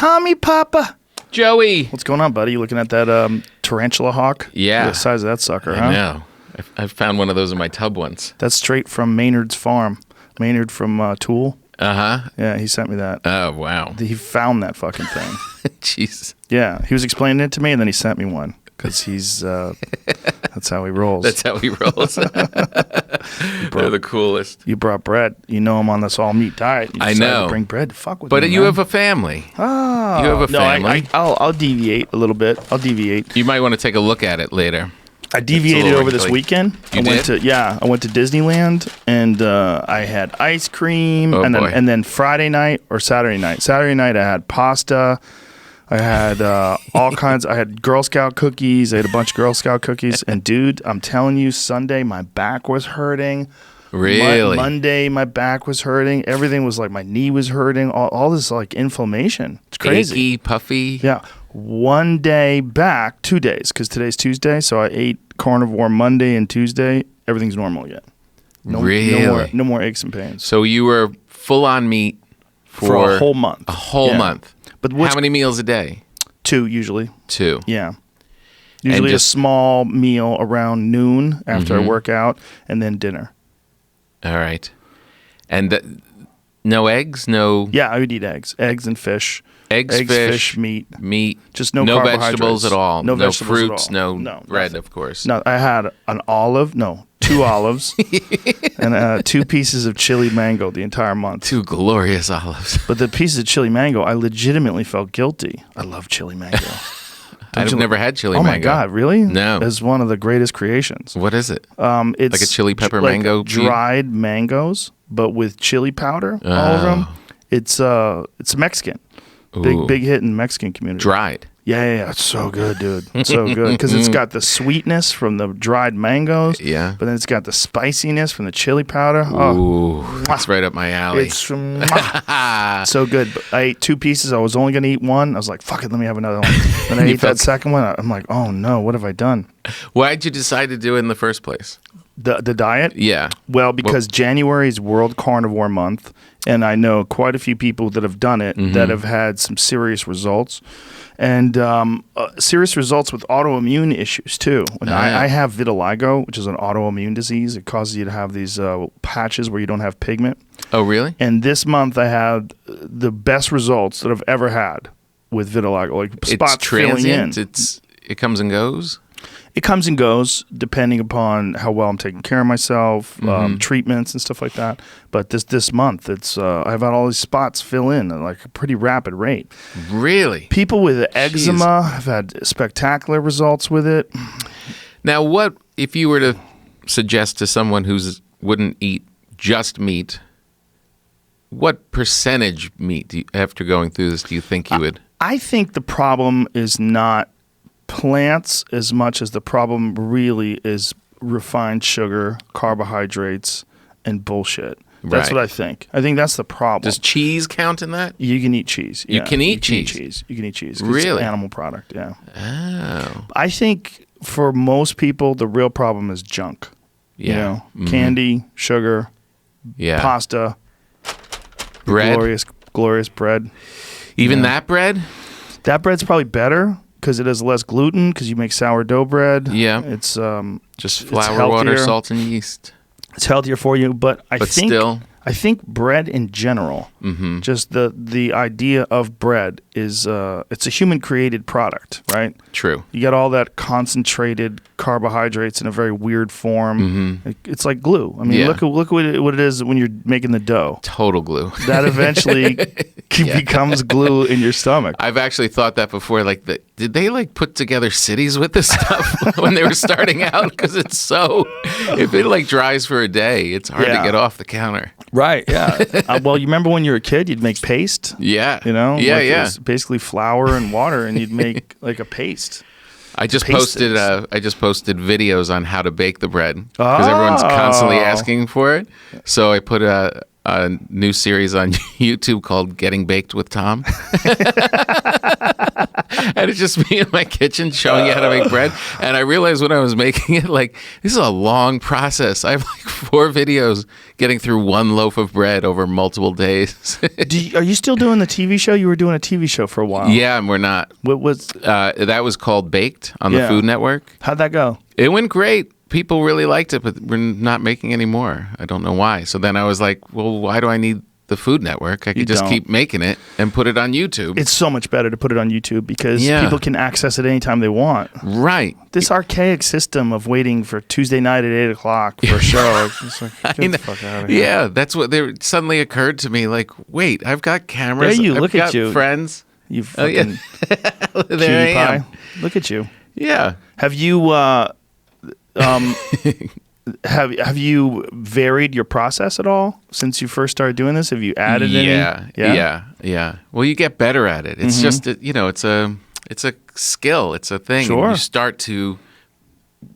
Tommy Papa. Joey. What's going on, buddy? You looking at that tarantula hawk? Yeah. The size of that sucker, huh? I know. I found one of those in my tub once. That's straight from Maynard's farm. Maynard from Tool. Uh-huh. Yeah, he sent me that. Oh, wow. He found that fucking thing. Jeez. Yeah, he was explaining it to me, and then he sent me one. Because he's, that's how he rolls. That's how he rolls. They're the coolest. You brought bread. You know I'm on this all-meat diet. You I decided know. to bring bread to fuck with But me, you man. have a family. Oh. You have a family. I'll deviate a little bit. I'll deviate. You might want to take a look at it later. I deviated over this weekend. You I went did? I went to Disneyland, and I had ice cream, Oh, and boy. then Friday night or Saturday night. Saturday night I had pasta. I had all kinds. I had Girl Scout cookies. I had a bunch of Girl Scout cookies, and dude, I'm telling you, Sunday my back was hurting. Really? Monday my back was hurting. Everything was like my knee was hurting. All this like inflammation. It's crazy. Achy, puffy. Yeah. One day back, 2 days, because today's Tuesday, so I ate carnivore Monday and Tuesday. Everything's normal again. Really? No more aches and pains. So you were full on meat For a whole month. A whole Yeah. month. But How many meals a day? 2 usually. 2. Yeah. Usually just- a small meal around noon after Mm-hmm. I work out, and then dinner. All right. And no eggs? No Yeah, I would eat eggs. Eggs and fish. eggs, fish, meat. meat. Just no vegetables carbohydrates. at all. No vegetables at fruits. all. No, No, bread, nothing. of course. No, I had two olives, and 2 pieces of chili mango the entire month. 2 glorious olives. But the pieces of chili mango, I legitimately felt guilty. I love chili mango. I've never had chili Oh mango. my God, really? No. It's one of the greatest creations. What is it? It's Like a chili pepper like mango? dried mangoes, but with chili powder all over them. It's Mexican. Ooh. Big hit in the Mexican community. Dried. Yeah. It's so good, dude. It's so good. Because it's got the sweetness from the dried mangoes. Yeah. But then it's got the spiciness from the chili powder. Oh, Ooh, that's right up my alley. it's so good. But I ate 2 pieces. I was only going to eat one. I was like, fuck it, let me have another one. Then I You ate that felt- second one. I'm like, oh no, what have I done? Why'd you decide to do it in the first place? The diet? Yeah. Well, because January is World Carnivore Month, and I know quite a few people that have done it that have had some serious results, and serious results with autoimmune issues too. I have vitiligo, which is an autoimmune disease. It causes you to have these patches where you don't have pigment. Oh, really? And this month I had the best results that I've ever had with vitiligo, like spots It's filling in. transient. It comes and goes. It comes and goes depending upon how well I'm taking care of myself, treatments and stuff like that. But this month, it's I've had all these spots fill in at like a pretty rapid rate. Really? People with eczema have had spectacular results with it. Now, what if you were to suggest to someone who wouldn't eat just meat? What percentage meat, after going through this, do you think you would? I think the problem is not plants as much as the problem really is refined sugar, carbohydrates, and bullshit. That's Right. what I think. I think that's the problem. Does cheese count in that? You can eat cheese. You Yeah. can eat cheese? You can eat cheese. 'Cause Really? It's an animal product, yeah. Oh. I think for most people, the real problem is junk. Yeah. You know, candy, sugar, Yeah. pasta, Bread? glorious bread. Even that bread? That bread's probably better because it has less gluten because you make sourdough bread. Yeah. It's Just it's flour, water, healthier. salt, and yeast. It's healthier for you, but I think still. I think bread in general, just the idea of bread is it's a human created product, right? True. You get all that concentrated carbohydrates in a very weird form. It's like glue. I mean, Yeah. look at what it is when you're making the dough. Total glue. That eventually becomes glue in your stomach. I've actually thought that before. Like, did they like put together cities with this stuff when they were starting out? Because it's so, if it like dries for a day, it's hard to Yeah. get off the counter. Right, yeah. Well, you remember when you were a kid, you'd make paste? Yeah. You know? Yeah, Like, it yeah. was basically flour and water, and you'd make like a paste. I just paste posted. things. I just posted videos on how to bake the bread because everyone's constantly Oh. asking for it. So I put a new series on YouTube called Getting Baked with Tom. And it's just me in my kitchen showing you how to make bread. And I realized when I was making it, like, this is a long process. I have like 4 videos getting through 1 loaf of bread over multiple days. Are you still doing the TV show? You were doing a TV show for a while. Yeah, and we're not. What was that was called Baked on the Food Network. How'd that go? It went great. People really liked it, but we're not making any more. I don't know why. So then I was like, well, why do I need the Food Network? I could just keep making it and put it on YouTube. It's so much better to put it on YouTube because people can access it anytime they want. Right. This archaic system of waiting for Tuesday night at 8 o'clock for a show. It's just like, get the fuck out of here. Yeah, that's what suddenly occurred to me. Like, wait, I've got cameras. There you I've look got at you, friends. You fucking there I am. pie. Look at you. Yeah. Have you have you varied your process at all since you first started doing this? Have you added any? Yeah. Well, you get better at it. It's just it's a skill. It's a thing. Sure. You start to.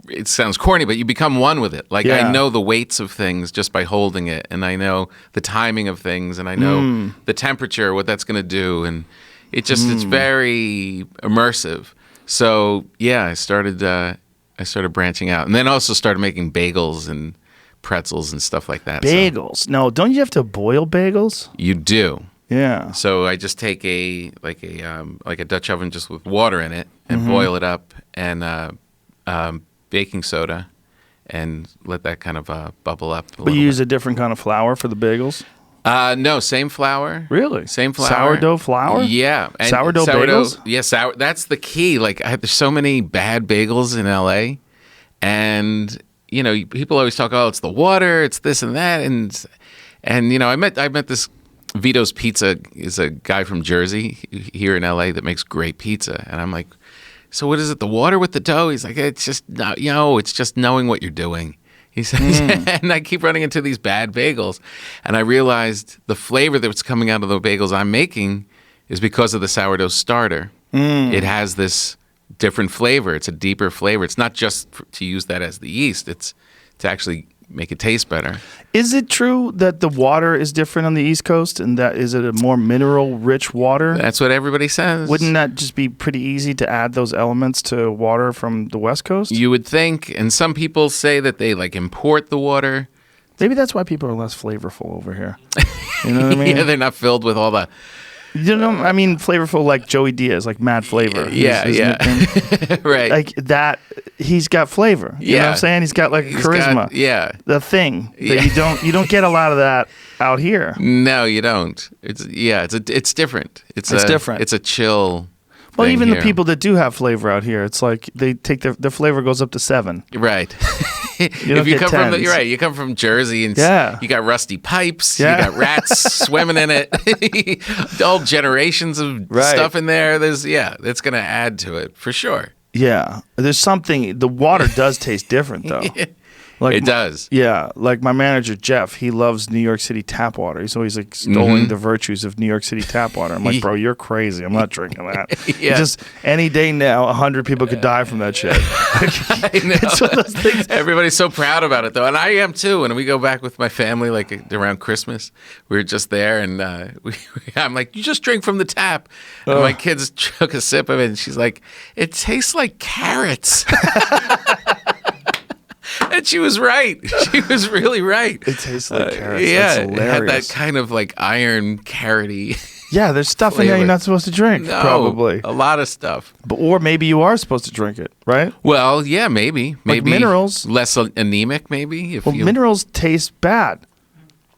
It sounds corny, but you become one with it. Like I know the weights of things just by holding it, and I know the timing of things, and I know the temperature, what that's going to do, and it's very immersive. So yeah, I started branching out, and then also started making bagels and pretzels and stuff like that. Bagels? So, no, don't you have to boil bagels? You do. Yeah. So I just take a Dutch oven just with water in it and boil it up, and baking soda, and let that kind of bubble up. But you use a different kind of flour for the bagels? No, same flour. Really? Same flour. Sourdough flour? Yeah. And sourdough bagels? Yeah, that's the key. Like, there's so many bad bagels in LA, and people always talk, oh, it's the water, it's this and that, and I met this Vito's Pizza is a guy from Jersey here in LA that makes great pizza, and I'm like, so what is it? The water with the dough? He's like, it's just it's just knowing what you're doing. He says, and I keep running into these bad bagels. And I realized the flavor that's coming out of the bagels I'm making is because of the sourdough starter. It has this different flavor. It's a deeper flavor. It's not just to use that as the yeast. It's to actually make it taste better. Is it true that the water is different on the East Coast, and that is it a more mineral-rich water? That's what everybody says. Wouldn't that just be pretty easy to add those elements to water from the West Coast? You would think, and some people say that they import the water. Maybe that's why people are less flavorful over here. You know what I mean? Yeah, they're not filled with all the... I mean flavorful like Joey Diaz, like mad flavor. Yeah. Right. Like that, he's got flavor. You know what I'm saying? He's got like charisma. The thing that you don't get a lot of that out here. No, you don't. It's different. It's different. It's a chill. Well, even here. The people that do have flavor out here, it's like they take their flavor goes up to 7. Right. If you come from you come from Jersey and you got rusty pipes, you got rats swimming in it, old generations of stuff in there. It's going to add to it for sure. Yeah, there's something. The water does taste different though. Like it does. Yeah, like my manager Jeff, he loves New York City tap water. He's always extolling the virtues of New York City tap water. I'm like, bro, you're crazy. I'm not drinking that. Just any day now, 100 people could die from that shit. I know. It's one of those things. Everybody's so proud about it though, and I am too. And we go back with my family around Christmas. We were just there, and I'm like, you just drink from the tap. And my kids took a sip of it, and she's like, it tastes like carrots. And she was right. She was really right. It tastes like carrots. Yeah, That's hilarious. It had that kind of iron carroty. Yeah, there's stuff in there you're not supposed to drink. No, probably a lot of stuff. Or maybe you are supposed to drink it, right? Well, yeah, maybe minerals. Less anemic, maybe. Minerals taste bad.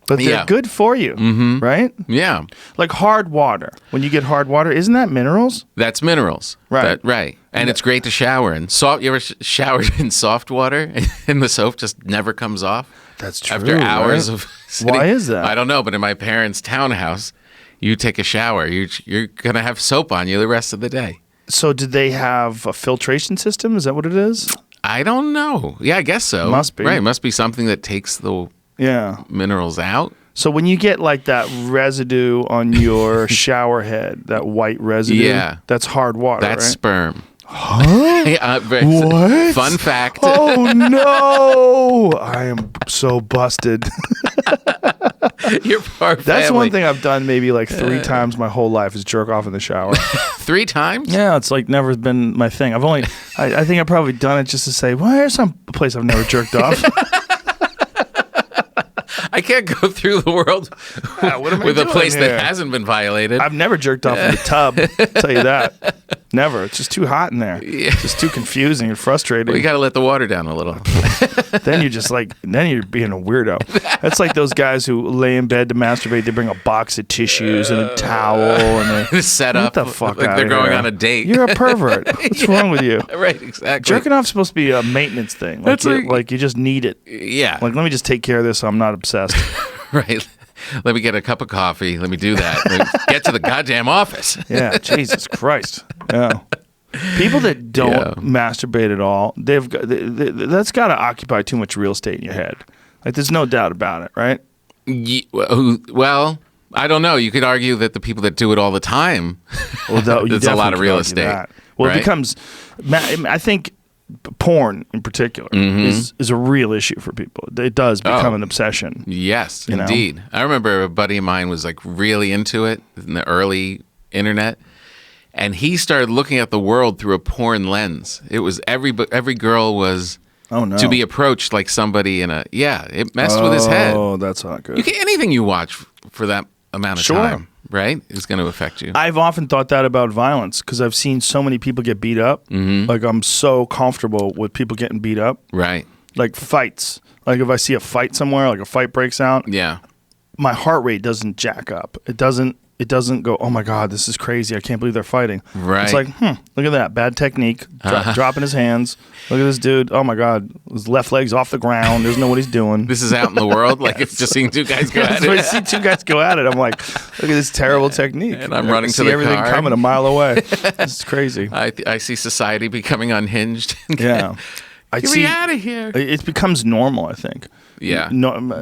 But they're good for you, right? Yeah. Like hard water. When you get hard water, isn't that minerals? That's minerals. Right. Right. And it's great to shower in. You ever showered in soft water and the soap just never comes off? That's true. After hours of sitting? Why is that? I don't know, but in my parents' townhouse, you take a shower, you're going to have soap on you the rest of the day. So did they have a filtration system? Is that what it is? I don't know. Yeah, I guess so. Must be. Right. It must be something that takes the minerals out. So when you get like that residue on your shower head, that white residue, that's hard water, That's right? sperm. Huh? What? Fun fact. Oh no! I am so busted. Your poor family. That's one thing I've done maybe like 3 times my whole life is jerk off in the shower. 3 times? Yeah, it's like never been my thing. I think I've probably done it just to say, well, here's some place I've never jerked off. I can't go through the world with a place that hasn't been violated. I've never jerked off in the tub. I'll tell you that. Never. It's just too hot in there. Yeah. It's just too confusing and frustrating. Well, you got to let the water down a little. Then you're being a weirdo. That's like those guys who lay in bed to masturbate. They bring a box of tissues and a towel and they set up the fuck like they're going on a date. You're a pervert. What's wrong with you? Right, exactly. Jerking off's supposed to be a maintenance thing. Like you just need it. Yeah. Like, let me just take care of this so I'm not obsessed. Right. Let me get a cup of coffee. Let me do that. Let me get to the goddamn office. Yeah, Jesus Christ. Yeah. People that don't masturbate at all, that's got to occupy too much real estate in your head. Like, there's no doubt about it, right? Well, I don't know. You could argue that the people that do it all the time, there's a lot of real estate. That. Well, right? It becomes, I think porn in particular is a real issue for people. It does become an obsession. Yes, indeed. I remember a buddy of mine was like really into it in the early internet. And he started looking at the world through a porn lens. It was every girl was to be approached like somebody in it messed with his head. Oh, that's not good. Anything you watch for that amount of time, right, is going to affect you. I've often thought that about violence because I've seen so many people get beat up. Like, I'm so comfortable with people getting beat up. Right. Like fights. Like, if I see a fight somewhere, like a fight breaks out, my heart rate doesn't jack up. It doesn't go, oh my God, this is crazy. I can't believe they're fighting. Right. It's like, look at that. Bad technique. Dropping his hands. Look at this dude. Oh my God. His left leg's off the ground. Doesn't know what he's doing. This is out in the world? Like, it's just seeing 2 guys go at it? I see 2 guys go at it. I'm like, look at this terrible technique. And I'm running to the everything car. coming a mile away. This is crazy. I see society becoming unhinged. Yeah. Get me out of here. It becomes normal, I think. Yeah.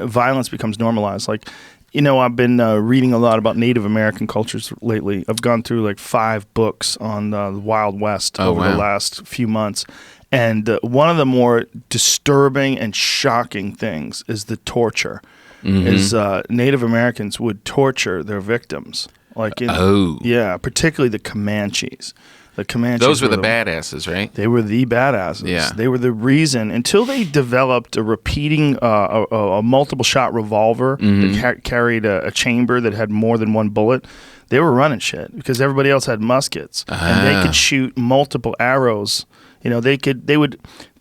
Violence becomes normalized. Like, I've been reading a lot about Native American cultures lately. I've gone through like 5 books on the Wild West over the last few months. And one of the more disturbing and shocking things is the torture. Is Native Americans would torture their victims. Like particularly the Comanches. The Comanches. Those were the badasses, right? They were the badasses. Yeah. They were the reason until they developed a repeating, a multiple shot revolver that carried a chamber that had more than 1 bullet. They were running shit because everybody else had muskets and they could shoot multiple arrows.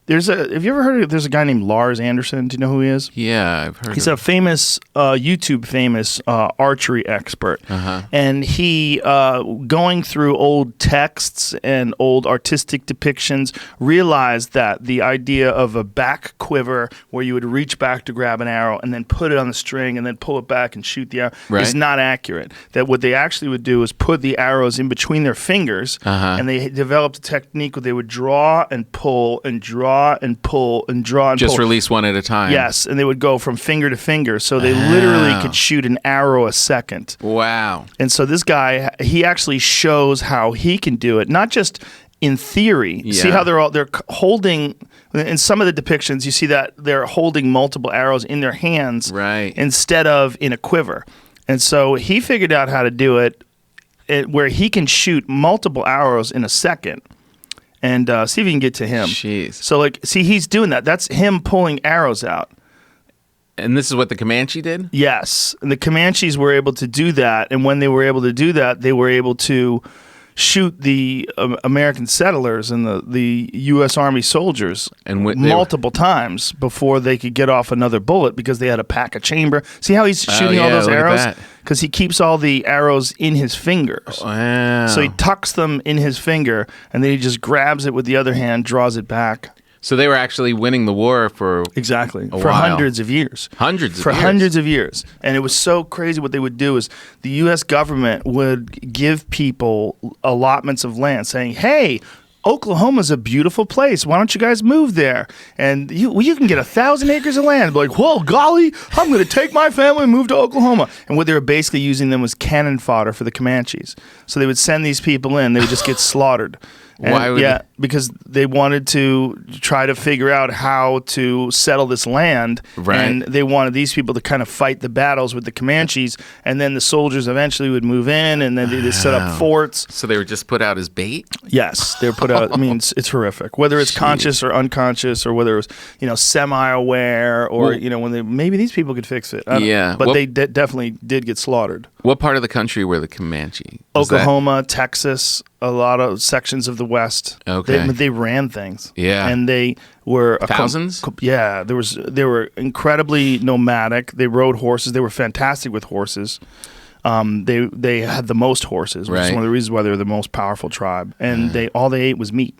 Have you ever heard of, there's a guy named Lars Anderson. Do you know who he is? Yeah, I've heard He's a famous, YouTube famous archery expert. And he, going through old texts and old artistic depictions, realized that the idea of a back quiver where you would reach back to grab an arrow and then put it on the string and then pull it back and shoot the arrow is not accurate. That what they actually would do is put the arrows in between their fingers and they developed a technique where they would draw and pull and draw and pull and draw and just pull. Release one at a time. Yes, and they would go from finger to finger, so they literally could shoot an arrow a second. Wow. And so this guy, he actually shows how he can do it, not just in theory. Yeah. See how they're holding, in some of the depictions, you see that they're holding multiple arrows in their hands instead of in a quiver. And so he figured out how to do it where he can shoot multiple arrows in a second. And see if you can get to him. Jeez. So, he's doing that. That's him pulling arrows out. And this is what the Comanche did? Yes. And the Comanches were able to do that. And when they were able to do that, they were able to shoot the American settlers and the U.S. Army soldiers multiple times before they could get off another bullet because they had to pack a chamber. See how he's shooting all those arrows? Because he keeps all the arrows in his fingers. Wow. So he tucks them in his finger, and then he just grabs it with the other hand, draws it back. So they were actually winning the war for hundreds of years. Hundreds of years. And it was so crazy. What they would do is the U.S. government would give people allotments of land saying, hey, Oklahoma's a beautiful place. Why don't you guys move there? And you can get 1,000 acres of land. Be like, whoa, golly, I'm going to take my family and move to Oklahoma. And what they were basically using them was cannon fodder for the Comanches. So they would send these people in. They would just get slaughtered. Why would yeah, because they wanted to try to figure out how to settle this land, Right. and they wanted these people to kind of fight the battles with the Comanches, and then the soldiers eventually would move in, and then they set up forts. So they were just put out as bait? Yes, they're put out. I mean, it's horrific. Whether it's conscious or unconscious, or whether it was semi-aware, or Well, when maybe these people could fix it. I don't Yeah. know. But Well- they definitely did get slaughtered. What part of the country were the Comanche? Was that- Oklahoma, Texas, a lot of sections of the West. Okay. They ran things. Yeah. And they were Thousands? Yeah, they were incredibly nomadic. They rode horses. They were fantastic with horses. They had the most horses, which is Right. one of the reasons why they were the most powerful tribe. And all they ate was meat.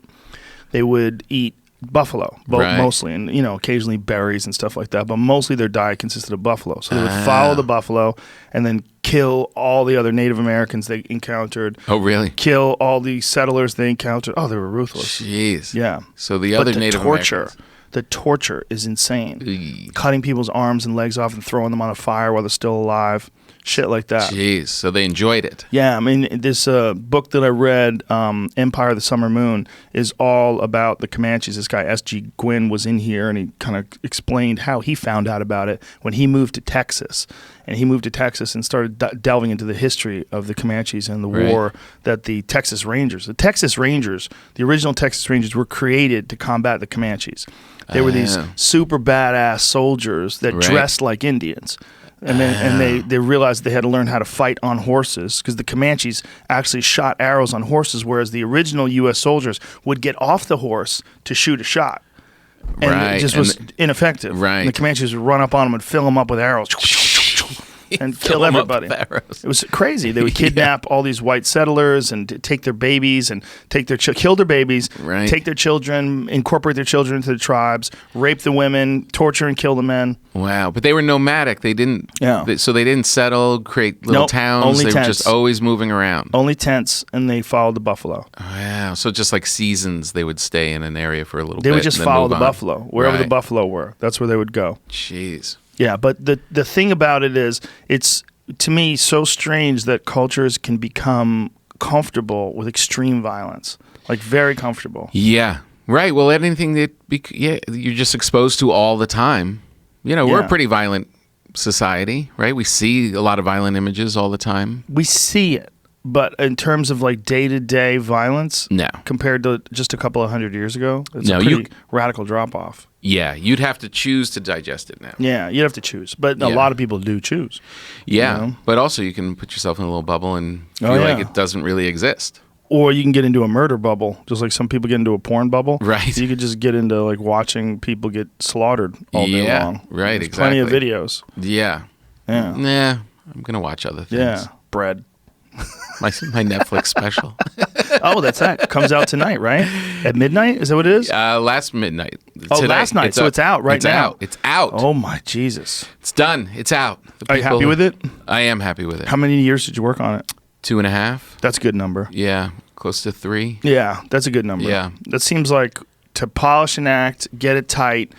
They would eat buffalo, Right. mostly, and occasionally berries and stuff like that. But mostly their diet consisted of buffalo. So they would follow the buffalo and then kill all the other Native Americans they encountered. Oh, really? Kill all the settlers they encountered. Oh, they were ruthless. Jeez. Yeah. So the But other the Native torture, Americans. the torture is insane. Eey. Cutting people's arms and legs off and throwing them on a fire while they're still alive. Shit like that. Jeez. So they enjoyed it. Yeah, I mean, this book that I read, Empire of the Summer Moon, is all about the Comanches. This guy, S.G. Gwynn, was in here, and he kind of explained how he found out about it when he moved to Texas. And he moved to Texas and started delving into the history of the Comanches and the Right. war that the Texas Rangers, the original Texas Rangers, were created to combat the Comanches. They were these super badass soldiers that Right. dressed like Indians. And then they realized they had to learn how to fight on horses, because the Comanches actually shot arrows on horses, whereas the original U.S. soldiers would get off the horse to shoot a shot. And Right. it just was ineffective. Right. And the Comanches would run up on them and fill them up with arrows and Fill kill 'em up everybody. with arrows. It was crazy. They would kidnap all these white settlers and take their babies and kill their babies, Right. take their children, incorporate their children into the tribes, rape the women, torture and kill the men. Wow. But they were nomadic. They didn't. Yeah. So they didn't settle, create little Nope, towns. only They were tents. just always moving around. Only tents, and they followed the buffalo. Wow. So just like seasons, they would stay in an area for a little bit. They would just and then follow move the on. buffalo. Wherever the Right. buffalo were, that's where they would go. Jeez. Yeah, but the thing about it is, it's, to me, so strange that cultures can become comfortable with extreme violence. Like, very comfortable. Yeah. Right. Well, anything that you're just exposed to all the time. We're Yeah. a pretty violent society, right? We see a lot of violent images all the time. We see it, but in terms of like day-to-day violence, No. compared to just a couple of 100 years ago, it's No, a you- pretty radical drop-off. Yeah. You'd have to choose to digest it now. Yeah, you'd have to choose, but a Yeah. lot of people do choose. Yeah. You know? But also you can put yourself in a little bubble and feel Oh, like yeah. it doesn't really exist. Or you can get into a murder bubble, just like some people get into a porn bubble. Right. You could just get into like watching people get slaughtered all day Yeah, long. right, There's plenty of exactly. videos. Yeah. Yeah. Nah. I'm going to watch other things. Yeah. Bread. My Netflix special. Oh, that's that. Comes out tonight, right? At midnight? Is that what it is? Last midnight. Oh, Today. last night. So it's out right it's now. Out. It's out. Oh, my Jesus. It's done. It's out. The Are you people- happy with it? I am happy with it. How many years did you work on it? 2.5. That's a good number. Yeah. Close to 3. Yeah, that's a good number. Yeah. That seems like to polish an act, get it tight,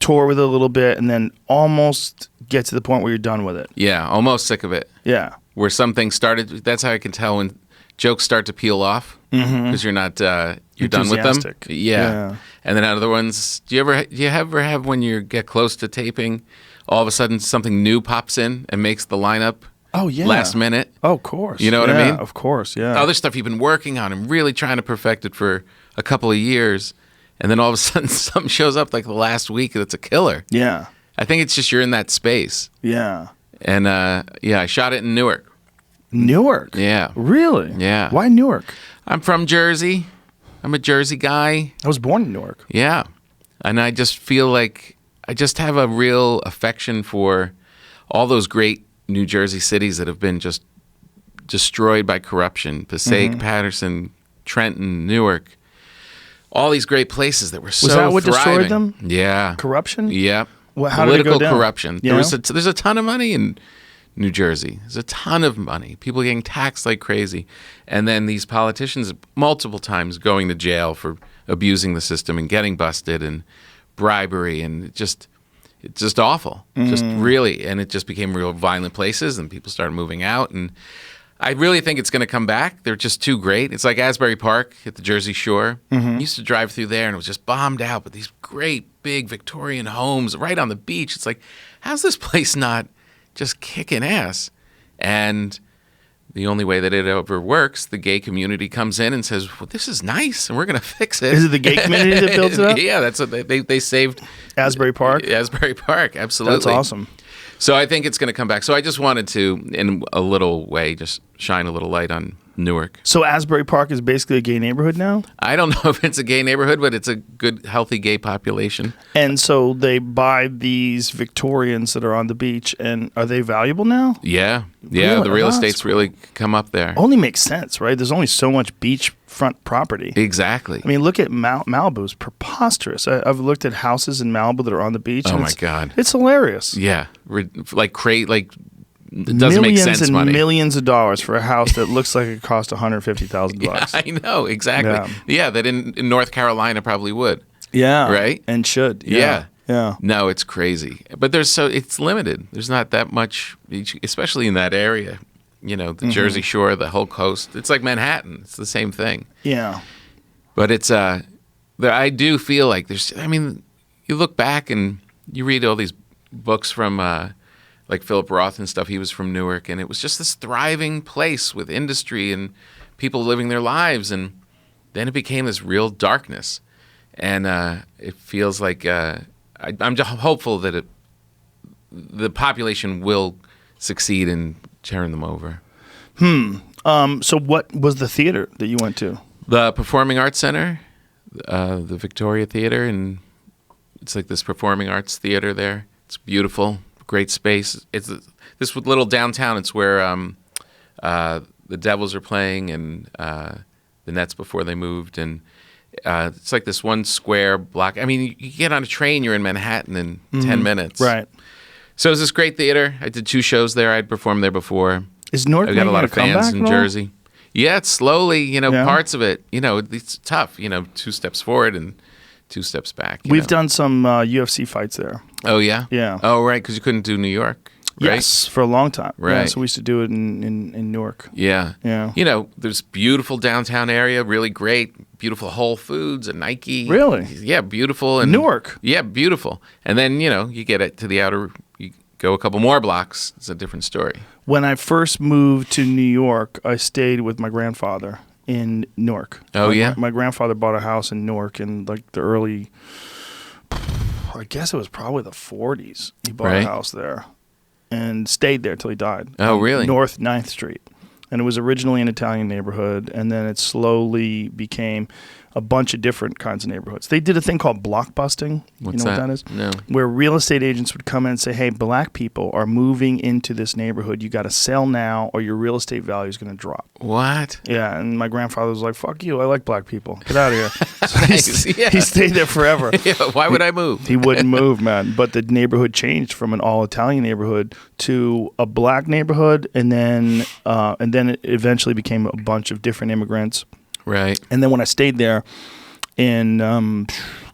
tour with it a little bit, and then almost get to the point where you're done with it. Yeah. Almost sick of it. Yeah. Where some things started. That's how I can tell when jokes start to peel off because you're not you're done with them. Enthusiastic. Yeah. Yeah. And then other ones. Do you ever have when you get close to taping, all of a sudden something new pops in and makes the lineup? Oh, yeah. Last minute. Oh, of course. You know what I Yeah, mean? Of course, yeah. Other stuff you've been working on and really trying to perfect it for a couple of years, and then all of a sudden something shows up like the last week that's a killer. Yeah. I think it's just you're in that space. Yeah. And I shot it in Newark. Newark? Yeah. Really? Yeah. Why Newark? I'm from Jersey. I'm a Jersey guy. I was born in Newark. Yeah. And I just feel like I just have a real affection for all those great New Jersey cities that have been just destroyed by corruption. Passaic, Patterson, Trenton, Newark. All these great places that were so that what thriving. destroyed them? Yeah. Corruption? Yeah. Well, how did it go Political down? corruption. You know? There's a ton of money in New Jersey. There's a ton of money. People getting taxed like crazy. And then these politicians multiple times going to jail for abusing the system and getting busted and bribery and it's just awful. Just really, and it just became real violent places and people started moving out and I really think it's going to come back. They're just too great. It's like Asbury Park at the Jersey Shore. I used to drive through there, and it was just bombed out, but these great big Victorian homes right on the beach. It's like, how's this place not just kicking ass? And the only way that it ever works, the gay community comes in and says, well, this is nice, and we're going to fix it. Is it the gay community that builds it up? Yeah, that's what they saved. Asbury Park? Asbury Park, absolutely. That's awesome. So I think it's going to come back. So I just wanted to, in a little way, just shine a little light on Newark. So Asbury Park is basically a gay neighborhood now? I don't know if it's a gay neighborhood, but it's a good, healthy gay population. And so they buy these Victorians that are on the beach, and are they valuable now? Yeah. Really? The real Oh, that's estate's really come up there. Only makes sense, right? There's only so much beachfront property. Exactly. I mean, look at Malibu's preposterous. I've looked at houses in Malibu that are on the beach. Oh and my God. It's hilarious. Yeah. It doesn't make sense and money. Millions of dollars for a house that looks like it cost $150,000. Yeah, I know, exactly. Yeah, that in North Carolina probably would. Yeah. Right? And should. Yeah. Yeah. No, it's crazy. But it's limited. There's not that much, especially in that area. You know, the Jersey Shore, the whole coast. It's like Manhattan. It's the same thing. Yeah. But I do feel like you look back and you read all these books from like Philip Roth and stuff. He was from Newark, and it was just this thriving place with industry and people living their lives. And then it became this real darkness. And it feels like I'm just hopeful that the population will succeed in tearing them over. So what was the theater that you went to? The Performing Arts Center, the Victoria Theater, and it's like this performing arts theater there. It's beautiful, great space. It's this little downtown. It's where the Devils are playing and the Nets before they moved. And it's like this one square block. I mean, you get on a train, you're in Manhattan in 10 minutes. Right. So it was this great theater. I did 2 shows there. I'd performed there before. Is Newark I've got a lot of making a fans comeback in at all? Jersey. Yeah, it's slowly, Yeah. parts of it, it's tough, 2 steps forward and 2 steps back. We've done some UFC fights there. Oh, yeah? Yeah. Oh, right, because you couldn't do New York, right? Yes, for a long time. Yeah, Right. so we used to do it in Newark. Yeah. Yeah. There's beautiful downtown area, really great, beautiful Whole Foods, a Nike. Really? Yeah, beautiful. And Newark? Yeah, beautiful. And then, you get it to the outer, you go a couple more blocks, it's a different story. When I first moved to New York, I stayed with my grandfather in Newark. Oh, yeah? My grandfather bought a house in Newark in like the early, I guess it was probably the 40s. He bought Right. a house there and stayed there till he died. Oh, on really? North 9th Street. And it was originally an Italian neighborhood, and then it slowly became a bunch of different kinds of neighborhoods. They did a thing called blockbusting. What's you know that? what that is? No. Where real estate agents would come in and say, hey, black people are moving into this neighborhood. You got to sell now or your real estate value is going to drop. What? Yeah, and my grandfather was like, fuck you, I like black people. Get out of here. So Nice, yeah. he stayed there forever. Yeah, why would I move? He wouldn't move, man. But the neighborhood changed from an all-Italian neighborhood to a black neighborhood, and then it eventually became a bunch of different immigrants. Right. And then when I stayed there in,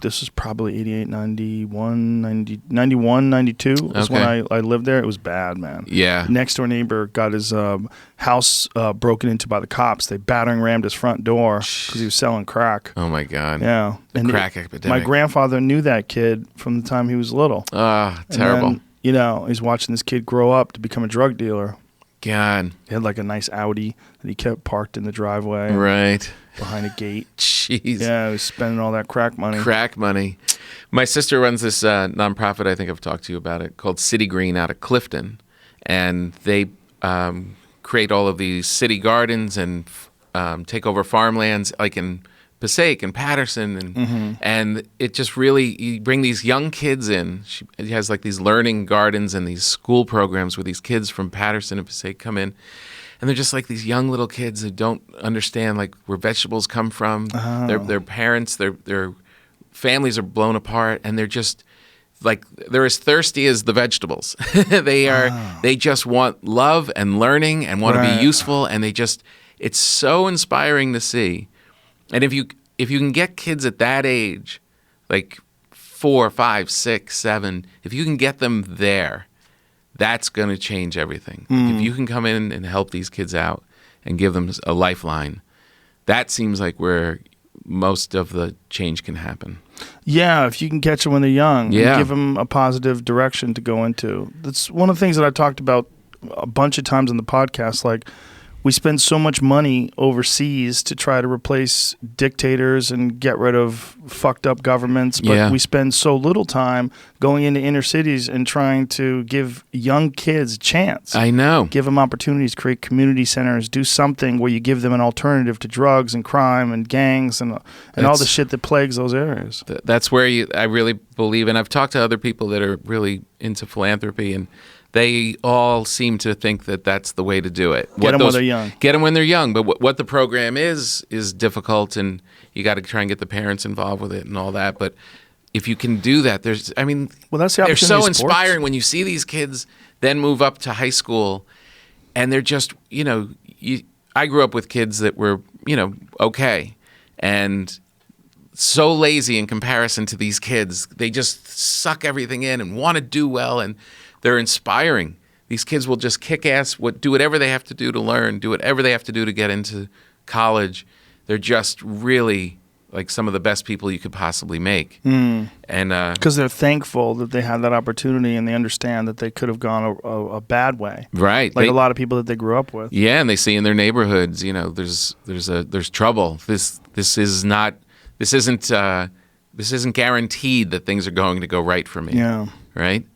this was probably 88, 91, 92 is when I lived there. It was bad, man. Yeah. Next door neighbor got his house broken into by the cops. They battering rammed his front door because he was selling crack. Oh, my God. Yeah. The crack epidemic. My grandfather knew that kid from the time he was little. Ah, terrible. And then, he's watching this kid grow up to become a drug dealer. God. He had like a nice Audi that he kept parked in the driveway. Right. Behind a gate. Jeez. Yeah, he was spending all that crack money. Crack money. My sister runs this nonprofit, I think I've talked to you about it, called City Green out of Clifton. And they create all of these city gardens and take over farmlands like in Passaic and Patterson. And it just really, you bring these young kids in. She has like these learning gardens and these school programs where these kids from Patterson and Passaic come in. And they're just like these young little kids who don't understand like where vegetables come from. Their parents, their families are blown apart, and they're just like they're as thirsty as the vegetables. They just want love and learning and want to be useful, and it's so inspiring to see. And if you can get kids at that age, like 4, 5, 6, 7, if you can get them there, that's going to change everything. If you can come in and help these kids out, and give them a lifeline. That seems like where most of the change can happen. Yeah, if you can catch them when they're young, Yeah. and give them a positive direction to go into. That's one of the things that I talked about a bunch of times on the podcast. Like, we spend so much money overseas to try to replace dictators and get rid of fucked up governments, but Yeah. we spend so little time going into inner cities and trying to give young kids a chance. I know. Give them opportunities, create community centers, do something where you give them an alternative to drugs and crime and gangs and all the That's- shit that plagues those areas. That's where I really believe, and I've talked to other people that are really into philanthropy, and they all seem to think that that's the way to do it. Get them when they're young. Get them when they're young. But what the program is difficult, and you got to try and get the parents involved with it and all that. But if you can do that, Well, that's the they're opportunity so of sports. inspiring when you see these kids then move up to high school, and they're just, I grew up with kids that were, okay, and so lazy in comparison to these kids. They just suck everything in and want to do well, and they're inspiring. These kids will just kick ass, do whatever they have to do to learn, do whatever they have to do to get into college. They're just really like some of the best people you could possibly make. And Because they're thankful that they had that opportunity, and they understand that they could have gone a bad way. right, Like a lot of people that they grew up with. yeah, and they see in their neighborhoods, there's trouble. This isn't guaranteed that things are going to go right for me. Yeah. Right.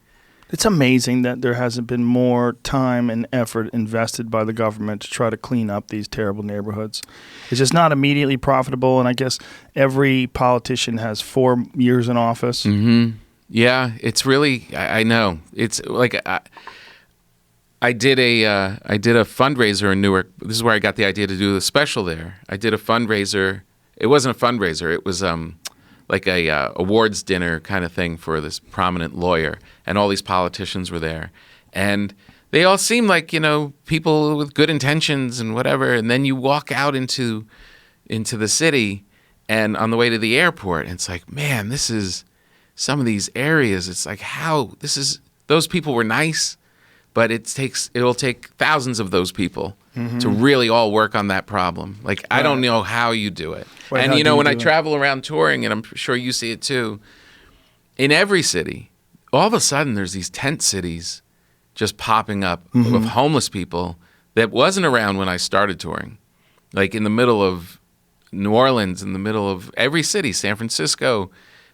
It's amazing that there hasn't been more time and effort invested by the government to try to clean up these terrible neighborhoods. It's just not immediately profitable, and I guess every politician has 4 years in office. Mm-hmm. Yeah, it's really. I know. It's like I did a fundraiser in Newark. This is where I got the idea to do the special there. I did a fundraiser. It wasn't a fundraiser. It was like a awards dinner kind of thing for this prominent lawyer, and all these politicians were there, and they all seemed like people with good intentions and whatever. And then you walk out into the city, and on the way to the airport, and it's like, man, this is some of these areas. It's like those people were nice, but it'll take thousands of those people to really all work on that problem. Like, I don't know how you do it. Right, And how do you when do I it? travel around touring, and I'm sure you see it too, in every city, all of a sudden there's these tent cities just popping up of homeless people that wasn't around when I started touring. Like in the middle of New Orleans, in the middle of every city, San Francisco,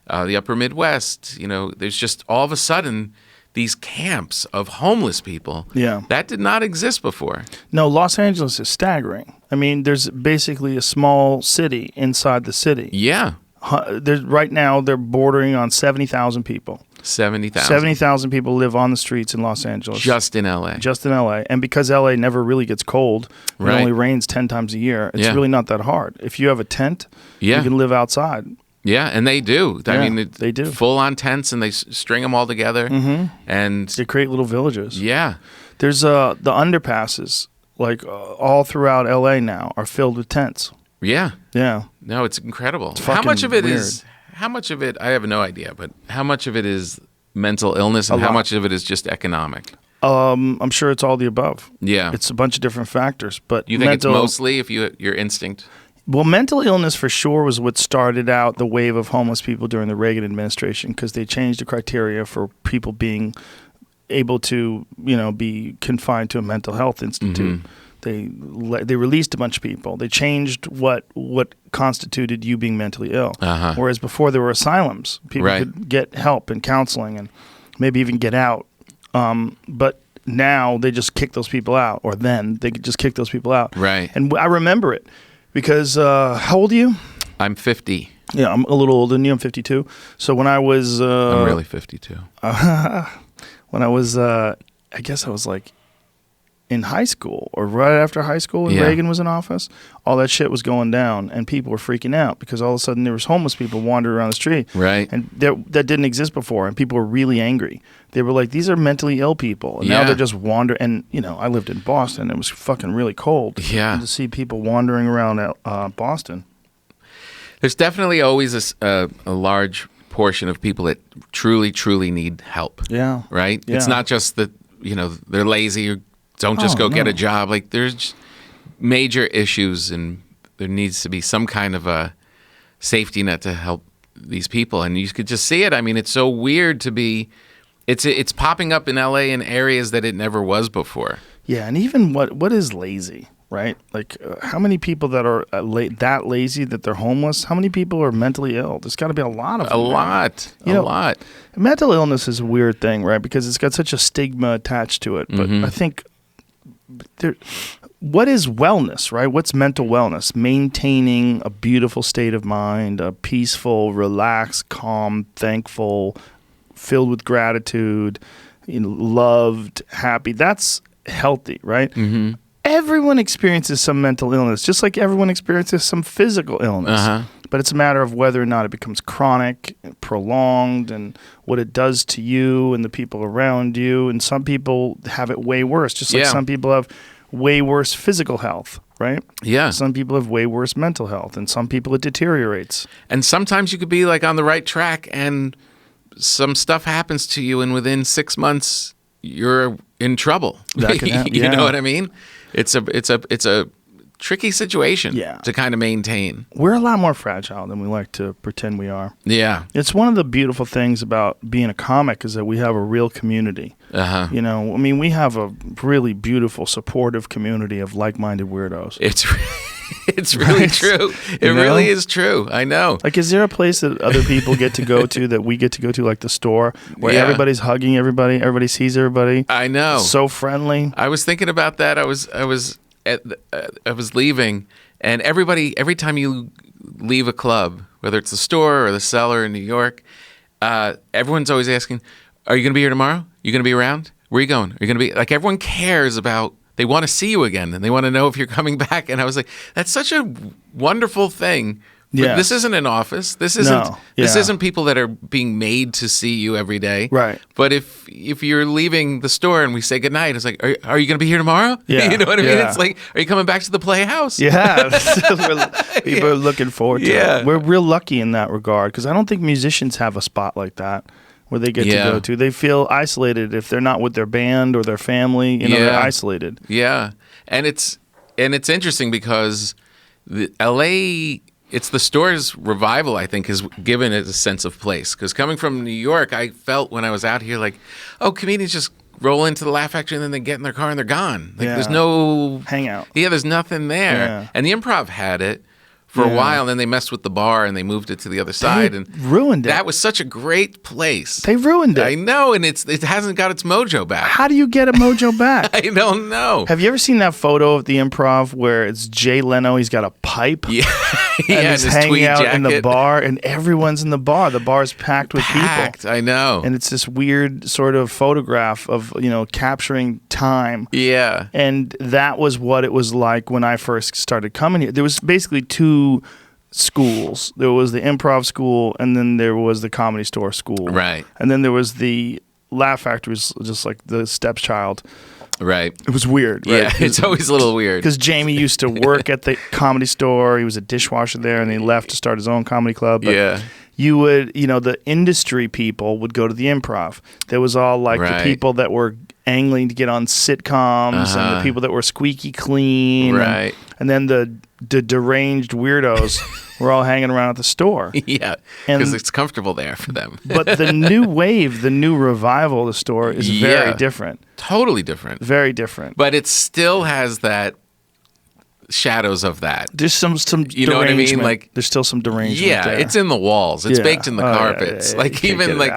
the upper Midwest, there's just all of a sudden these camps of homeless people. Yeah. That did not exist before. No, Los Angeles is staggering. I mean, there's basically a small city inside the city. Yeah. Right now, they're bordering on 70,000 people. 70,000. 70,000 people live on the streets in Los Angeles. Just in LA. Just in LA. And because LA never really gets cold, it Right. only rains 10 times a year, it's Yeah. really not that hard. If you have a tent, Yeah. you can live outside. Yeah, and they do. Yeah, I mean, they do. Full on tents, and they string them all together. And They create little villages. yeah, There's the underpasses, like all throughout LA now, are filled with tents. yeah. Yeah. No, it's incredible. How fucking much of it weird. is? How much of it? I have no idea, but how much of it is mental illness, and A how lot. much of it is just economic? I'm sure it's all the above. Yeah. It's a bunch of different factors, but You think it's mostly your instinct? Well, mental illness for sure was what started out the wave of homeless people during the Reagan administration, because they changed the criteria for people being able to, be confined to a mental health institute. They released a bunch of people. They changed what constituted you being mentally ill. Whereas before there were asylums, people Right. could get help and counseling and maybe even get out. But now they just kick those people out, or then they could just kick those people out. Right. And I remember it because how old are you? I'm 50. Yeah, I'm a little older than you. I'm 52. So when I was I'm really 52. when I was I guess I was like in high school or right after high school when Yeah. Reagan was in office, all that shit was going down and people were freaking out because all of a sudden there was homeless people wandering around the street. Right. And that didn't exist before, and people were really angry. They were like, these are mentally ill people. And now Yeah. they're just wandering. And, I lived in Boston. It was fucking really cold. Yeah. And to see people wandering around Boston. There's definitely always a large portion of people that truly, truly need help. Yeah. Right? It's Yeah. not just that, they're lazy or don't just Oh, go get no. a job. Like major issues, and there needs to be some kind of a safety net to help these people. And you could just see it. I mean, it's so weird to be. It's popping up in LA in areas that it never was before. Yeah, and even what is lazy, right? Like, how many people that are that lazy that they're homeless? How many people are mentally ill? There's got to be a lot of them. A lot. Mental illness is a weird thing, right? Because it's got such a stigma attached to it. But I think what is wellness, right? What's mental wellness? Maintaining a beautiful state of mind, a peaceful, relaxed, calm, thankful, filled with gratitude, loved, happy. That's healthy, right? Mm-hmm. Everyone experiences some mental illness, just like everyone experiences some physical illness. But it's a matter of whether or not it becomes chronic, prolonged, and what it does to you and the people around you. And some people have it way worse, just like some people have way worse physical health, right? Yeah. Some people have way worse mental health, and some people it deteriorates. And sometimes you could be like on the right track and some stuff happens to you, and within 6 months you're in trouble. That can happen. You know what I mean? It's a tricky situation to kind of maintain. We're a lot more fragile than we like to pretend we are. Yeah. It's one of the beautiful things about being a comic is that we have a real community. You know, I mean, we have a really beautiful, supportive community of like-minded weirdos. It's really true. It really is true. I know. Like, is there a place that other people get to go to that we get to go to, like the store, where everybody's hugging everybody sees everybody? I know. So friendly. I was thinking about that. I was leaving, and every time you leave a club, whether it's the store or the cellar in New York, everyone's always asking, "Are you going to be here tomorrow? You going to be around? Where are you going? Are you going to be?" Like, everyone cares about. They want to see you again, and they want to know if you're coming back. And I was like, that's such a wonderful thing. Yeah. This isn't an office. This isn't people that are being made to see you every day. Right. But if you're leaving the store and we say goodnight, it's like, are you going to be here tomorrow? Yeah. You know what I mean? It's like, are you coming back to the Playhouse? Yeah. People are looking forward to it. We're real lucky in that regard, because I don't think musicians have a spot like that where they get to go to. They feel isolated if they're not with their band or their family. They're isolated. Yeah, and it's interesting because LA, it's the store's revival, I think, has given it a sense of place. Because coming from New York, I felt when I was out here like, oh, comedians just roll into the Laugh Factory and then they get in their car and they're gone. Like, there's no hangout. Yeah, there's nothing there. Yeah. And the Improv had it for a while, and then they messed with the bar and they moved it to the other side and ruined it. That was such a great place. They ruined it. I know, and it hasn't got its mojo back. How do you get a mojo back? I don't know. Have you ever seen that photo of the Improv where it's Jay Leno? He's got a pipe. Yeah. And he's hanging out in the bar, and everyone's in the bar. The bar's packed with people. I know. And it's this weird sort of photograph of, capturing time. Yeah. And that was what it was like when I first started coming here. There was basically two schools. There was the Improv school, and then there was the Comedy Store school. Right. And then there was the Laugh Factory, was just like the stepchild. Right. It was weird, right? Yeah, it's always a little weird. Because Jamie used to work at the Comedy Store. He was a dishwasher there, and he left to start his own comedy club. But you would, the industry people would go to the Improv. There was all like the people that were angling to get on sitcoms and the people that were squeaky clean. Right. And then the deranged weirdos were all hanging around at the store. Yeah, because it's comfortable there for them. But the new wave, the new revival of the store is very different. Totally different. Very different. But it still has that shadows of that. There's some you know what I mean? Like, there's still some derangement. Yeah, there. It's in the walls. It's baked in the carpets. Yeah. Like, even like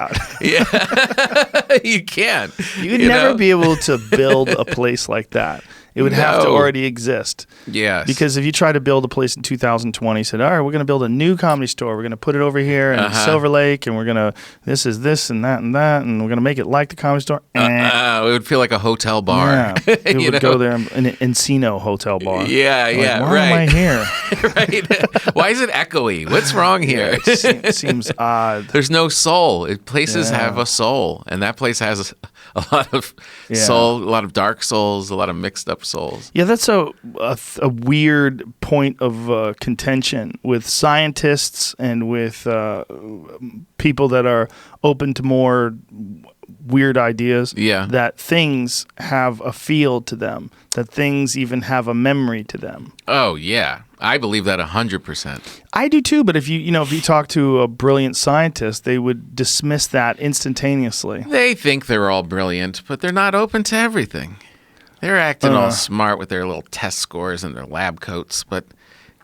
you can't. You'd never be able to build a place like that. It would have to already exist. Yes. Because if you try to build a place in 2020, said, all right, we're going to build a new Comedy Store. We're going to put it over here in Silver Lake, and we're going to, this is this and that, and we're going to make it like the Comedy Store. It would feel like a hotel bar. Yeah. It would go there, an Encino hotel bar. Yeah, Why am I here? Right. Why is it echoey? What's wrong here? It seems odd. There's no soul. Places have a soul, and that place has a lot of soul, a lot of dark souls, a lot of mixed up souls. Yeah, that's a weird point of contention with scientists and with people that are open to more weird ideas. Yeah. That things have a feel to them. That things even have a memory to them. Oh yeah, I believe that 100%. I do too, but if you talk to a brilliant scientist, they would dismiss that instantaneously. They think they're all brilliant, but they're not open to everything. They're acting all smart with their little test scores and their lab coats, but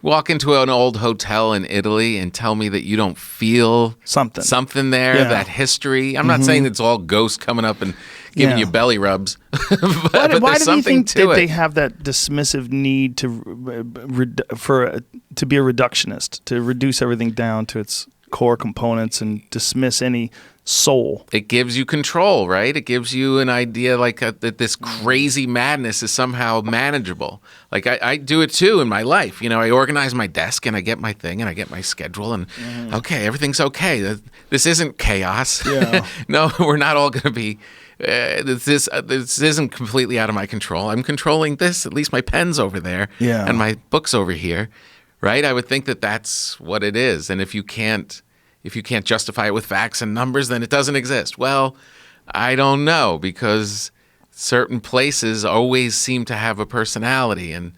walk into an old hotel in Italy and tell me that you don't feel something there, that history. I'm not saying it's all ghosts coming up and giving you belly rubs. but why there's do you something think to that it. they have that dismissive need to be a reductionist, to reduce everything down to its core components and dismiss any soul? It gives you control, right? It gives you an idea that this crazy madness is somehow manageable. Like I do it too in my life. I organize my desk and I get my thing and I get my schedule and okay, everything's okay. This isn't chaos. Yeah. No, we're not all going to be. This isn't completely out of my control. I'm controlling this. At least my pen's over there and my book's over here, right? I would think that that's what it is. And if you can't justify it with facts and numbers, then it doesn't exist. Well, I don't know, because certain places always seem to have a personality, and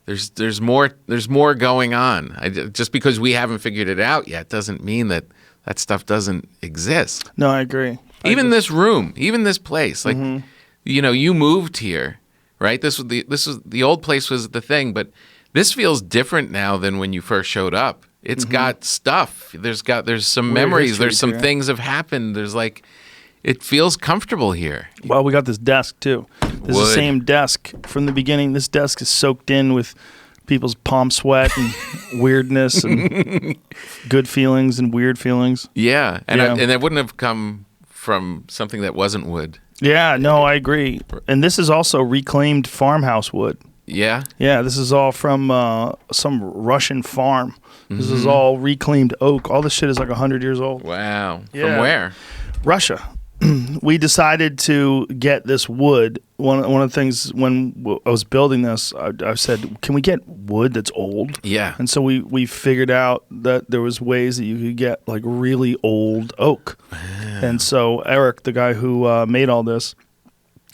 there's more going on. Just because we haven't figured it out yet doesn't mean that stuff doesn't exist. No, I agree. Even this room, even this place, like you moved here, right? This was the old place was the thing, but this feels different now than when you first showed up. It's got stuff. There's some Weird memories. history There's some here. things have happened. It feels comfortable here. Well, we got this desk too. This is the Wood. same desk from the beginning. This desk is soaked in with people's palm sweat and weirdness and good feelings and weird feelings. Yeah, and Yeah. and it wouldn't have come from something that wasn't wood. Yeah, no, I agree. And this is also reclaimed farmhouse wood. Yeah. Yeah, this is all from some Russian farm. This is all reclaimed oak. All this shit is like 100 years old. Wow. Yeah. From where? Russia. We decided to get this wood. One of the things when I was building this, I said, can we get wood that's old? Yeah. And so we figured out that there was ways that you could get like really old oak. And so Eric, the guy who made all this,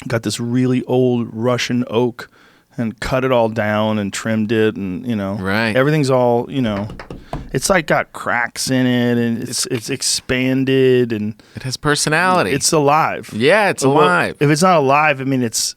got this really old Russian oak and cut it all down and trimmed it, and Right. everything's all it's like got cracks in it, and it's expanded, and It has personality. it's alive. Yeah, it's Well, alive. if it's not alive, I mean it's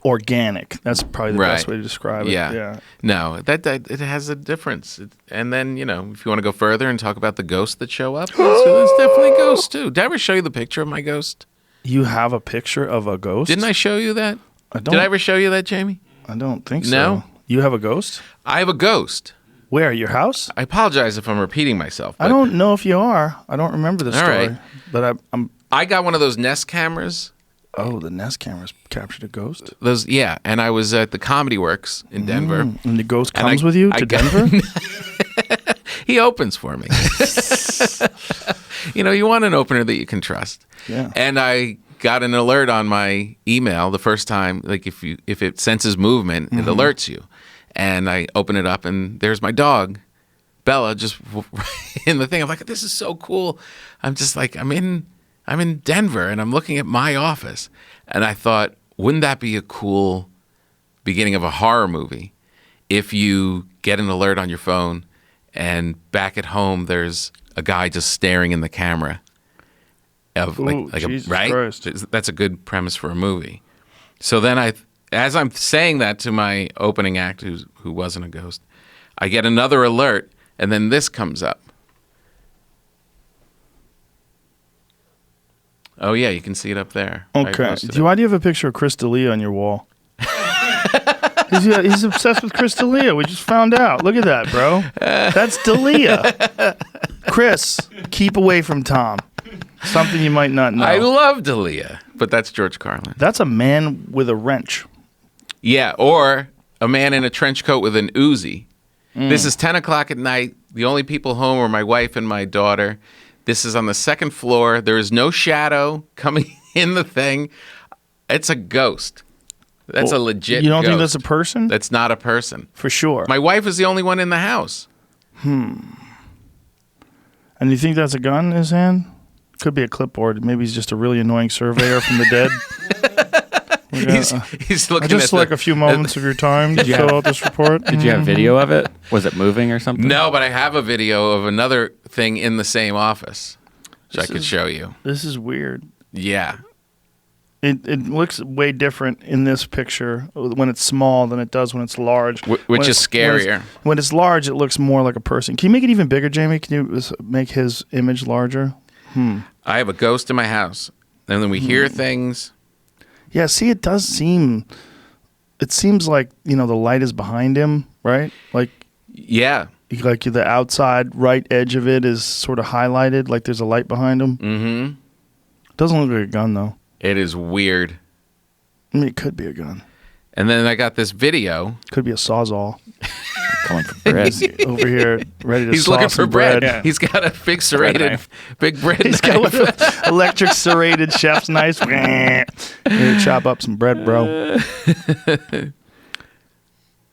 organic. That's probably the best Right. way to describe it. Yeah. No, that it has a difference. And then, if you want to go further and talk about the ghosts that show up, there's definitely ghosts too. Did I ever show you the picture of my ghost? You have a picture of a ghost? Didn't I show you that? I don't. Did I ever show you that, Jamie? I don't think so. No? You have a ghost? I have a ghost. Where? Your house? I apologize if I'm repeating myself. I But don't know if you are. I don't remember the All story. right. But I'm. I got one of those Nest cameras. Oh, the Nest cameras captured a ghost. And I was at the Comedy Works in Denver. And the ghost And comes I- with you I to got- Denver? He opens for me. You want an opener that you can trust. Yeah. And I got an alert on my email the first time, like if it senses movement, it alerts you. And I open it up, and there's my dog, Bella, just in the thing. I'm like, this is so cool. I'm just like, I'm in Denver, and I'm looking at my office. And I thought, wouldn't that be a cool beginning of a horror movie if you get an alert on your phone, and back at home there's a guy just staring in the camera of Ooh, Jesus right? Christ. That's a good premise for a movie. So then as I'm saying that to my opening act, who wasn't a ghost, I get another alert, and then this comes up. Oh yeah, you can see it up there. I Okay. posted it. Why do you have a picture of Chris D'Elia on your wall? He's obsessed with Chris D'Elia. We just found out. Look at that, bro. That's D'Elia. Chris, keep away from Tom. Something you might not know. I love D'Elia, but that's George Carlin. That's a man with a wrench. Yeah, or a man in a trench coat with an Uzi. This is 10 o'clock at night. The only people home are my wife and my daughter. This is on the second floor. There is no shadow coming in the thing. It's a ghost. That's a legit You don't think ghost. that's a person? That's not a person. For sure. My wife is the only one in the house. And you think that's a gun in his hand? Could be a clipboard. Maybe he's just a really annoying surveyor from the dead. He's looking I just at like a few moments of your time to fill out this report. Did you have video of it? Was it moving or something? No, but I have a video of another thing in the same office, which I could show you. This is weird. Yeah. It looks way different in this picture when it's small than it does when it's large. Which is scarier. When it's large, it looks more like a person. Can you make it even bigger, Jamie? Can you make his image larger? I have a ghost in my house, and then we hear things. Yeah, see, it seems like, the light is behind him, right? Like the outside right edge of it is sort of highlighted, like there's a light behind him. Mm-hmm. Doesn't look like a gun, though. It is weird. I mean, it could be a gun. And then I got this video. Could be a Sawzall. Calling for bread. Over here, ready to He's saw looking for some bread. Yeah. He's got a big serrated, big bread He's knife. got electric serrated chef's knife. Here, chop up some bread, bro.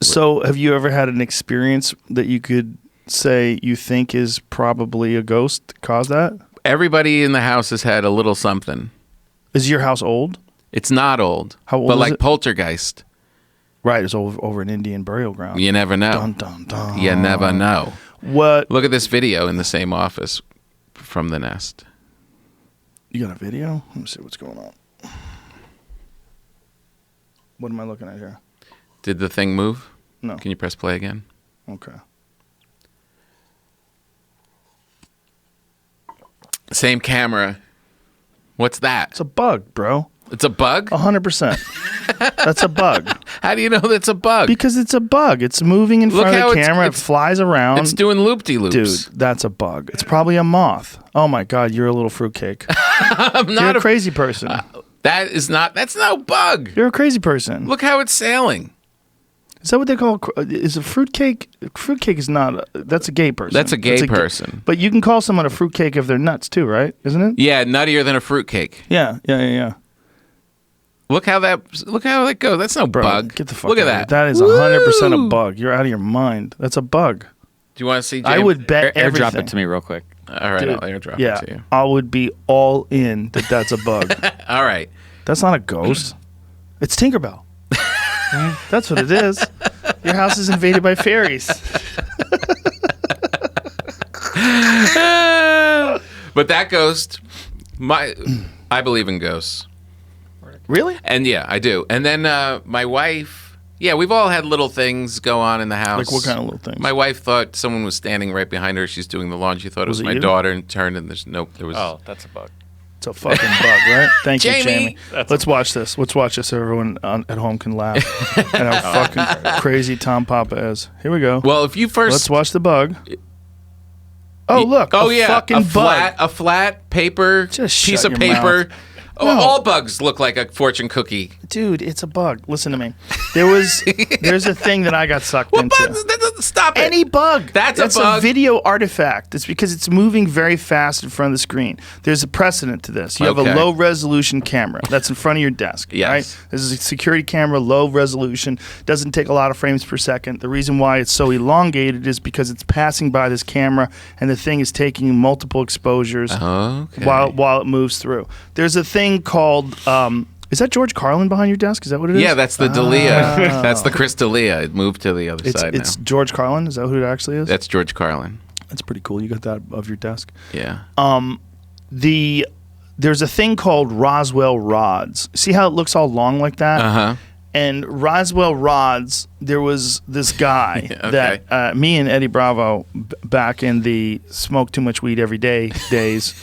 So, have you ever had an experience that you could say you think is probably a ghost cause that? Everybody in the house has had a little something. Is your house old? It's not old. How old but is like it? Poltergeist. Right, it's over an Indian burial ground. You never know. Dun, dun, dun. You never know. What? Look at this video in the same office from the nest. You got a video? Let me see what's going on. What am I looking at here? Did the thing move? No. Can you press play again? Okay. Same camera. What's that? It's a bug, bro. It's a bug? 100%. That's a bug. How do you know that's a bug? Because it's a bug. It's moving in Look front how of the it's- camera. It it's- flies around. It's doing loop-de-loops. Dude, that's a bug. It's probably a moth. Oh my God, you're a little fruitcake. I'm You're not a crazy person. That's no bug. You're a crazy person. Look how it's sailing. Is that what they call? Is a fruitcake? Fruitcake is not. That's a gay person. That's a gay person. But you can call someone a fruitcake if they're nuts too, right? Isn't it? Yeah, nuttier than a fruitcake. Yeah. Look how that goes. That's no Bro, bug. get the fuck Look at out of that. here. That is 100% a Woo! bug. You're out of your mind. That's a bug. Do you want to see? James? I would bet everything. Airdrop it to me real quick. All right, Dude, I'll airdrop yeah, it to you. I would be all in that that's a bug. All right. That's not a ghost. It's Tinkerbell. That's what it is. Your house is invaded by fairies. But that ghost, I believe in ghosts. Really? And yeah, I do. And then my wife, we've all had little things go on in the house. Like what kind of little things? My wife thought someone was standing right behind her. She's doing the laundry. She thought it was it my you? daughter, and turned, and there was. Oh, that's a bug. It's a fucking bug, right? Thank you, Jamie. Jamie. Let's watch this. Let's watch this so everyone at home can laugh at how fucking crazy Tom Papa is. Here we go. Well, if you first. Let's watch the bug. Oh, look. Oh, a yeah. fucking bug. A flat paper Just piece shut of your paper. mouth. Oh, No. all bugs look like a fortune cookie. Dude, it's a bug. Listen to me. There's a thing that I got sucked What into. bugs? Stop it. Any bug. That's a a bug. video artifact. It's because it's moving very fast in front of the screen. There's a precedent to this. You have Okay. a low resolution camera that's in front of your desk. Yes. Right? This is a security camera, low resolution, doesn't take a lot of frames per second. The reason why it's so elongated is because it's passing by this camera and the thing is taking multiple exposures Okay. while it moves through. There's a thing called is that George Carlin behind your desk? Is that what it is? Yeah, that's the D'Elia. That's the Chris D'Elia. It moved to the other side It's now. George Carlin. Is that who it actually is? That's George Carlin. That's pretty cool. You got that of your desk. Yeah. There's a thing called Roswell rods. See how it looks all long like that? Uh-huh. And Roswell rods, there was this guy Okay. that me and Eddie Bravo back in the smoke too much weed every day days,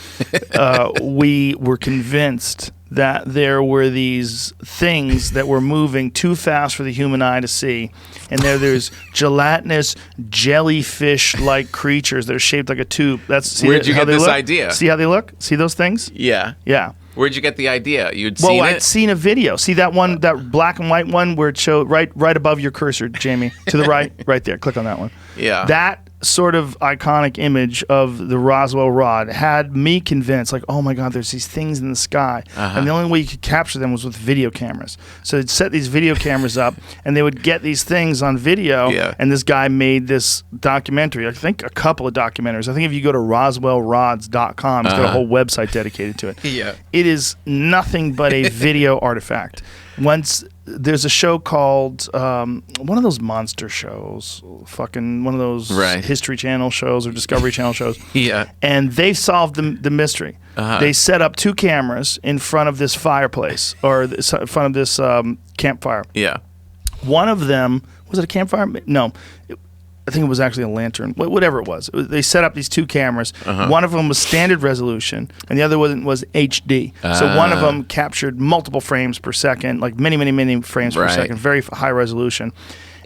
we were convinced that there were these things that were moving too fast for the human eye to see. And there's gelatinous jellyfish-like creatures that are shaped like a tube. Where'd you how get they this look? idea? See how they look? See those things? Yeah. Yeah. Where'd you get the idea? You'd Well, seen I'd it? seen a video. See that one, that black and white one where it showed right above your cursor, Jamie, to the right there. Click on that one. Yeah. That sort of iconic image of the Roswell rod had me convinced, like, oh my God, there's these things in the sky. And the only way you could capture them was with video cameras. So they'd set these video cameras up, and they would get these things on video. Yeah. And this guy made this documentary, I think a couple of documentaries. I think if you go to roswellrods.com, he's got a whole website dedicated to it. Yeah. It is nothing but a video artifact. Once there's a show called one of those monster shows, fucking one of those History Channel shows or Discovery Channel shows. Yeah. And they solved the mystery. They set up 2 cameras in front of this fireplace or in front of this campfire. Yeah. One of them, was it a campfire? No. I think it was actually a lantern, whatever it was. They set up these 2 cameras. One of them was standard resolution, and the other one was HD. So one of them captured multiple frames per second, like many, many, many frames per second, very high resolution.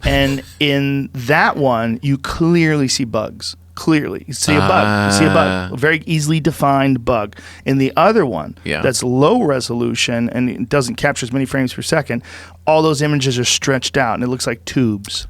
And in that one, you clearly see bugs. Clearly, you see a bug. You see a bug, a very easily defined bug. In the other one, that's low resolution and it doesn't capture as many frames per second, all those images are stretched out, and it looks like tubes.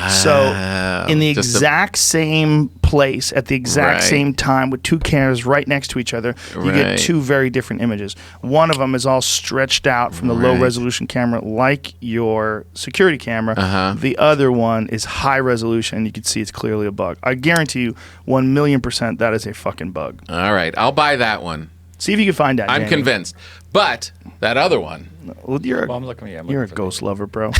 So in the exact same place at the exact same time with 2 cameras right next to each other, you get 2 very different images. One of them is all stretched out from the low resolution camera like your security camera. The other one is high resolution, and you can see it's clearly a bug. I guarantee you 1,000,000% that is a fucking bug. All right, I'll buy that one. See if you can find that. I'm Jamie. convinced. But that other one. Well, you're I'm looking at a ghost lover, bro.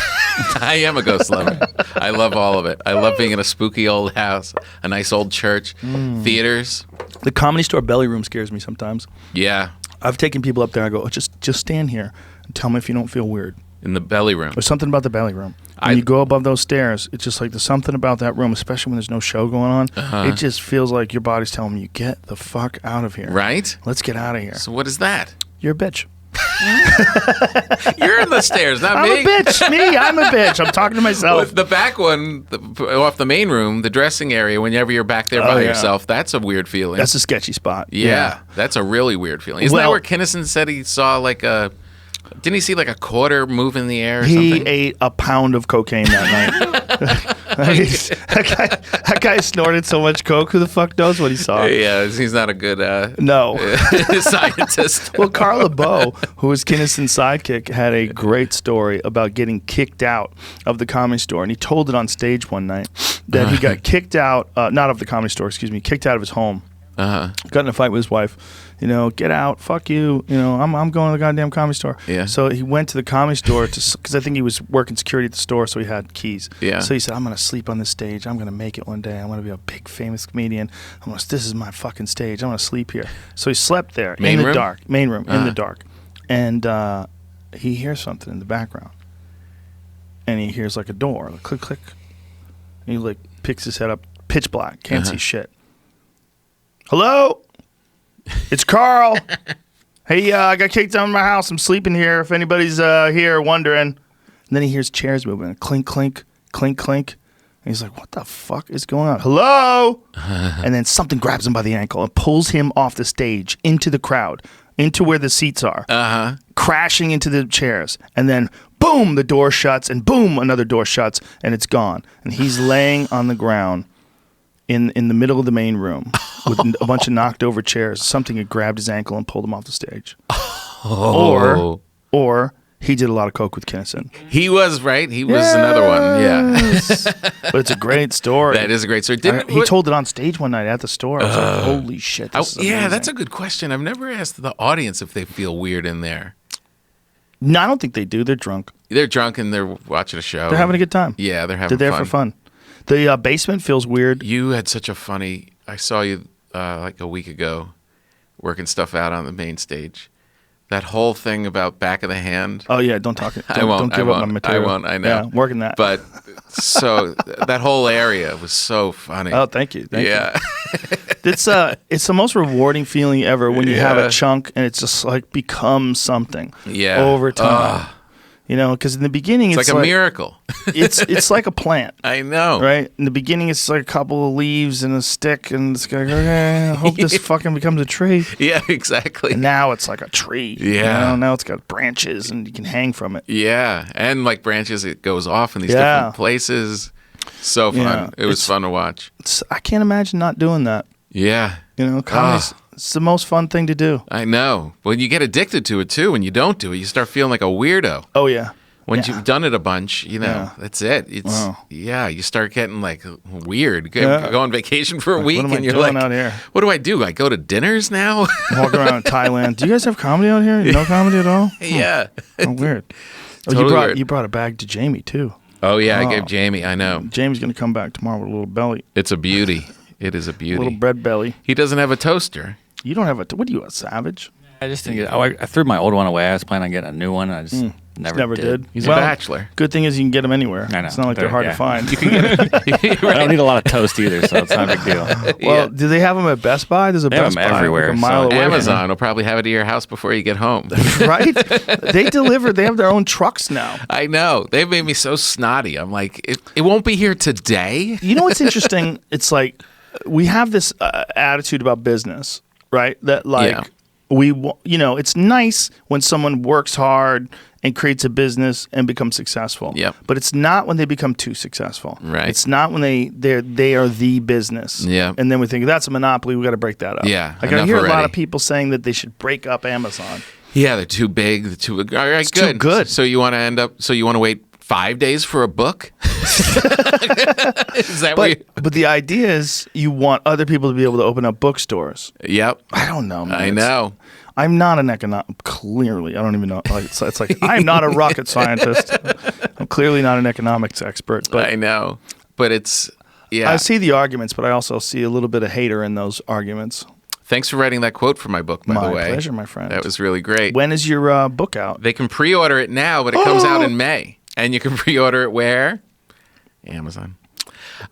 I am a ghost lover. I love all of it. I love being in a spooky old house, a nice old church, theaters. The Comedy Store belly room scares me sometimes. Yeah. I've taken people up there. I go, just stand here and tell me if you don't feel weird. In the belly room. There's something about the belly room. When you go above those stairs, it's just like there's something about that room, especially when there's no show going on. It just feels like your body's telling you, get the fuck out of here. Right? Let's get out of here. So what is that? You're a bitch. You're in the stairs, not me. I'm a bitch. Me, I'm a bitch. I'm talking to myself. With the back one, off the main room, the dressing area, whenever you're back there by yourself, that's a weird feeling. That's a sketchy spot. Yeah, that's a really weird feeling. Isn't that where Kinnison said he saw like a... Didn't he see like a quarter move in the air or something? He ate a pound of cocaine that night. that guy snorted so much coke. Who the fuck knows what he saw? Yeah, he's not a good scientist. Well, Carl LeBeau, who was Kinnison's sidekick, had a great story about getting kicked out of the Comedy Store. And he told it on stage one night that he got kicked out, not of the Comedy Store, kicked out of his home. Got in a fight with his wife. Get out, fuck you. I'm going to the goddamn Comedy Store. Yeah. So he went to the Comedy Store because I think he was working security at the store, so he had keys. Yeah. So he said, I'm going to sleep on this stage. I'm going to make it one day. I'm going to be a big famous comedian. This is my fucking stage. I'm going to sleep here. So he slept there in the dark. Main room, in the dark. And he hears something in the background. And he hears like a door, like click, click. And he like picks his head up, pitch black, can't see shit. Hello? It's Carl. Hey, I got kicked out of my house. I'm sleeping here. If anybody's here wondering. And then he hears chairs moving. Clink, clink, clink, clink. And he's like, what the fuck is going on? Hello? And then something grabs him by the ankle and pulls him off the stage into the crowd, into where the seats are, crashing into the chairs. And then, boom, the door shuts. And boom, another door shuts. And it's gone. And he's laying on the ground in the middle of the main room with a bunch of knocked over chairs. Something had grabbed his ankle and pulled him off the stage. Or he did a lot of coke with Kinnison. He was, right? He was another one. Yeah. But it's a great story. That is a great story. He told it on stage one night at the store. I was like, holy shit, this is amazing. That's a good question. I've never asked the audience if they feel weird in there. No, I don't think they do. They're drunk. They're drunk and they're watching a show. They're having a good time. Yeah, they're having fun. They're there for fun. The basement feels weird. You had such a funny... I saw you like a week ago working stuff out on the main stage. That whole thing about back of the hand. Oh, yeah. Don't talk it. Don't give up my material. I won't. I know. Yeah, working that. But so that whole area was so funny. Oh, thank you. Thank you. It's the most rewarding feeling ever when you have a chunk and it's just like becomes something over time. Because in the beginning it's like a miracle. it's like a plant. I know, right? In the beginning, it's like a couple of leaves and a stick, and it's like, okay, I hope this fucking becomes a tree. Yeah, exactly. And now it's like a tree. Yeah. Now it's got branches, and you can hang from it. Yeah, and like branches, it goes off in these different places. So fun. Yeah, it was it's- fun to watch. I can't imagine not doing that. Yeah. Comedy's it's the most fun thing to do. I know. Well, you get addicted to it too. When you don't do it, you start feeling like a weirdo. Oh yeah. Once Yeah. you've done it a bunch, Yeah. that's it. It's Wow. you start getting like weird. Yeah. Go on vacation for a week, what am I and you're doing like, out here? "What do I do? I go to dinners now?" Walk around Thailand. Do you guys have comedy out here? No comedy at all? Yeah. Oh, weird. Oh, Totally weird. you brought a bag to Jamie too. Oh yeah, I gave Jamie. I know. Jamie's gonna come back tomorrow with a little belly, It's a beauty. It is a a beauty. little bread belly. He doesn't have a toaster. You don't have what are you, a savage? I just didn't get. I threw my old one away. I was planning on getting a new one. I just never did. He's Well, a bachelor. Good thing is you can get them anywhere. I know. It's not like they're hard Yeah. to find. I don't need a lot of toast either, so it's not a big deal. Well, do they have them at Best Buy? There's a They have Best them Buy everywhere, like a mile so- away. Amazon will probably have it at your house before you get home. Right? They deliver. They have their own trucks now. I know. They've made me so snotty. I'm like, it won't be here today. You know what's interesting? It's like we have this attitude about business, right? That like Yeah. it's nice when someone works hard and creates a business and becomes successful. Yep. But it's not when they become too successful. Right. It's not when they are the business. Yeah. And then we think that's a monopoly. We got to break that up. Yeah, Like I enough hear a lot already. of people saying that they should break up Amazon. Yeah, they're too big. They're too. All right, It's too good. So you want to wait 5 days for a book? Is that what? But the idea is you want other people to be able to open up bookstores. Yep. I don't know, man. I know. I'm not an clearly, I don't even know. Like, it's like I'm not a rocket scientist. I'm clearly not an economics expert. But I know. But it's yeah. I see the arguments, but I also see a little bit of hater in those arguments. Thanks for writing that quote for my book, by My the way. pleasure, my friend. That was really great. When is your book out? They can pre-order it now, but it comes out in May, and you can pre-order it where? Amazon.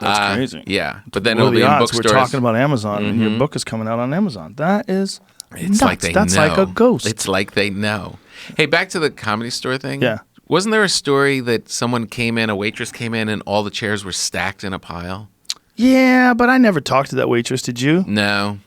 That's crazy. Yeah, but then What it'll are be the in odds? bookstores. We're talking about Amazon, and your book is coming out on Amazon. That is It's nuts. like they That's know. like a ghost. It's like they know. Hey, back to the Comedy Store thing. Yeah. Wasn't there a story that someone came in, a waitress came in, and all the chairs were stacked in a pile? Yeah, but I never talked to that waitress. Did you? No.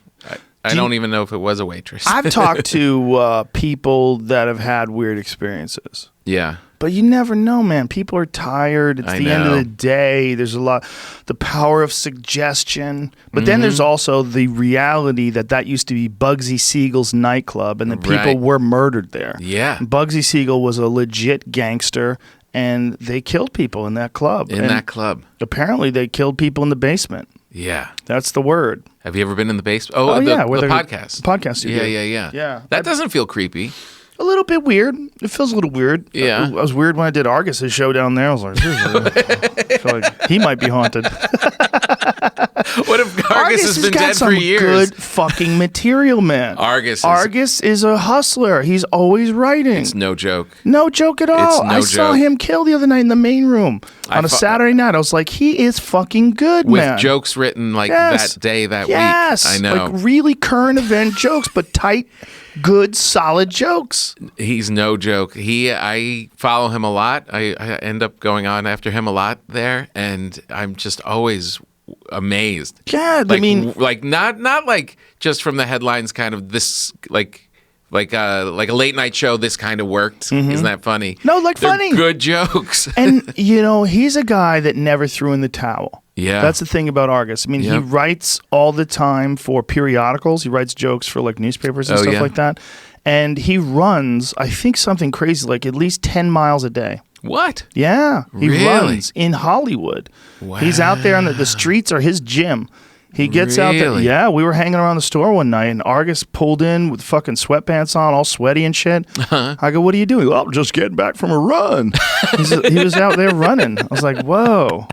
I don't even know if it was a waitress. I've talked to people that have had weird experiences. Yeah. But you never know, man. People are tired. It's I the end of know. the day. There's a lot, the power of suggestion. But then Mm-hmm. there's also the reality that used to be Bugsy Siegel's nightclub, and the people Right. were murdered there. Yeah. Bugsy Siegel was a legit gangster, and they killed people in that club. In And that club. apparently, they killed people in the basement. Yeah. That's the word. Have you ever been in the basement? Oh, yeah, the where they're- podcast. the podcast studio. Yeah. Yeah. That doesn't feel creepy. A little bit weird. It feels a little weird. Yeah. I was weird when I did Argus's show down there. I was like, I feel like he might be haunted. What if Argus has been got dead some for years? good fucking material, man. Argus is a hustler. He's always writing. It's no joke. No joke at all. no I saw joke. him kill the other night in the main room on a Saturday night. I was like, he is fucking good, With man. jokes written like Yes. that day, that Yes. week. I know. Like really current event jokes, but tight, good, solid jokes. He's no joke. I follow him a lot. I end up going on after him a lot there, and I'm just always amazed. Yeah, Like, I mean, like not like just from the headlines, kind of this like a late night show. This kind of worked. Isn't that funny? No, like They're funny. good jokes. and he's a guy that never threw in the towel. Yeah. That's the thing about Argus. I mean, he Yep. writes all the time for periodicals. He writes jokes for like newspapers and Oh, stuff yeah. like that. And he runs, I think, something crazy, like at least 10 miles a day. What? Yeah. He Really? runs in Hollywood. He's out there on the streets are his gym. He gets out there. Really? Yeah, we were hanging around the store one night, and Argus pulled in with fucking sweatpants on, all sweaty and shit. I go, "What are you doing?" "Well, I'm just getting back from a run." He was out there running. I was like, "Whoa!"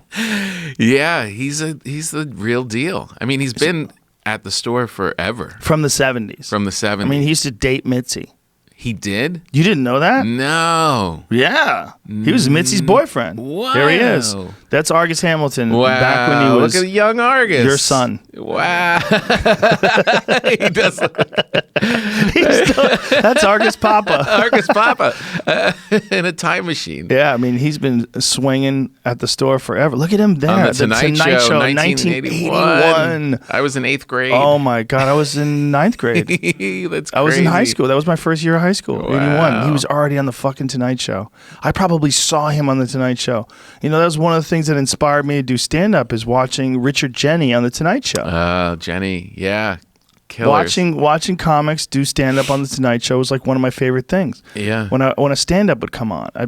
Yeah, he's the real deal. I mean, he's been at the store forever. From the 70s. From the 70s. I mean, he used to date Mitzi. He did? You didn't know that? No. Yeah. He was Mitzi's boyfriend. Wow. There he is. That's Argus Hamilton Wow. back when he was Look at young Argus. your son. Wow. He does look That's Argus Papa. Argus Papa in a time machine. Yeah, I mean, he's been swinging at the store forever. Look at him there. On the Tonight Show, 1981. I was in 8th grade. Oh, my God. I was in 9th grade. That's crazy. I was in high school. That was my first year of high high school, Wow. 81. He was already on the fucking Tonight Show. I probably saw him on the Tonight Show. You know, that was one of the things that inspired me to do stand-up is watching Richard Jeni on the Tonight Show. Jenny, yeah. Killers. Watching comics do stand-up on the Tonight Show was like one of my favorite things. Yeah. When a stand-up would come on, I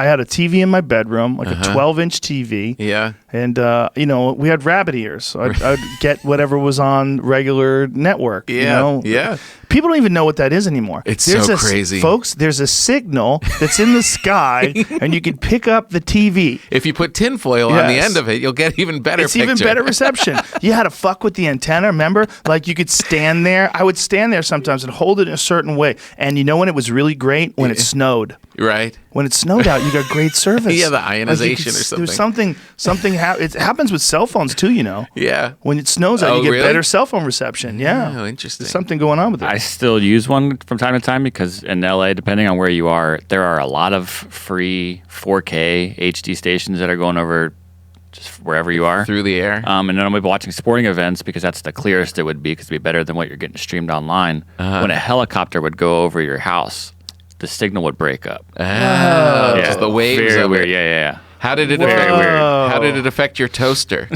had a TV in my bedroom, like a 12-inch TV. Yeah. And, you know, we had rabbit ears. So I'd get whatever was on regular network. Yeah. You know? Yeah. People don't even know what that is anymore. It's so crazy. Folks, there's a signal that's in the sky, and you can pick up the TV. If you put tinfoil on the Yes. end of it, you'll get even better It's picture. even better reception. You had to fuck with the antenna, remember? Like you could stand there. I would stand there sometimes and hold it in a certain way. And you know when it was really great? When it snowed. Right. When it snowed out, you got great service. Yeah, the Like you ionization could or There's something. it happens with cell phones too, you know. Yeah. When it snows out, Oh, you get really? better cell phone reception. Yeah. Oh, interesting. There's something going on with it. I still use one from time to time because in LA, depending on where you are, there are a lot of free 4K HD stations that are going over just wherever you are. Through the air. And then I'll be watching sporting events because that's the clearest it would be because it'd be better than what you're getting streamed online. When a helicopter would go over your house, the signal would break up. Just the waves Very of weird. it. Yeah. How did it Whoa. affect? How did it affect your toaster?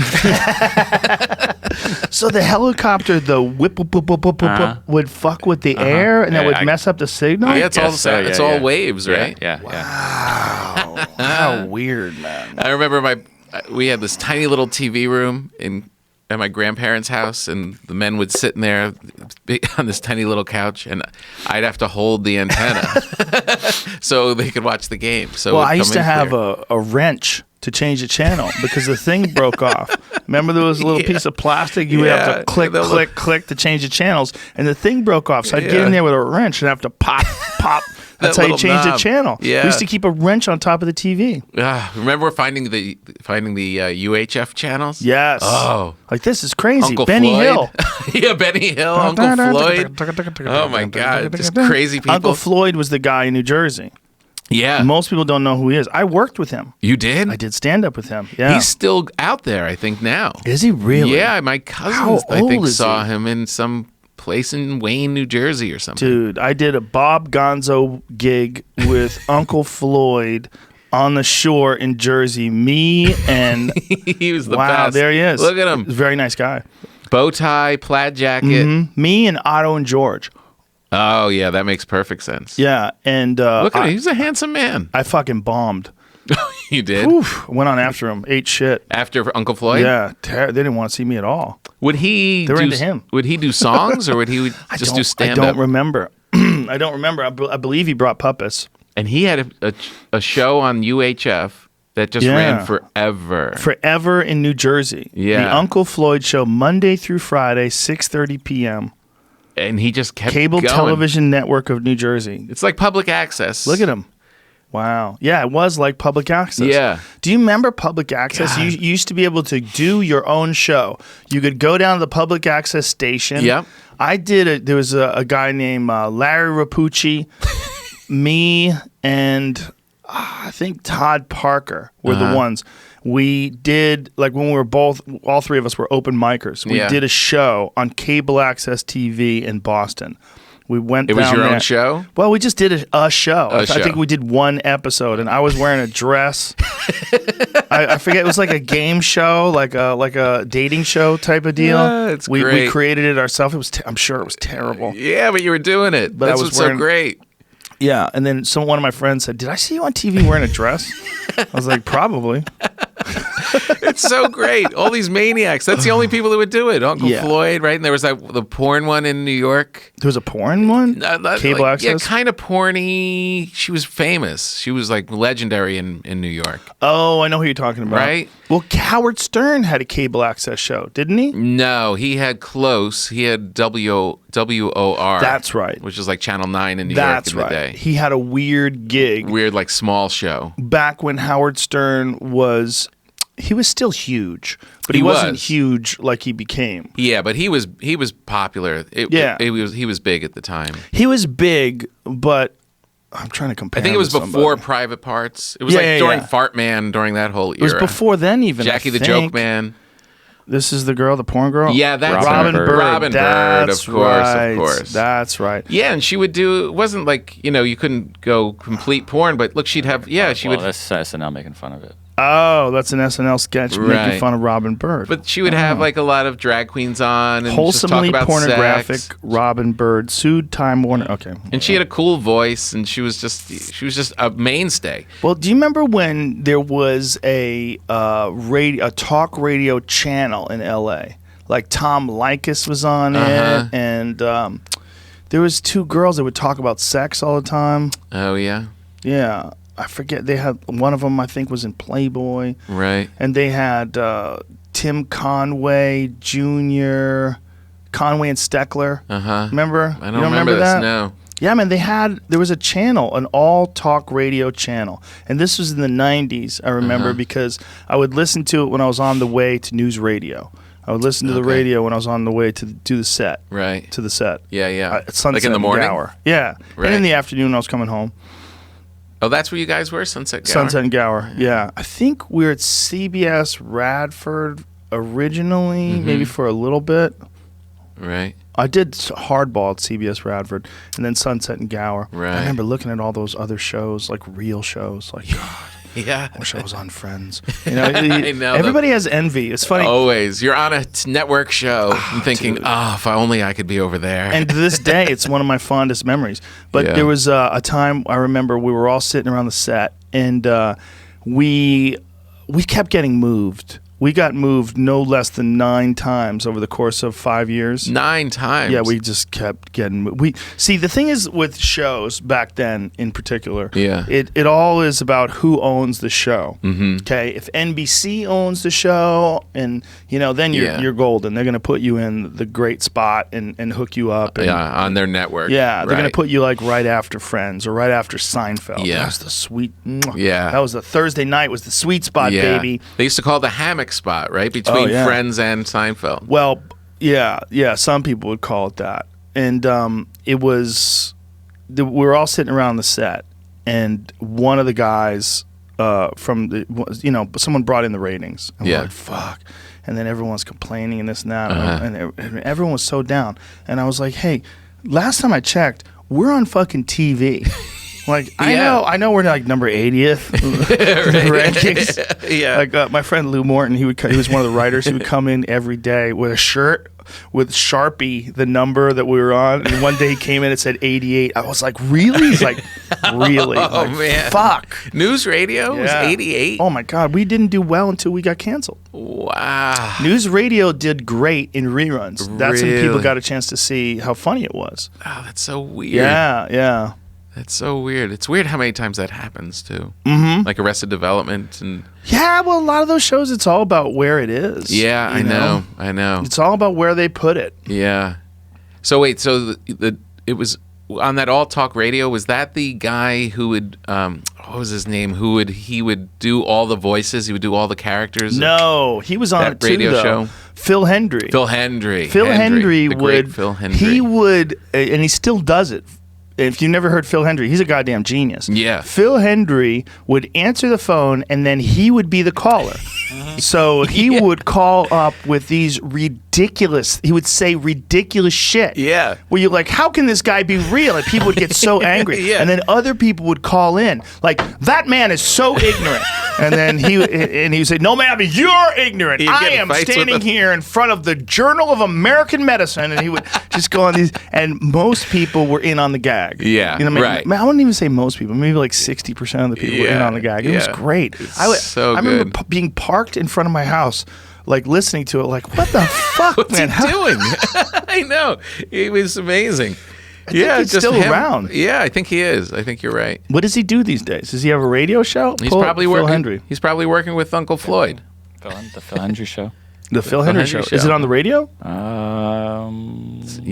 So the helicopter, the whip, would fuck with the air, and that Yeah, would mess up the signal. Yeah, it's all guess so, it's yeah, all yeah. waves, right? Yeah. Wow, how weird, man. I remember we had this tiny little TV room at my grandparents' house, and the men would sit in there on this tiny little couch, and I'd have to hold the antenna so they could watch the game. So Well, it would I used come to in have clear. a wrench to change the channel because the thing broke off. Remember there was a little piece of plastic you would have Yeah, to click, the click, click to change the channels, and the thing broke off. So I'd get Yeah. in there with a wrench and have to pop, pop. That's That how you little change the knob. channel. Yeah. We used to keep a wrench on top of the TV. Remember finding the UHF channels? Yes. Oh. Like this is crazy. Uncle Benny Floyd. Hill. Yeah, Benny Hill, Uncle Floyd. Oh my God, just crazy people. Uncle Floyd was the guy in New Jersey. Yeah. Most people don't know who he is. I worked with him. You did? I did stand up with him. Yeah. He's still out there, I think, now. Is he really? Yeah, my How cousins, I think, old is saw he? him in some place in Wayne, New Jersey or something. Dude, I did a Bob Gonzo gig with Uncle Floyd on the shore in Jersey. Me and He was the wow, best. there he is. Look at him. He's a very nice guy. Bow tie, plaid jacket. Me and Otto and George. Oh, yeah, that makes perfect sense. Yeah, and Look at him. He's a handsome man. I fucking bombed. You did? Oof, went on after him, ate shit. After Uncle Floyd? Yeah, they didn't want to see me at all. Would he They were do, into him. Would he do songs or would he just do stand I up? don't remember. I don't remember. I believe he brought puppets. And he had a show on UHF that just ran forever. Forever in New Jersey. Yeah. The Uncle Floyd show, Monday through Friday, 6:30 p.m. And he just kept Cable going. Television Network of New Jersey. It's like public access. Look at him. Wow. Yeah, it was like public access. Yeah. Do you remember public access? You used to be able to do your own show. You could go down to the public access station. Yep. I did there was a guy named Larry Rapucci, me, and I think Todd Parker were the ones. We did, like when we were all three of us were open micers. We Yeah. did a show on cable access TV in Boston. We went It was down your there. own show? Well, we just did a show. I show. think we did one episode, and I was wearing a dress. I forget. It was like a game show, like a dating show type of deal. Yeah, it's we great. created it ourselves. It was. I'm sure it was terrible. Yeah, but you were doing it. But I That's was what's wearing- so great. Yeah, and then one of my friends said, "Did I see you on TV wearing a dress?" I was like, "Probably." It's so great. All these maniacs. That's the only people that would do it. Uncle Yeah. Floyd, right? And there was the porn one in New York. There was a porn one. Cable access. Yeah, kind of porny. She was famous. She was like legendary in New York. Oh, I know who you're talking about. Right? Well, Howard Stern had a cable access show, didn't he? No, he had Close. He had WOR. That's right. Which is like Channel 9 in New That's York in right. the day. He had a weird gig Weird, like small show. back when Howard Stern was. He was still huge, but he He wasn't was. huge like he became. Yeah, but he was popular. Yeah. He was big at the time. He was big, but I'm trying to compare. I think it him was to before somebody. Private Parts. It was Yeah, like yeah, during yeah. Fart Man, during that whole era. It was before then, even. Jackie I the think. Joke Man. This is the girl, the porn girl? Yeah, that's Robin her. Bird. Robin That's Bird, of course, right. of course. That's right. Yeah, and she would do. It wasn't like you couldn't go complete porn, but look, she'd have. Yeah, she would. That's SNL making fun of it. Oh, that's an SNL sketch Right. making fun of Robin Bird. But she would have like a lot of drag queens on and Wholesomely just talk about pornographic sex. Robin Bird sued Time Warner. Okay. And she had a cool voice, and she was just a mainstay. Well, do you remember when there was a talk radio channel in L.A.? Like Tom Likas was on it, and there was two girls that would talk about sex all the time. Oh yeah, Yeah, I forget. They had one of them. I think was in Playboy, right. and they had Tim Conway Jr., Conway and Steckler. Remember? I don't remember this. that? No. Yeah, man, there was a channel, an all-talk radio channel. And this was in the 90s, I remember, because I would listen to it when I was on the way to news radio. I would listen to the radio when I was on the way to the set. Right. To the set. Yeah, yeah. At sunset Like in the morning? and Gower. Yeah. Right. And in the afternoon when I was coming home. Oh, that's where you guys were, Sunset Gower? Sunset and Gower, yeah. I think we were at CBS Radford originally, maybe for a little bit. Right. I did Hardball at CBS Radford, and then Sunset and Gower. Right. I remember looking at all those other shows, like real shows, like, God, Yeah. I wish I was on Friends. You know, I know. everybody has envy. It's funny. Always. You're on a network show and thinking, dude. if only I could be over there. And to this day, it's one of my fondest memories. But Yeah. there was a time I remember we were all sitting around the set, and we kept getting moved. We got moved no less than 9 times over the course of 5 years. 9 times. Yeah, we just kept getting moved. See, the thing is with shows back then in particular, Yeah. it all is about who owns the show. Okay, if NBC owns the show, and then you're golden. They're going to put you in the great spot and hook you up. And, on their network. yeah, they're going Right. to put you like right after Friends or right after Seinfeld. Yeah. That was the sweet. Yeah. That was the Thursday night was the sweet spot, baby. They used to call it the hammock spot, right? Between yeah. Friends and Seinfeld. Well, yeah. Some people would call it that, and it was. We were all sitting around the set, and one of the guys from the, someone brought in the ratings. And Yeah. we're like, fuck. And then everyone's complaining and this and that, and everyone was so down. And I was like, hey, last time I checked, we're on fucking TV. Like, Yeah. I know we're like number 80th in the rankings. Yeah. Like my friend Lou Morton, he was one of the writers. He would come in every day with a shirt with Sharpie, the number that we were on. And one day he came in and said 88. I was like, really? He's like, really? Oh, Like, man. fuck. News radio was Yeah. 88? Oh my God, we didn't do well until we got canceled. Wow. News radio did great in reruns. That's when people Really? got a chance to see how funny it was. Oh, that's so weird. Yeah. That's so weird. It's weird how many times that happens, too. Mm-hmm. Like Arrested Development and... Yeah, well, a lot of those shows, it's all about where it is. Yeah, you I know. It's all about where they put it. Yeah. So wait, so it was on that all talk radio. Was that the guy who would what was his name? He would do all the voices. He would do all the characters. No, he was on That it too, radio though. show? Phil Hendry. Phil Hendry. Phil Hendry the great would. Phil Hendry. He would, and he still does it. If you've never heard Phil Hendry, he's a goddamn genius. Yeah. Phil Hendry would answer the phone, and then he would be the caller. So he would call up with these ridiculous. He would say ridiculous shit. Yeah. Where you're like, how can this guy be real? And people would get so angry. Yeah. And then other people would call in, like, that man is so ignorant. And then he would say, no, ma'am, you're ignorant. He'd I get in am fights with standing them. here in front of the Journal of American Medicine. And he would just go on these. And most people were in on the gag. Yeah, right. I wouldn't even say most people. Maybe like 60% of the people were in on the gag. It was yeah. great. So I remember good. being parked in front of my house, like listening to it, like, what the fuck, What's man? he doing? I know. He was amazing. I think he's just still him. around. Yeah, I think he is. I think you're right. What does he do these days? Does he have a radio show? He's Pull up probably Phil working. Hendry. He's probably working with Uncle Floyd. The Phil Hendry Show. The Phil Hendry show. Hendry Is Show. it on the radio?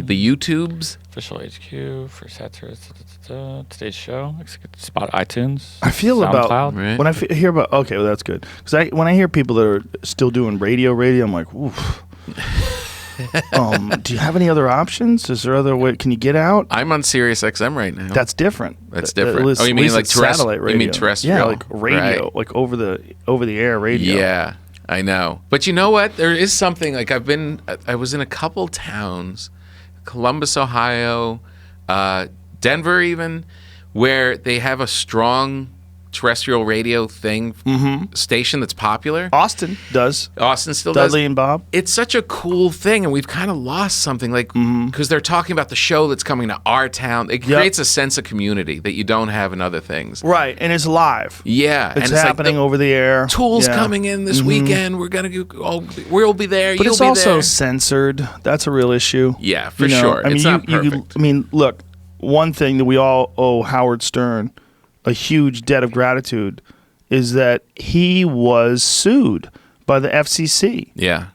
The YouTubes. Official HQ for Satires. Today's show. Spot iTunes. I feel about SoundCloud. Right. when I hear about. Okay, well that's good because when I hear people that are still doing radio, I'm like, oof. Do you have any other options? Is there other way? Can you get out? I'm on Sirius XM right now. That's different. That's At different. least- Oh, you at mean least like it's satellite radio? You mean terrestrial? Yeah, like radio, Right. like over the air radio. Yeah. I know. But you know what? There is something, like I was in a couple towns, Columbus, Ohio, Denver even, where they have a strong terrestrial radio station that's popular. Austin does. Austin still Dudley does. and Bob. It's such a cool thing, and we've kind of lost something, like, because they're talking about the show that's coming to our town. It creates a sense of community that you don't have in other things. Right, and it's live. Yeah. It's and happening over the air. Tools coming in this weekend. We're going to we'll be there. But You'll it's be also there. censored. That's a real issue. Yeah, for sure. It's not perfect. I mean, look, one thing that we all owe Howard Stern a huge debt of gratitude is that he was sued by the FCC. Yeah.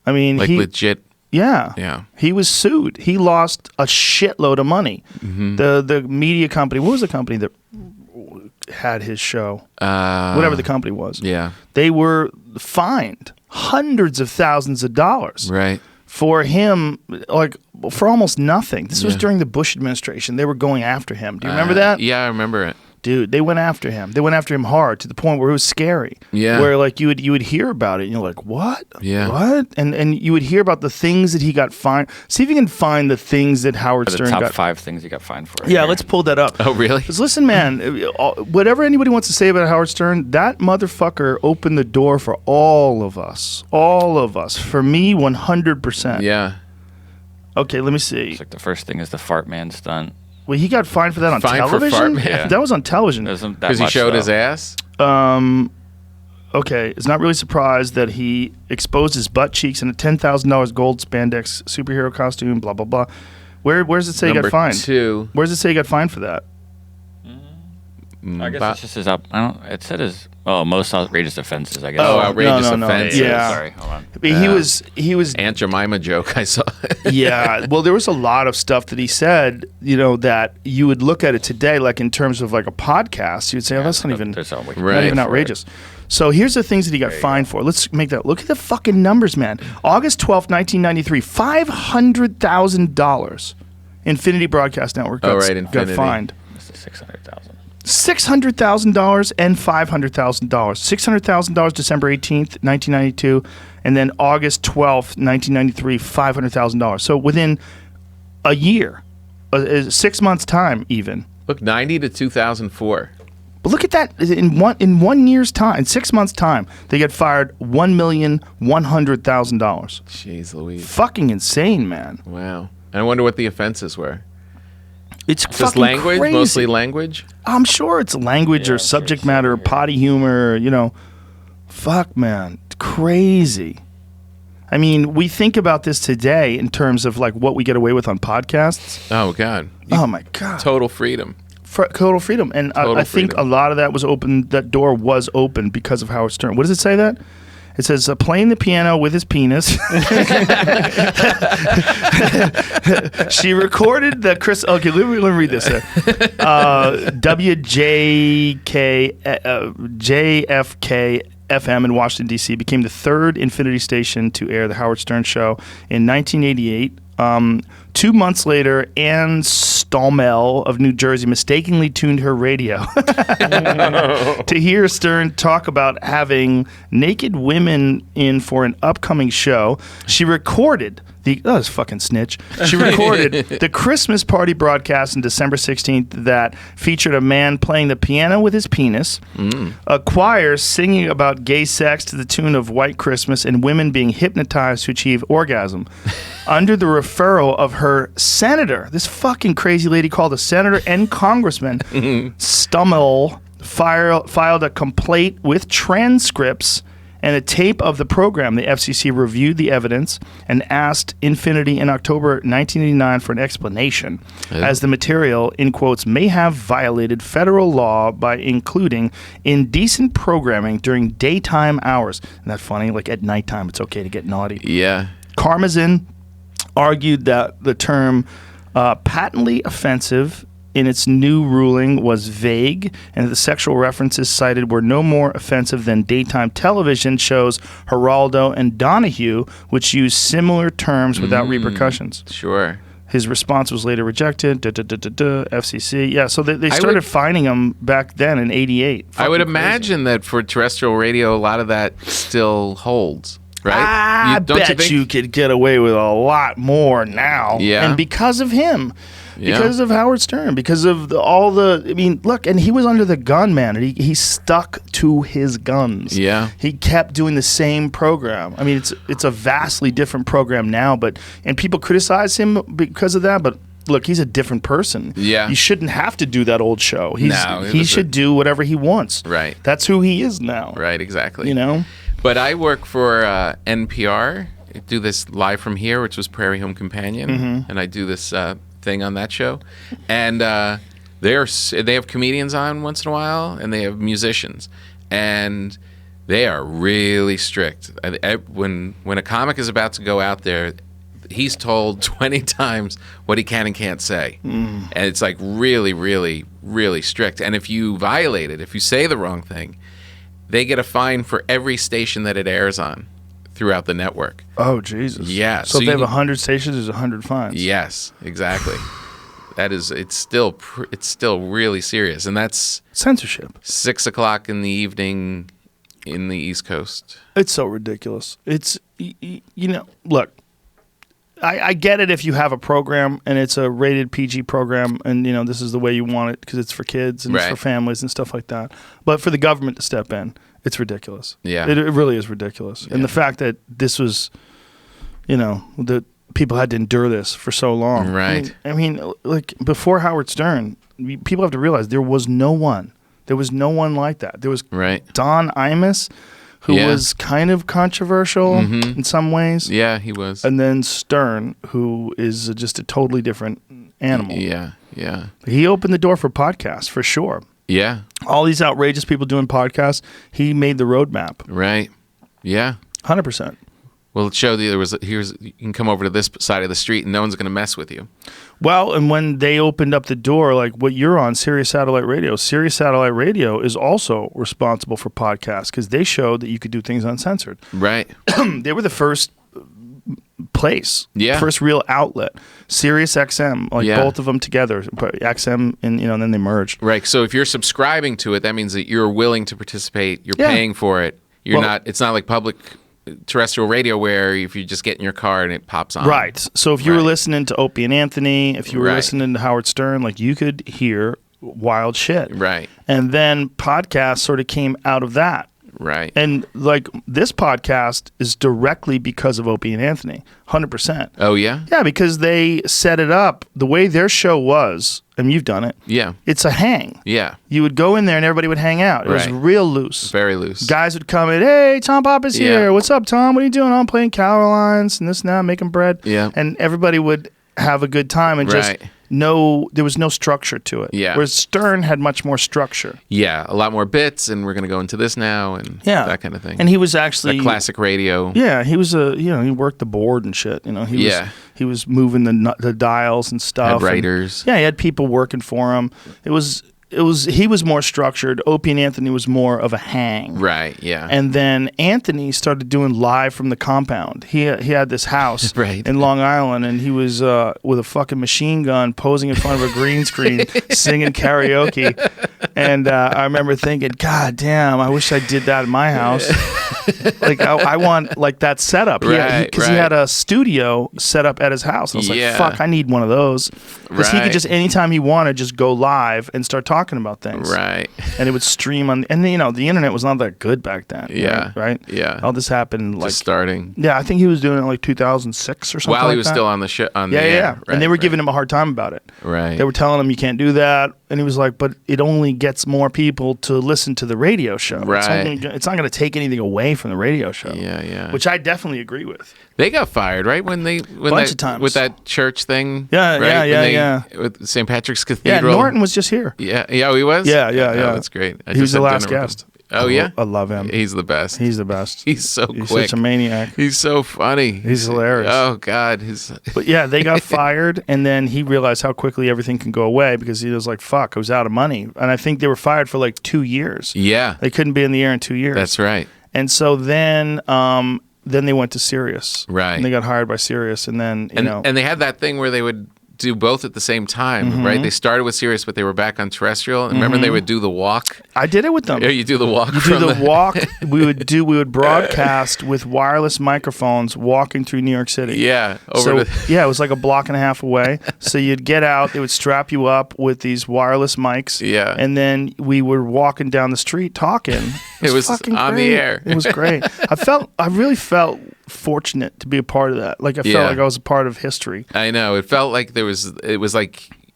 I mean, legit. Yeah. Yeah. He was sued. He lost a shitload of money. The media company, what was the company that had his show? Whatever the company was. Yeah. They were fined hundreds of thousands of dollars. Right. For him, like, for almost nothing. This was during the Bush administration. They were going after him. Do you remember that? Yeah, I remember it. Dude, they went after him. They went after him hard to the point where it was scary. Yeah. Where, like, you would hear about it and you're like, what? Yeah. What? And you would hear about the things that he got fined. See if you can find the things that Howard Stern got. The top 5 things he got fined for. Yeah, let's pull that up. Oh, really? Because listen, man, whatever anybody wants to say about Howard Stern, that motherfucker opened the door for all of us. All of us. For me, 100%. Yeah. Okay, let me see. It's like the first thing is the fart man stunt. Well, he got fined for that on Fined for television? fart man? Yeah. That was on television. Because he showed his ass? Okay, it's not really surprised that he exposed his butt cheeks in a $10,000 gold spandex superhero costume, blah, blah, blah. Where does it say he got fined? Number 2. Where does it say he got fined for that? I guess it's just his up. It said his most outrageous offenses. I guess. Oh, outrageous no. offenses. Yeah. Sorry, hold on. He was Aunt Jemima joke I saw. yeah. Well, there was a lot of stuff that he said, that you would look at it today, like in terms of like a podcast, you'd say, oh, that's not even outrageous. So here's the things that he got fined for. Let's make that. Look at the fucking numbers, man. August 12th, 1993, $500,000. Infinity Broadcast Network got fined. This is $600,000. $600,000 and $500,000. $600,000 December 18th, 1992, and then August 12th, 1993, $500,000. So within a year, 6 months' time, even. Look, 90 to 2004. But look at that! In 1 year's time, in 6 months' time, they get fired $1,100,000. Jeez Louise! Fucking insane, man. Wow. And I wonder what the offenses were. It's just fucking language, crazy. mostly language. I'm sure it's language or subject matter, potty humor. Fuck, man, it's crazy. I mean, we think about this today in terms of like what we get away with on podcasts. Oh God! Oh my God! Total freedom. Total freedom, and I think a lot of that was open. That door was open because of Howard Stern. What does it say that? It says, playing the piano with his penis. She recorded the Chris. Okay, let me read this. JFK FM in Washington, D.C. became the third Infinity station to air the Howard Stern Show in 1988. 2 months later, Ann Stallmel of New Jersey mistakenly tuned her radio to hear Stern talk about having naked women in for an upcoming show. She recorded this fucking snitch. She recorded the Christmas party broadcast on December 16th that featured a man playing the piano with his penis, a choir singing about gay sex to the tune of White Christmas, and women being hypnotized to achieve orgasm. Under the referral of her senator, this fucking crazy lady called a senator and congressman, Stummel filed a complaint with transcripts and a tape of the program. The FCC reviewed the evidence and asked Infinity in October 1989 for an explanation, as the material, in quotes, may have violated federal law by including indecent programming during daytime hours. Isn't that funny? Like at nighttime, it's okay to get naughty. Yeah. Karmazin argued that the term patently offensive in its new ruling was vague, and that the sexual references cited were no more offensive than daytime television shows Geraldo and Donahue, which use similar terms without repercussions. Sure. His response was later rejected. FCC. Yeah, so they I started would- finding him back then in '88. I would Fucking crazy. imagine that for terrestrial radio, a lot of that still holds, right? I Don't bet think? you could get away with a lot more now. Yeah. And because of him. Yeah. Because of Howard Stern, because of look, and he was under the gun, man. And he stuck to his guns. Yeah. He kept doing the same program. I mean, it's a vastly different program now, and people criticize him because of that, but look, he's a different person. Yeah. He shouldn't have to do that old show. No, he should do whatever he wants. Right. That's who he is now. Right, exactly. You know? But I work for NPR. I do this Live from Here, which was Prairie Home Companion, Mm-hmm. and I do this thing on that show. And they have comedians on once in a while, and they have musicians, and they are really strict. When a comic is about to go out there, he's told 20 times what he can and can't say, and it's like really, really, really strict. And if you violate it, if you say the wrong thing, they get a fine for every station that it airs on throughout the network. Oh, Jesus. Yeah, So, so if they have you- 100 stations, there's 100 fines. Yes, exactly. It's still really serious, and that's Censorship. 6 o'clock in the evening in the East Coast. It's so ridiculous. It's, look, I get it if you have a program and it's a rated PG program and, this is the way you want it because it's for kids and it's for Right. families and stuff like that. But for the government to step in, it's ridiculous. Yeah. It really is ridiculous. And the fact that this was, that people had to endure this for so long. Right. I mean, like before Howard Stern, people have to realize there was no one. There was no one like that. There was Right. Don Imus, who Yeah. was kind of controversial in some ways. Yeah, he was. And then Stern, who is just a totally different animal. Yeah, yeah, He opened the door for podcasts, for sure. yeah. All these outrageous people doing podcasts, he made the roadmap. Right. Yeah. 100%. Well, it showed you you can come over to this side of the street and no one's going to mess with you. Well, and when they opened up the door, like what you're on, Sirius Satellite Radio is also responsible for podcasts because they showed that you could do things uncensored. Right. They were the first place, Yeah. first real outlet. Sirius XM, like Yeah. both of them together, but XM, and then they merged. Right. So if you're subscribing to it, that means that you're willing to participate. You're Yeah. paying for it. You're Well- not. It's not like public terrestrial radio where if you just get in your car and it pops on. Right. So if you were Right. listening to Opie and Anthony, if you were Right. listening to Howard Stern, like you could hear wild shit. Right. And then podcasts sort of came out of that. Right. And like this podcast is directly because of Opie and Anthony, 100%. Oh yeah. Yeah, because they set it up the way their show was, and you've done it. Yeah. It's a hang. Yeah. You would go in there and everybody would hang out. It was Right. real loose. Very loose. Guys would come in, hey, Tom Papa's Yeah. here. What's up, Tom? What are you doing? I'm playing Carolines and this and that, making bread. Yeah. And everybody would have a good time and just Right. there was no structure to it. Yeah. Whereas Stern had much more structure. Yeah. A lot more bits, and we're going to go into this now, and Yeah. that kind of thing. And he was actually Like classic radio. Yeah, he was he worked the board and shit. Yeah. He was moving the dials and stuff. Had and- writers. yeah, he had people working for him. He was more structured. Opie and Anthony was more of a hang. Right. Yeah. And then Anthony started doing live from the compound. He had this house Right. in Long Island, and he was with a fucking machine gun posing in front of a green screen, singing karaoke. And I remember thinking, God damn, I wish I did that in my house. Like I want like that setup. Right, Because he right. had a studio set up at his house. I was Yeah. like, fuck, I need one of those. Because he Right. could just anytime he wanted just go live and start talking about things. Right. And it would stream on, and the internet was not that good back then. Yeah. Right. Yeah. All this happened like Just starting. yeah, I think he was doing it in like 2006 or something. While he like was that. still on the show. On Yeah, the yeah, air. yeah. Right, And they were right. giving him a hard time about it. Right. They were telling him you can't do that, and he was like, "But it only gets more people to listen to the radio show. Right. It's not going to take anything away from the radio show." Yeah. Yeah. Which I definitely agree with. They got fired, right? When Bunch of times. with that church thing. Yeah, right? yeah. With St. Patrick's Yeah, Cathedral. Norton was just here. Yeah, he was. Yeah, yeah, Oh, yeah. that's great. I He was just the had last dinner with him. guest. Oh yeah, I love him. He's the best. He's the best. He's so He's quick. such a maniac. He's so funny. He's hilarious. Oh God, But yeah, they got fired, and then he realized how quickly everything can go away because he was like, "Fuck, I was out of money." And I think they were fired for like 2 years. yeah, They couldn't be in the air in 2 years. that's right. And so then they went to Sirius. Right. And they got hired by Sirius, and then you know, And they had that thing where they would do both at the same time, Mm-hmm. right? They started with Sirius, but they were back on terrestrial. And remember, they would do the walk. I did it with them. Yeah, you do the walk. You do the walk. We would broadcast with wireless microphones walking through New York City. Yeah, It was like a block and a half away. So you'd get out, they would strap you up with these wireless mics. Yeah. And then we were walking down the street talking. It was fucking on great. the air. It was great. I really felt fortunate to be a part of that. Like I felt Yeah. like I was a part of history. I know. It felt like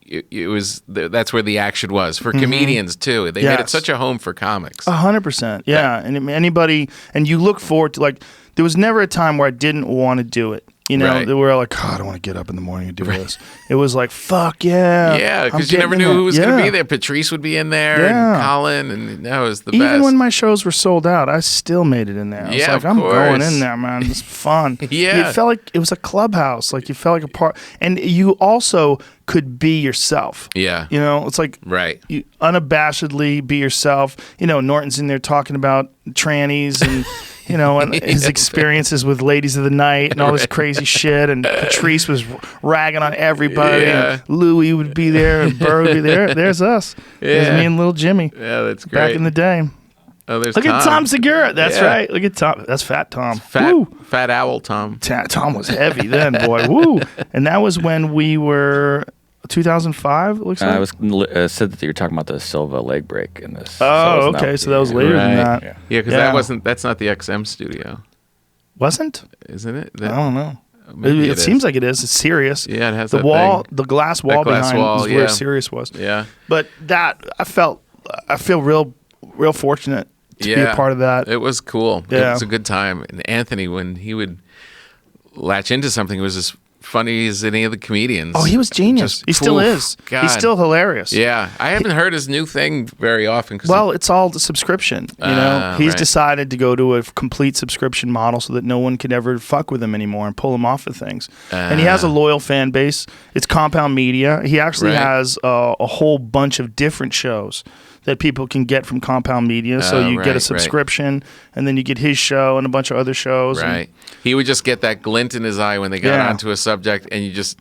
that's where the action was for comedians too. They made it Yes. such a home for comics. 100%. Yeah. And anybody, and you look forward to, like, there was never a time where I didn't want to do it. You know, Right. they were like, oh, I don't want to get up in the morning and do this. It was like, fuck yeah. Yeah, I'm because you never getting knew in who was there. going to Yeah. be there. Patrice would be in there, Yeah. and Colin, and that was the Even best. when my shows were sold out, I still made it in there. I was Yeah, like, of I'm going course. in there, man. It's fun. Yeah. It felt like it was a clubhouse. Like you felt like a part. And you also could be yourself. Yeah. You know, it's like Right. you unabashedly be yourself. You know, Norton's in there talking about trannies and, you know, and his experiences with ladies of the night and all this crazy shit. And Patrice was ragging on everybody. Yeah. And Louie would be there and Burr would be there. There's us. There's Yeah. me and little Jimmy. Yeah, that's great. Back in the day. Oh, there's Look at Tom Segura. That's Yeah. right. Look at Tom. That's Fat Tom. Fat, Woo. fat owl Tom. Tom was heavy then, boy. Woo. And that was when we were 2005, it looks like. I was said that you were talking about the Silva leg break in this. Oh, it's not- okay. So that was later than Right. that. Yeah. Yeah, because Yeah. that's not the XM studio, Wasn't? isn't it? I don't know. Maybe It seems like it is. It's serious. Yeah, it has the that wall, thing. the glass wall glass behind wall, is where yeah. Sirius was. Yeah. But that I feel real fortunate to be a part of that. It was cool. Yeah. It was a good time. And Anthony, when he would latch into something, it was as funny as any of the comedians. Oh, he was genius. Just He still poof, is. God. He's still hilarious. Yeah, I haven't heard his new thing very often. 'Cause Well, it's all the subscription. You know, he's right. decided to go to a complete subscription model so that no one could ever fuck with him anymore and pull him off of things. And he has a loyal fan base. It's Compound Media. He actually Right. has a whole bunch of different shows that people can get from Compound Media. So you get a right. subscription, and then you get his show and a bunch of other shows. and- right, he would just get that glint in his eye when they got Yeah. onto a subject, and you just.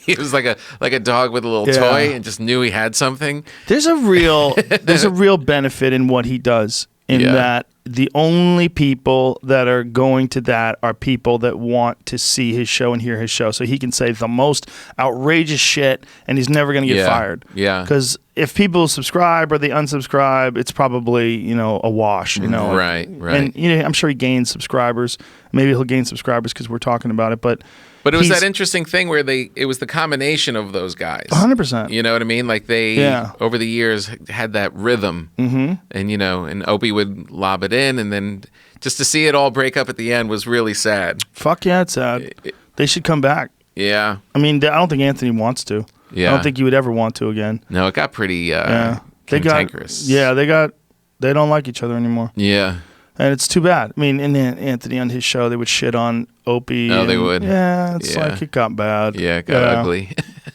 He was like a dog with a little Yeah. toy, and just knew he had something. There's a real benefit in what he does in Yeah. that the only people that are going to that are people that want to see his show and hear his show. So he can say the most outrageous shit and he's never going to get Yeah. fired. Yeah. Because if people subscribe or they unsubscribe, it's probably, you know, a wash, you know. Right, right. And, you know, I'm sure he gains subscribers. Maybe he'll gain subscribers because we're talking about it. But But it was he's- that interesting thing where it was the combination of those guys. 100%. You know what I mean? Like they, Yeah. over the years, had that rhythm. Mm-hmm. And, you know, and Opie would lob it in. And then just to see it all break up at the end was really sad. Fuck yeah, it's sad. They should come back. Yeah. I mean, I don't think Anthony wants to. Yeah. I don't think he would ever want to again. No, it got pretty Yeah. cantankerous. They don't like each other anymore. Yeah. And it's too bad. I mean, and then Anthony on his show, they would shit on Opie. Oh, they and- would? Yeah, it's Yeah. like it got bad. Yeah, it got ugly.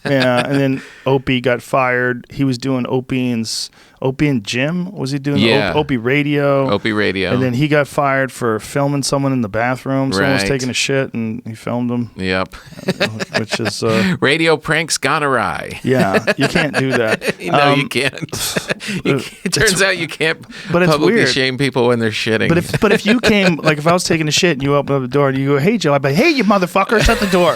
Yeah, and then Opie got fired. He was doing Opie and Jim. Was he doing Yeah. Opie Radio? Opie Radio. And then he got fired for filming someone in the bathroom. Someone was Right. taking a shit, and he filmed him, Yep. which is Radio pranks gone awry. yeah, you can't do that. No, you can't. It turns out you can't but it's publicly weird. shame people when they're shitting. But if you came, like if I was taking a shit and you open up the door and you go, "Hey Joe," I'd be like, "Hey you motherfucker, shut the door."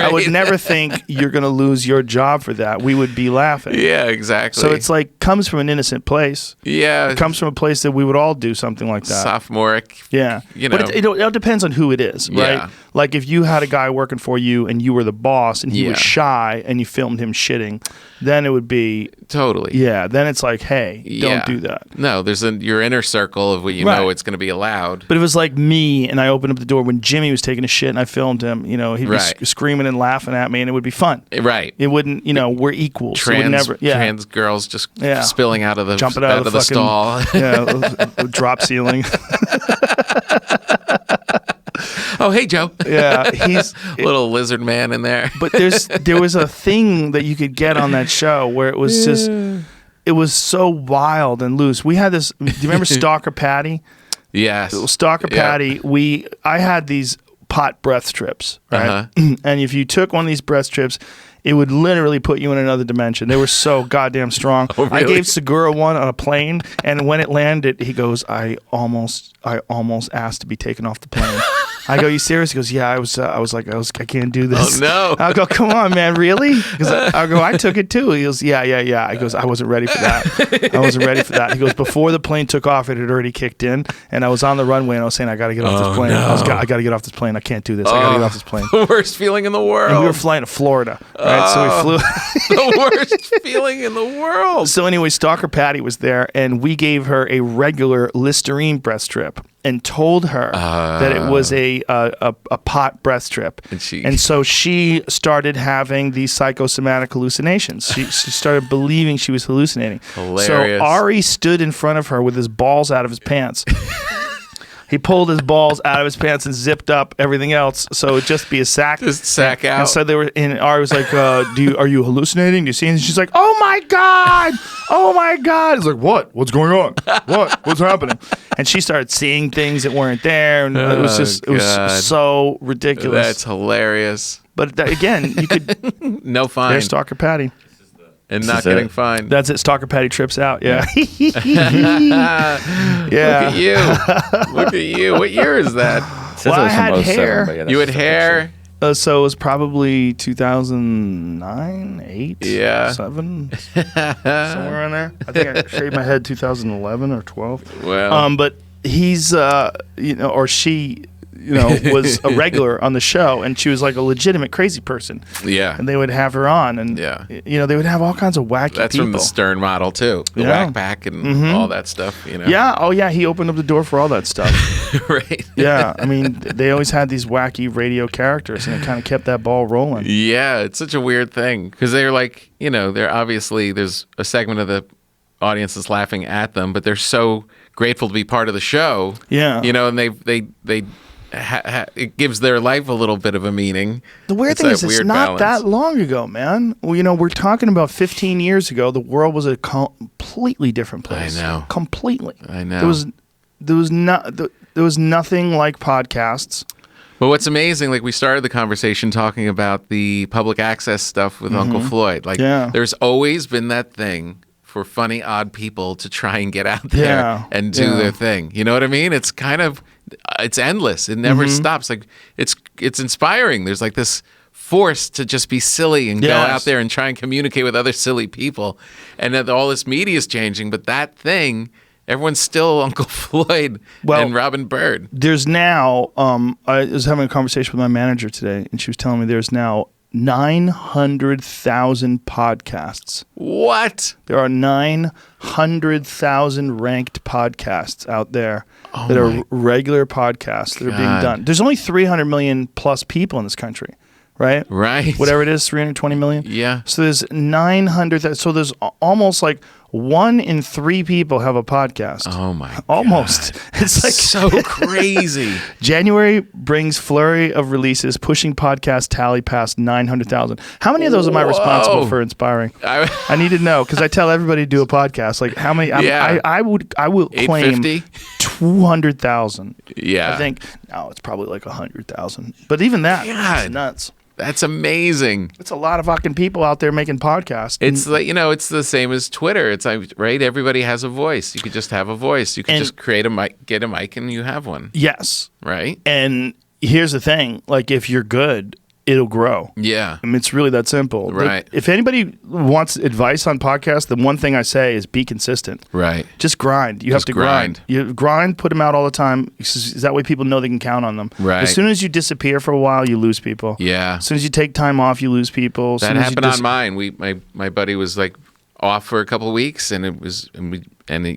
I would never think you're gonna lose your job for that. We would be laughing. Yeah, exactly. So it's like comes from an innocent place. yeah, It comes from a place that we would all do something like that. sophomoric. Yeah, you but know. it depends on who it is, right? Yeah. Like if you had a guy working for you and you were the boss and he was Yeah. shy and you filmed him shitting, then it would be Totally. yeah. Then it's like, hey, Yeah. don't do that. No, there's your inner circle of what you Right. know it's going to be allowed. But it was like me, and I opened up the door when Jimmy was taking a shit, and I filmed him. You know, he'd be Right. screaming and laughing at me, and it would be fun. Right. It wouldn't, you know, we're equals. It would Trans, never, yeah, trans girls just Yeah. spilling out of the jumping out of the fucking, stall. yeah, drop ceiling. Oh, hey, Joe. Yeah, he's. Little lizard man in there. But there was a thing that you could get on that show where it was just, it was so wild and loose. We had this. Do you remember Stalker Patty? Yes. Stalker Yeah. Patty. I had these pot breath strips, right? Uh-huh. And if you took one of these breath strips, it would literally put you in another dimension. They were so goddamn strong. Oh, really? I gave Segura one on a plane, and when it landed, he goes, I almost asked to be taken off the plane. I go, you serious? He goes, yeah, I can't do this. Oh, no. I go, come on, man, really? Because I go, I took it too. He goes, yeah. He goes, I wasn't ready for that. I wasn't ready for that. He goes, before the plane took off, it had already kicked in, and I was on the runway, and I was saying, I got to get off this plane. No. I got to get off this plane. I can't do this. I got to get off this plane. The worst feeling in the world. And we were flying to Florida, right? So we flew. The worst feeling in the world. So anyway, Stalker Patty was there, and we gave her a regular Listerine breath strip and told her that it was a pot breath strip. And so she started having these psychosomatic hallucinations. She started believing she was hallucinating. Hilarious. So Ari stood in front of her with his balls out of his pants. He pulled his balls out of his pants and zipped up everything else, so it'd just be a sack. Just sack out. And so they were. And Ari was like, "Are you hallucinating? Do you see?" And she's like, "Oh my god! Oh my god!" He's like, "What? What's going on? What's happening?" And she started seeing things that weren't there, and it was so ridiculous. That's hilarious. But again, you could no fine. There's Stalker Patty. And not getting fined. That's it. Stalker Patty trips out. Yeah. Yeah. Look at you. What year is that? Well, I had hair. You had hair? So it was probably 2009, 8, Yeah. 7, somewhere in there. I think I shaved my head 2011 or 12. Well. But he's, or she, was a regular on the show, and she was like a legitimate crazy person. Yeah. And they would have her on, and they would have all kinds of wacky That's people. from the Stern model too. The whack pack and all that stuff. Yeah. Oh yeah. He opened up the door for all that stuff. Right. Yeah. I mean, they always had these wacky radio characters, and it kind of kept that ball rolling. Yeah, it's such a weird thing because they're like, they're obviously there's a segment of the audience that's laughing at them, but they're so grateful to be part of the show. Yeah. And they. It gives their life a little bit of a meaning. The weird thing is it's not that long ago, man. Well, we're talking about 15 years ago. The world was a completely different place. I know. Completely. I know. There was nothing like podcasts. But what's amazing, like we started the conversation talking about the public access stuff with Uncle Floyd. Like there's always been that thing for funny, odd people to try and get out there and do their thing. You know what I mean? It's kind of, it's endless. It never stops. Like it's inspiring. There's like this force to just be silly and go out there and try and communicate with other silly people. And that all this media is changing, but that thing, everyone's still Uncle Floyd and Robin Bird. There's now, I was having a conversation with my manager today, and she was telling me there's now 900,000 podcasts. What? There are 900,000 ranked podcasts out there that are regular podcasts that are being done. There's only 300 million plus people in this country, right? Right. Whatever it is, 320 million. Yeah. So there's 900,000. So there's almost like 1 in 3 people have a podcast. Oh my God. Almost. It's like so crazy. January brings flurry of releases, pushing podcast tally past 900,000. How many of those am I responsible for inspiring? I need to know, because I tell everybody to do a podcast. Like how many? I will claim 200,000. Yeah. I think it's probably like 100,000. But even that, it's nuts. That's amazing. It's a lot of fucking people out there making podcasts. It's like, it's the same as Twitter. It's like, right? Everybody has a voice. You could just have a voice. You could just create a mic, get a mic, and you have one. Yes. Right? And here's the thing. Like, if you're good, it'll grow. Yeah. I mean, it's really that simple. Right. If anybody wants advice on podcasts, the one thing I say is be consistent. Right. Just grind. You have to grind. You grind, put them out all the time. That way people know they can count on them. Right. As soon as you disappear for a while, you lose people. Yeah. As soon as you take time off, you lose people. That happened on mine. My buddy was like off for a couple of weeks, and you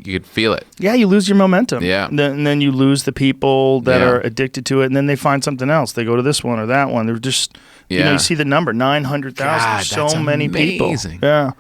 could feel it. Yeah, you lose your momentum. Yeah. And then you lose the people that are addicted to it, and then they find something else. They go to this one or that one. They're just, you see the number, 900,000. So many amazing. people. Yeah.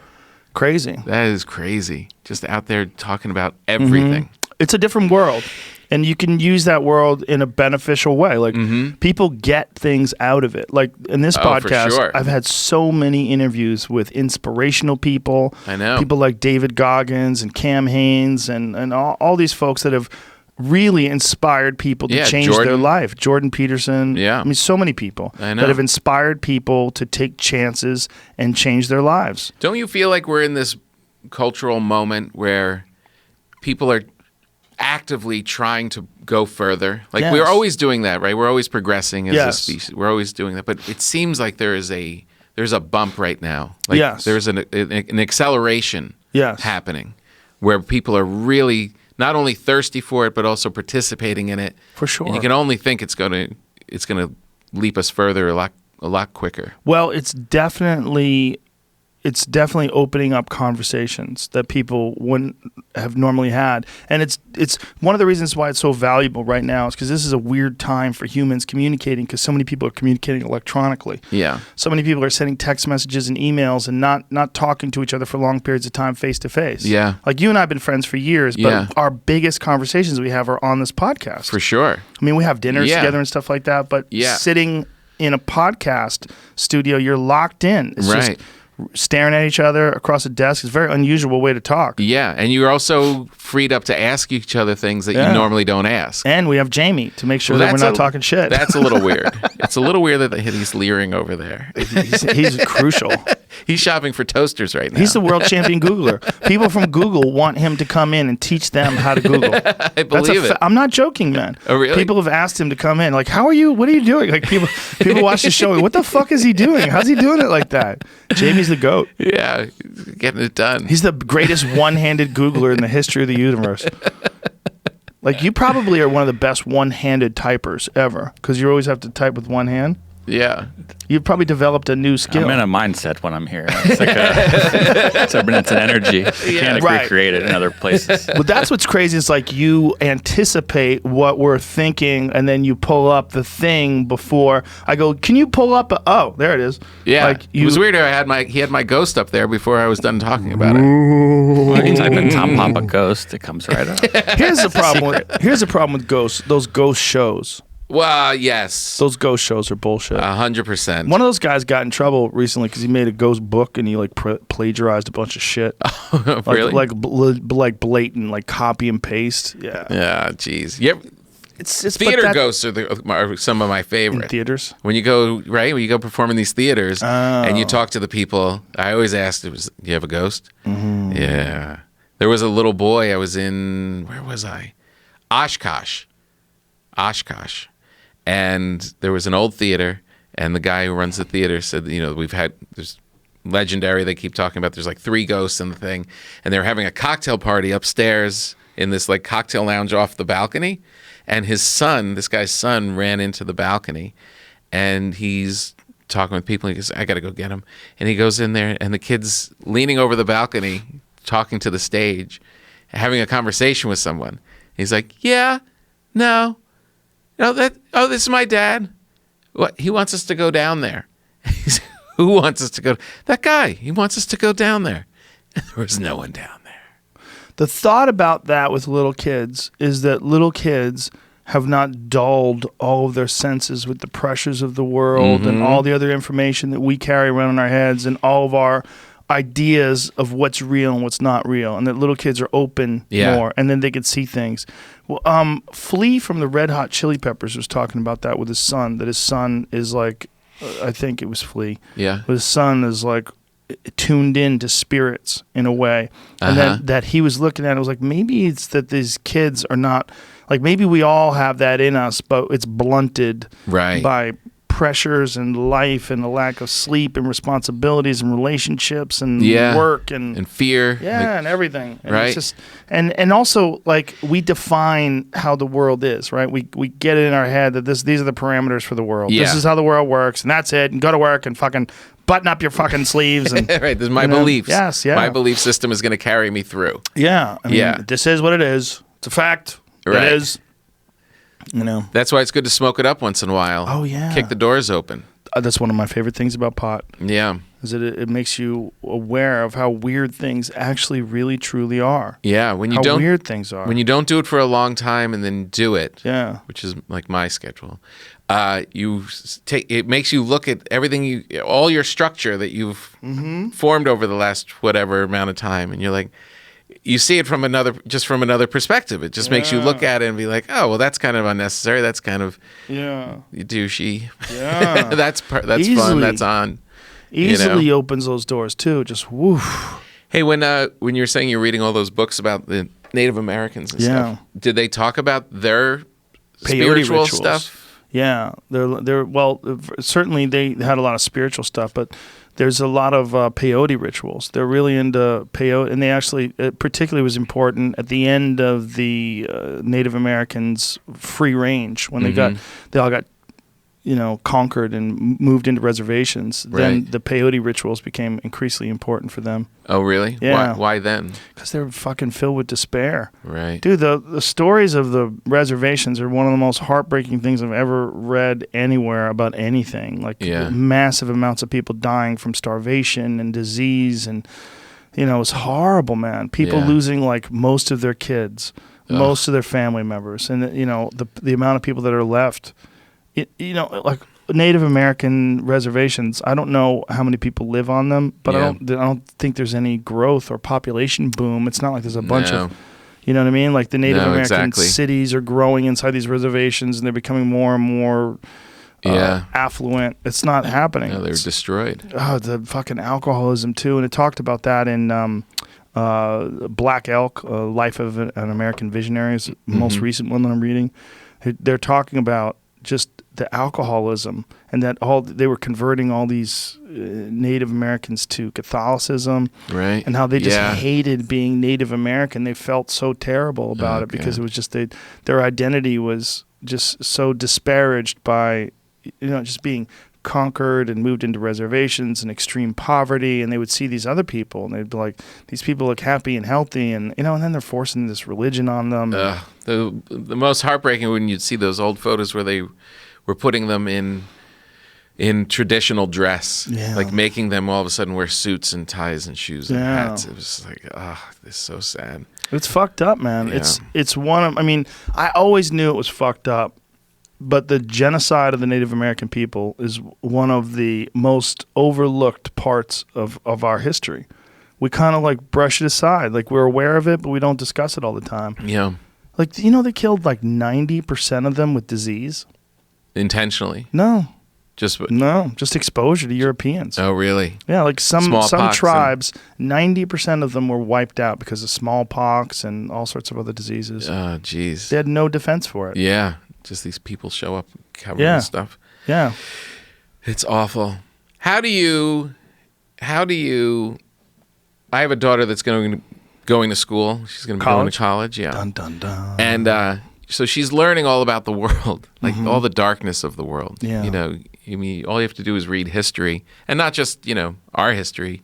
Crazy. That is crazy. Just out there talking about everything. It's a different world. And you can use that world in a beneficial way. Like, people get things out of it. Like, in this podcast, for sure. I've had so many interviews with inspirational people. I know. People like David Goggins and Cam Haines and all these folks that have really inspired people to change their life. Jordan Peterson. Yeah. I mean, so many people I know. that have inspired people to take chances and change their lives. Don't you feel like we're in this cultural moment where people are actively trying to go further? Like Yes. we're always doing that, right? We're always progressing as a Yes. species. We're always doing that. But it seems like there's a bump right now. Like Yes. there's an acceleration Yes. happening where people are really not only thirsty for it, but also participating in it. For sure. And you can only think it's gonna leap us further a lot quicker. Well, it's definitely opening up conversations that people wouldn't have normally had, and it's one of the reasons why it's so valuable right now is because this is a weird time for humans communicating, because so many people are communicating electronically. Yeah. So many people are sending text messages and emails and not talking to each other for long periods of time face to face. Yeah. Like you and I have been friends for years, but Yeah. our biggest conversations we have are on this podcast. For sure. I mean, we have dinners Yeah. together and stuff like that, but Yeah. sitting in a podcast studio, you're locked in. It's Right. just staring at each other across a desk. It's a very unusual way to talk. Yeah, and you're also freed up to ask each other things that Yeah. you normally don't ask. And we have Jamie to make sure Well, that we're that's not talking shit. That's a little weird. It's a little weird that he's leering over there. He's crucial. He's shopping for toasters right now. He's the world champion Googler. People from Google want him to come in and teach them how to Google. I believe it. I'm not joking, man. Oh, really? People have asked him to come in. Like, how are you? What are you doing? Like, people watch the show. What the fuck is he doing? How's he doing it like that? Jamie's the GOAT. Yeah, getting it done. He's the greatest one-handed Googler in the history of the universe. Like, you probably are one of the best one-handed typers ever, because you always have to type with one hand. Yeah. You've probably developed a new skill. I'm in a mindset when I'm here. It's like it's an energy. You can't Right. recreate it in other places. But that's what's crazy. It's like you anticipate what we're thinking, and then you pull up the thing before I go, can you pull up? Oh, there it is. Yeah. Like It was weird. He had my ghost up there before I was done talking about it. When you type in Tom Papa Ghost, it comes right up. Here's the problem with ghosts. Those ghost shows. Well, yes. Those ghost shows are bullshit. 100%. One of those guys got in trouble recently because he made a ghost book and he like plagiarized a bunch of shit. Really? Like blatant, like copy and paste. Yeah. Yeah, jeez. Yeah. It's Theater ghosts are some of my in favorite. theaters. When you go perform in these theaters and you talk to the people, I always ask, do you have a ghost? Mm-hmm. Yeah. There was a little boy I was in, where was I? Oshkosh. And there was an old theater, and the guy who runs the theater said, there's legendary, they keep talking about, there's like 3 ghosts in the thing, and they were having a cocktail party upstairs in this like cocktail lounge off the balcony, and this guy's son ran into the balcony, and he's talking with people, and he goes, I gotta go get him. And he goes in there, and the kid's leaning over the balcony, talking to the stage, having a conversation with someone. He's like, yeah, no, this is my dad. What? He wants us to go down there. Who wants us to go? That guy. He wants us to go down there. And there was no one down there. The thought about that with little kids is that little kids have not dulled all of their senses with the pressures of the world and all the other information that we carry around in our heads and all of our ideas of what's real and what's not real, and that little kids are open more, and then they can see things. Well, Flea from the Red Hot Chili Peppers was talking about that with his son, that his son is like, I think it was Flea. Yeah. His son is like tuned in to spirits in a way. And then that he was looking at it was like, maybe it's that these kids are not, like maybe we all have that in us, but it's blunted by pressures and life and a lack of sleep and responsibilities and relationships and work and fear. and everything. And right. It's just, and also like we define how the world is, right? We get it in our head that these are the parameters for the world. Yeah. This is how the world works, and that's it. And go to work and fucking button up your fucking sleeves. And right. This is my beliefs. Yes, yeah. My belief system is going to carry me through. Yeah. I mean, this is what it is. It's a fact. Right. It is. That's why it's good to smoke it up once in a while. Oh, yeah. Kick the doors open. That's one of my favorite things about pot. Yeah. Is that it makes you aware of how weird things actually really truly are. Yeah. When you how weird things are. When you don't do it for a long time and then do it. Yeah. Which is like my schedule. It makes you look at everything all your structure that you've formed over the last whatever amount of time, and you're like, you see it from another perspective. It just makes you look at it and be like, oh, well, that's kind of unnecessary. That's kind of douchey. Yeah. That's fun. Easily. That's on. Easily opens those doors too. Just woof. Hey, when you were saying you're reading all those books about the Native Americans and stuff, did they talk about their Peyote spiritual rituals. stuff? Yeah, they're well. Certainly, they had a lot of spiritual stuff, but there's a lot of peyote rituals. They're really into peyote, and they actually, particularly was important at the end of the Native Americans' free range when they all got conquered and moved into reservations. Right. Then the peyote rituals became increasingly important for them. Oh, really? Yeah. Why then? Because they were fucking filled with despair. Right. Dude, the stories of the reservations are one of the most heartbreaking things I've ever read anywhere about anything. Like massive amounts of people dying from starvation and disease, and it's horrible, man. People losing like most of their kids, most of their family members, and the amount of people that are left. Like Native American reservations, I don't know how many people live on them, but I don't think there's any growth or population boom. It's not like there's a bunch of, you know what I mean? Like the Native American cities are growing inside these reservations, and they're becoming more and more affluent. It's not happening. No, they're destroyed. Oh, the fucking alcoholism too. And it talked about that in Black Elk, Life of an American Visionary, is the most recent one that I'm reading. They're talking about just the alcoholism, and that they were converting all these Native Americans to Catholicism, right? And how they just hated being Native American. They felt so terrible about it because it was just their identity was just so disparaged by just being conquered and moved into reservations and extreme poverty. And they would see these other people, and they'd be like, these people look happy and healthy, and and then they're forcing this religion on them. The most heartbreaking when you'd see those old photos where they were putting them in traditional dress, like making them all of a sudden wear suits and ties and shoes and hats. It was like, this is so sad. It's fucked up, man. Yeah. It's one of, I always knew it was fucked up, but the genocide of the Native American people is one of the most overlooked parts of our history. We kind of like brush it aside. Like we're aware of it, but we don't discuss it all the time. Yeah. Like, they killed like 90% of them with disease. Intentionally? No. Just exposure to Europeans. Oh, really? Yeah, like some Smallpox tribes, 90% of them were wiped out because of smallpox and all sorts of other diseases. Oh, jeez. They had no defense for it. Yeah. Just these people show up covered with stuff. Yeah. It's awful. How do you I have a daughter that's going to school. She's going to be going to college. Yeah. Dun, dun, dun. And so she's learning all about the world, like all the darkness of the world. Yeah. All you have to do is read history, and not just, our history,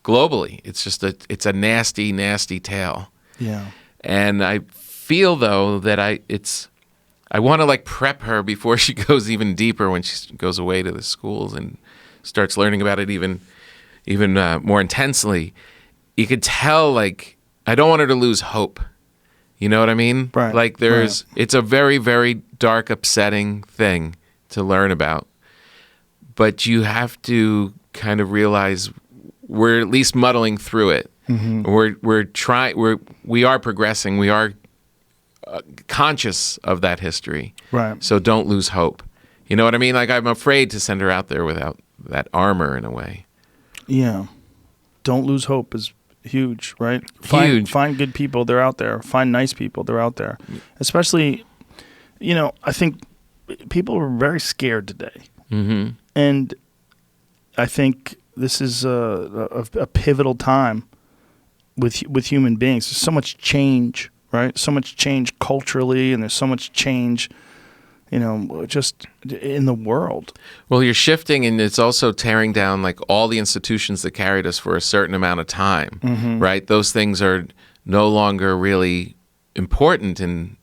globally. It's just it's a nasty, nasty tale. Yeah. And I feel though that I want to like prep her before she goes even deeper when she goes away to the schools and starts learning about it even more intensely. You could tell, like, I don't want her to lose hope. You know what I mean? Right. Like it's a very, very dark, upsetting thing to learn about. But you have to kind of realize we're at least muddling through it. We are progressing. We are conscious of that history. Right. So don't lose hope. You know what I mean? Like, I'm afraid to send her out there without that armor in a way. Yeah. Don't lose hope is huge, right? Huge. Find good people, they're out there. Find nice people, they're out there. Especially, I think people are very scared today. Mm-hmm. And I think this is a pivotal time with human beings. There's so much change, right? So much change culturally, and there's so much change, just in the world. Well, you're shifting, and it's also tearing down like all the institutions that carried us for a certain amount of time, right? Those things are no longer really important in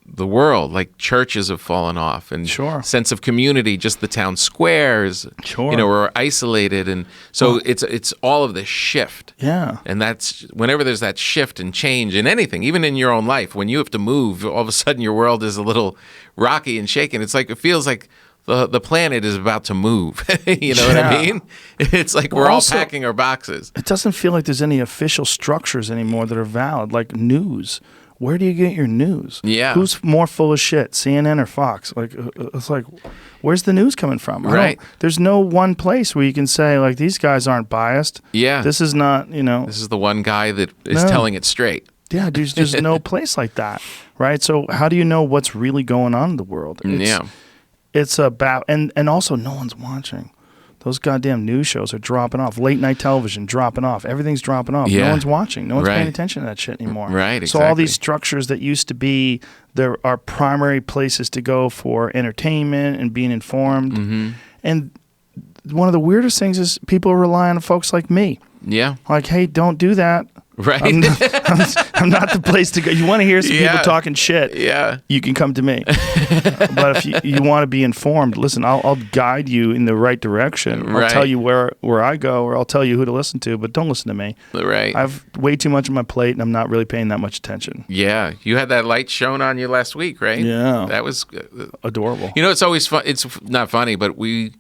the world. Like churches have fallen off, and sense of community, just the town squares, we're isolated, and so it's all of this shift. Yeah. And that's whenever there's that shift and change in anything, even in your own life, when you have to move, all of a sudden your world is a little rocky and shaken. It's like, it feels like the planet is about to move. You know what I mean? It's like we're all packing our boxes. It doesn't feel like there's any official structures anymore that are valid, like news. Where do you get your news? Yeah. Who's more full of shit, CNN or Fox? Like, it's like, where's the news coming from? Right. There's no one place where you can say, like, these guys aren't biased. Yeah. This is not, This is the one guy that is telling it straight. Yeah, there's no place like that, right? So how do you know what's really going on in the world? It's about, and also no one's watching. Those goddamn news shows are dropping off. Late night television dropping off. Everything's dropping off. Yeah. No one's watching. No one's paying attention to that shit anymore. Right, exactly. So all these structures that used to be there are primary places to go for entertainment and being informed. Mm-hmm. And one of the weirdest things is people rely on folks like me. Yeah. Like, hey, don't do that. Right. I'm not the place to go. You want to hear some people talking shit? Yeah. You can come to me. But if you want to be informed, listen, I'll guide you in the right direction. I'll tell you where I go, or I'll tell you who to listen to, but don't listen to me. Right. I've way too much on my plate, and I'm not really paying that much attention. Yeah. You had that light shown on you last week, right? Yeah. That was adorable. It's always fun. It's not funny, but we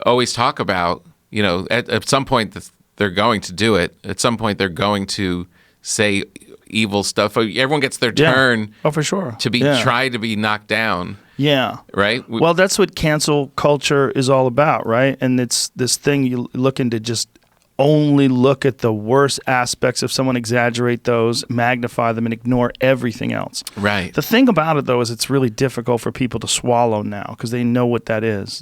always talk about, at some point they're going to do it. At some point, they're going to say evil stuff. Everyone gets their turn. Oh, for sure. To be try to be knocked down. Yeah. Right. Well, that's what cancel culture is all about, right? And it's this thing you looking to just only look at the worst aspects of someone, exaggerate those, magnify them, and ignore everything else. Right. The thing about it, though, is it's really difficult for people to swallow now because they know what that is.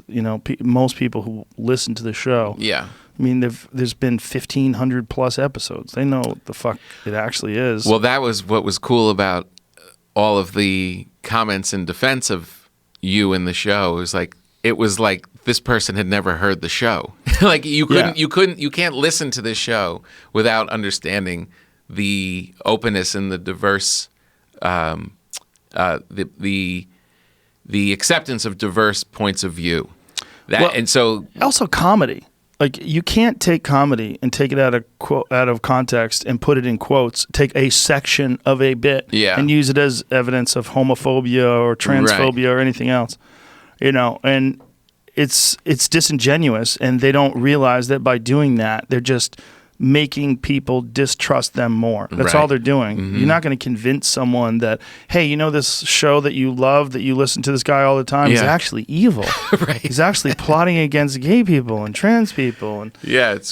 Most people who listen to the show. Yeah. I mean, there's been 1,500 plus episodes. They know what the fuck it actually is. Well, that was what was cool about all of the comments in defense of you in the show. It was like this person had never heard the show. Like you can't listen to this show without understanding the openness and the diverse, the acceptance of diverse points of view. And so also comedy. Like you can't take comedy and take it out of context and put it in quotes. Take a section of a bit and use it as evidence of homophobia or transphobia or anything else. And it's disingenuous, and they don't realize that by doing that, they're just making people distrust them more. That's all they're doing. Mm-hmm. You're not going to convince someone that, hey, this show that you love, that you listen to this guy all the time, is actually evil. Right. He's actually plotting against gay people and trans people and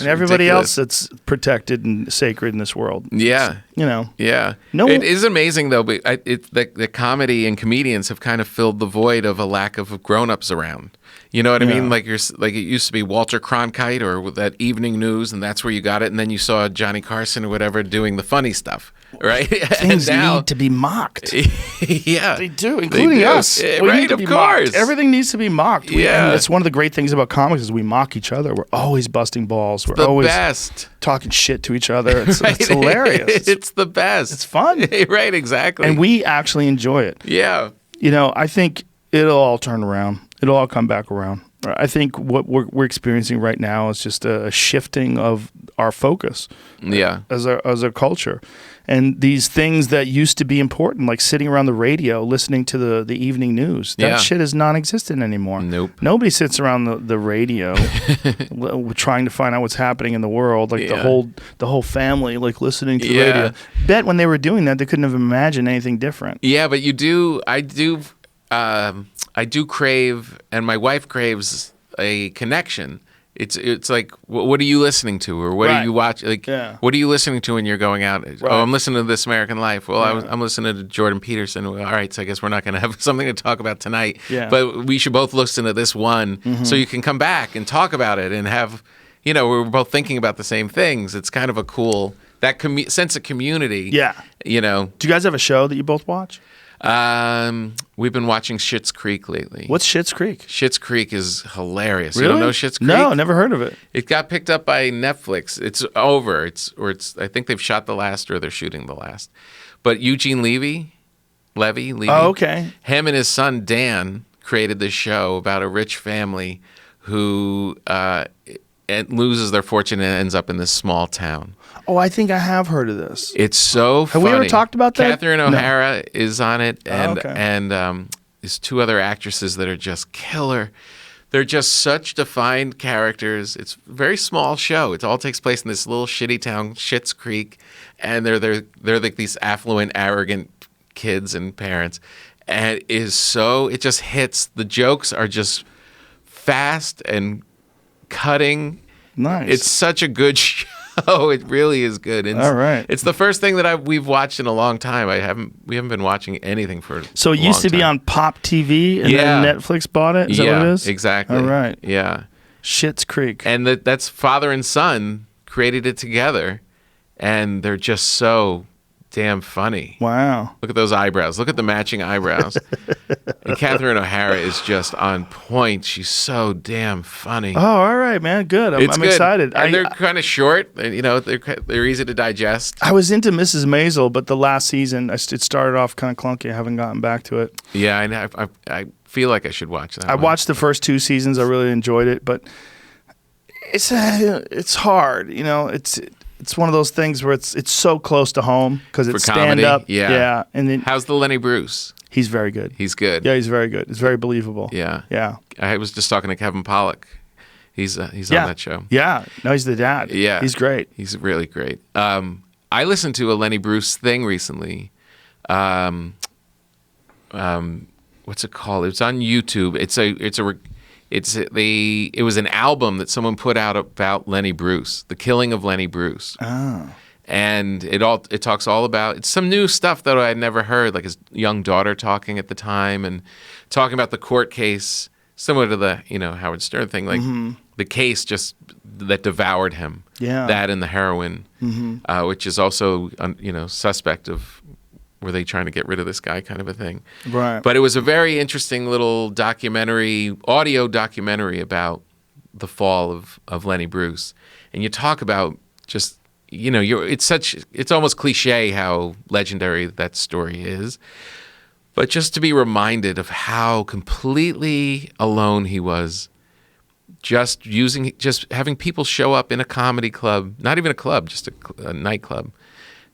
everybody else that's protected and sacred in this world. Yeah. Yeah. No, it is amazing though, but the comedy and comedians have kind of filled the void of a lack of grown-ups around. You know what I mean? Like it used to be Walter Cronkite or that evening news, and that's where you got it. And then you saw Johnny Carson or whatever doing the funny stuff, right? Things need to be mocked. Yeah, they do, including us. Right, of course. Mocked. Everything needs to be mocked. Yeah, and it's one of the great things about comics is we mock each other. We're always busting balls. We're the always best. Talking shit to each other. It's hilarious. It's the best. It's fun. Right, exactly. And we actually enjoy it. Yeah. I think it'll all turn around. It'll all come back around. I think what we're experiencing right now is just a shifting of our focus as a culture. And these things that used to be important, like sitting around the radio, listening to the evening news, that shit is non-existent anymore. Nope. Nobody sits around the radio trying to find out what's happening in the world. Like the whole family, like listening to the radio. Bet when they were doing that, they couldn't have imagined anything different. Yeah, but I do crave, and my wife craves a connection. It's like, what are you listening to, or what are you watching? Like, what are you listening to when you're going out? Right. Oh, I'm listening to This American Life. Well, I'm listening to Jordan Peterson. All right, so I guess we're not going to have something to talk about tonight. Yeah. But we should both listen to this one, so you can come back and talk about it and have, we're both thinking about the same things. It's kind of a cool sense of community. Yeah. Do you guys have a show that you both watch? We've been watching Schitt's Creek lately. What's Schitt's Creek? Schitt's Creek is hilarious. Really? You don't know Schitt's Creek? No, never heard of it. It got picked up by Netflix. It's over. I think they've shot the last, or they're shooting the last. But Eugene Levy. Oh, okay. Him and his son Dan created this show about a rich family who loses their fortune and ends up in this small town. Oh, I think I have heard of this. It's so funny. Have we ever talked about that? Catherine O'Hara is on it, and these two other actresses that are just killer. They're just such defined characters. It's a very small show. It all takes place in this little shitty town, Schitt's Creek, and they're like these affluent, arrogant kids and parents. And it just hits. The jokes are just fast and cutting. Nice. It's such a good show. It really is good. All right. It's the first thing that we've watched in a long time. We haven't been watching anything for So it used to be on Pop TV, and then Netflix bought it? Is that what it is? Exactly. All right. Yeah. Schitt's Creek. And that's father and son created it together, and they're just so damn funny. Wow. Look at those eyebrows. Look at the matching eyebrows. And Catherine O'Hara is just on point. She's so damn funny. Oh, all right, man. Good. I'm good. excited. And they're kind of short. And, they're easy to digest. I was into Mrs. Maisel, but the last season, it started off kind of clunky. I haven't gotten back to it. Yeah, I know. I feel like I should watch that. I watched the first 2 seasons. I really enjoyed it, but it's hard. It's one of those things where it's so close to home because it's stand up. Yeah. And then how's the Lenny Bruce? He's very good. He's good. Yeah, he's very good. It's very believable. Yeah. Yeah. I was just talking to Kevin Pollak. He's on that show. Yeah. No, he's the dad. Yeah. He's great. He's really great. I listened to a Lenny Bruce thing recently. What's it called? It's on YouTube. It was an album that someone put out about Lenny Bruce, the killing of Lenny Bruce. Oh. And it talks all about, it's some new stuff that I had never heard, like his young daughter talking at the time and talking about the court case, similar to the Howard Stern thing, like the case just that devoured him. Yeah. That and the heroin, which is also suspect of, were they trying to get rid of this guy, kind of a thing. Right. But it was a very interesting little audio documentary about the fall of Lenny Bruce. And you talk about just, it's almost cliche how legendary that story is. But just to be reminded of how completely alone he was, just having people show up in a comedy club, not even a club, just a nightclub,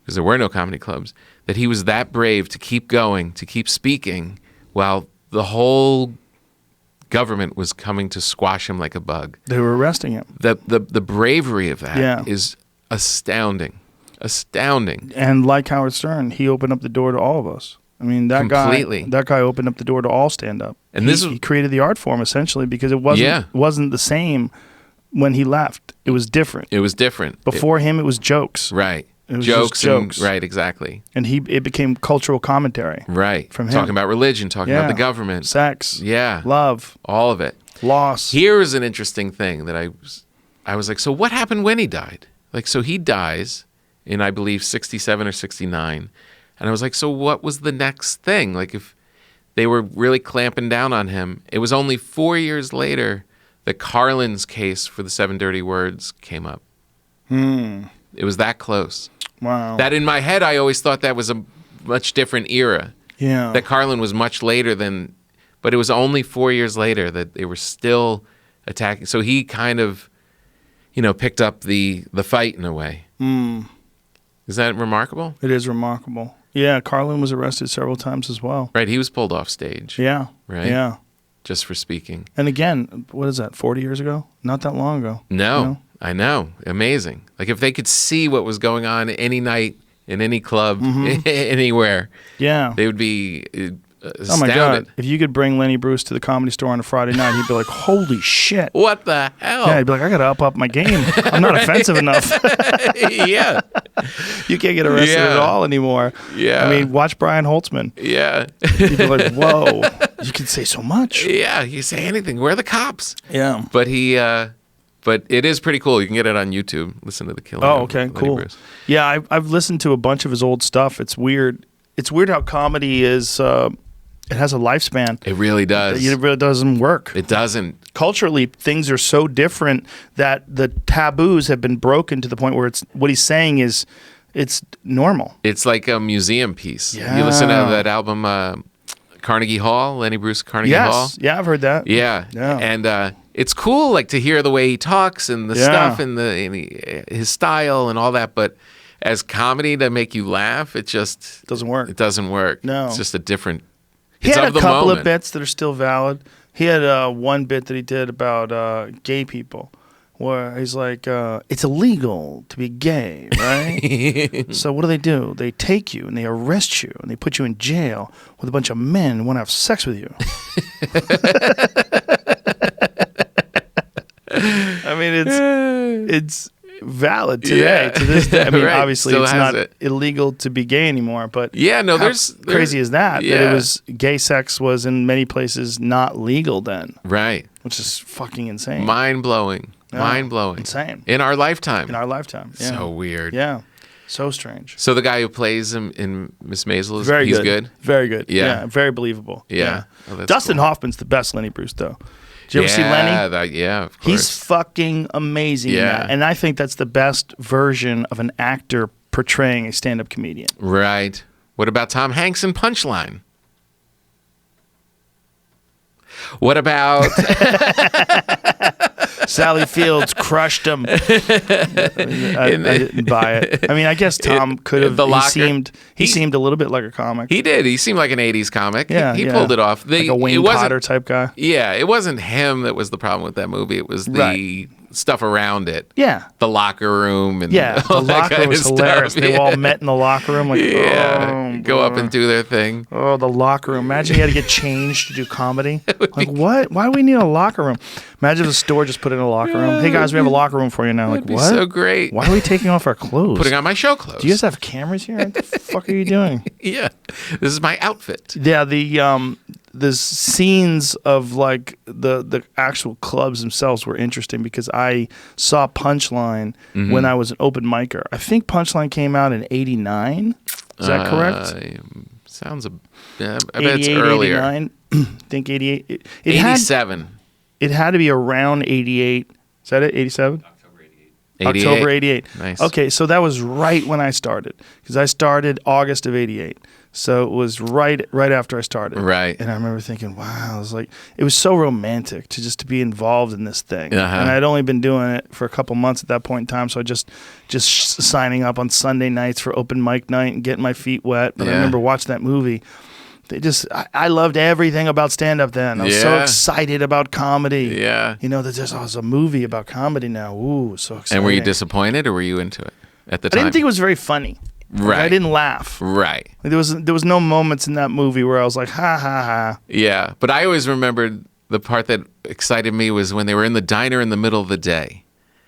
because there were no comedy clubs, that he was that brave to keep going, to keep speaking, while the whole government was coming to squash him like a bug. They were arresting him. The bravery of that Yeah. is astounding. Astounding. And like Howard Stern, he opened up the door to all of us. I mean, Completely. that guy opened up the door to all stand-up. And he created the art form, essentially, because it wasn't the same when he left. It was different. It was different. Before him, it was jokes. Right. It was Jokes. just jokes. Right, exactly. And it became cultural commentary. Right. From him. Talking about religion, talking about the government. Sex. Yeah. Love. All of it. Loss. Here is an interesting thing that I was like, so what happened when he died? Like, so he dies in, I believe, 67 or 69. And I was like, so what was the next thing? Like, if they were really clamping down on him, it was only 4 years later that Carlin's case for the 7 Dirty Words came up. It was that close. Wow. That in my head, I always thought that was a much different era. Yeah. That Carlin was much later than, but it was only 4 years later that they were still attacking. So he kind of, picked up the fight in a way. Is that remarkable? It is remarkable. Yeah, Carlin was arrested several times as well. Right, he was pulled off stage. Yeah. Right? Yeah. Just for speaking. And again, what is that, 40 years ago? Not that long ago. No, I know. Amazing. Like if they could see what was going on any night in any club, anywhere, Yeah. they would be astounded. Oh my God. If you could bring Lenny Bruce to the Comedy Store on a Friday night, he'd be like, holy shit. What the hell? Yeah, he'd be like, I got to up my game. I'm not offensive enough. Yeah. You can't get arrested at all anymore. Yeah. I mean, watch Brian Holtzman. Yeah. You'd be like, whoa, you can say so much. Yeah, you say anything. Where are the cops? Yeah. But but it is pretty cool. You can get it on YouTube. Listen to the killing. Oh, of okay, Lenny cool. Bruce. Yeah, I've listened to a bunch of his old stuff. It's weird. It's weird how comedy is, it has a lifespan. It really does. It really doesn't work. It doesn't. Culturally, things are so different that the taboos have been broken to the point where what he's saying is it's normal. It's like a museum piece. Yeah. You listen to that album, Carnegie Hall, Lenny Bruce Carnegie Hall. Yes. Yeah, I've heard that. Yeah. Yeah. And it's cool, like to hear the way he talks and the stuff and his style and all that. But as comedy to make you laugh, it just Doesn't work. It doesn't work. No. It's just a different He It's had of a the couple moment. of bits that are still valid. He had one bit that he did about gay people, where he's like, it's illegal to be gay, right? So what do? They take you and they arrest you and they put you in jail with a bunch of men who want to have sex with you. I mean, it's valid today. Yeah. To this day, I mean, Right. obviously Still it's has not it. illegal to be gay anymore, but Yeah, no, how there's crazy is that yeah. it was gay sex was in many places not legal then, Right. which is fucking insane. Mind blowing. Yeah. Mind blowing. Insane. In our lifetime. In our lifetime. Yeah. So weird. Yeah. So strange. So the guy who plays him in Miss Maisel, Very he's good. good? Very good. Yeah. Very believable. Yeah. Oh, that's Dustin cool. Hoffman's the best Lenny Bruce, though. Did you ever see Lenny? Yeah, of course. He's fucking amazing. in Yeah. that. And I think that's the best version of an actor portraying a stand-up comedian. Right. What about Tom Hanks in Punchline? What about Sally Fields crushed him. I didn't buy it. I mean, I guess Tom could have. The He Locker? seemed a little bit like a comic. he did? He seemed like an '80s comic. Yeah, he yeah. pulled it off. Like a it Wayne wasn't- Potter type guy. Yeah, it wasn't him that was the problem with that movie. It was the Right. stuff around it. Yeah. The locker room and Yeah, the all that locker kind was of hilarious. stuff. They all met in the locker room. Like, Yeah, oh, go up boy. and do their thing. Oh, the locker room. Imagine you had to get changed to do comedy. Like, what? Why do we need a locker room? Imagine if the store just put in a locker room. Hey, guys, we have a locker room for you now. Like, That'd be what? so great. Why are we taking off our clothes? Putting on my show clothes. Do you guys have cameras here? What the fuck are you doing? Yeah, this is my outfit. Yeah, the scenes of like the actual clubs themselves were interesting because I saw Punchline when I was an open micer. I think Punchline came out in '89. Is that correct? Sounds I bet it's 88, earlier. 89. I think 88. It had 87. it had to be around 88. Is that it? 87? October 88. Nice. Okay, so that was right when I started because I started August of 88. So it was right after I started. Right. And I remember thinking, wow, it was so romantic to be involved in this thing. Uh-huh. And I'd only been doing it for a couple months at that point in time, so I just signing up on Sunday nights for open mic night and getting my feet wet. But I Yeah. remember watching that movie. I loved everything about stand-up then. I was so Yeah. excited about comedy. Yeah. You know, there's a movie about comedy now. Ooh, so exciting. And were you disappointed or were you into it at the I time? didn't think it was very funny. Like, Right. I didn't laugh. Right. Like, there was no moments in that movie where I was like, ha ha ha. Yeah. But I always remembered the part that excited me was when they were in the diner in the middle of the day.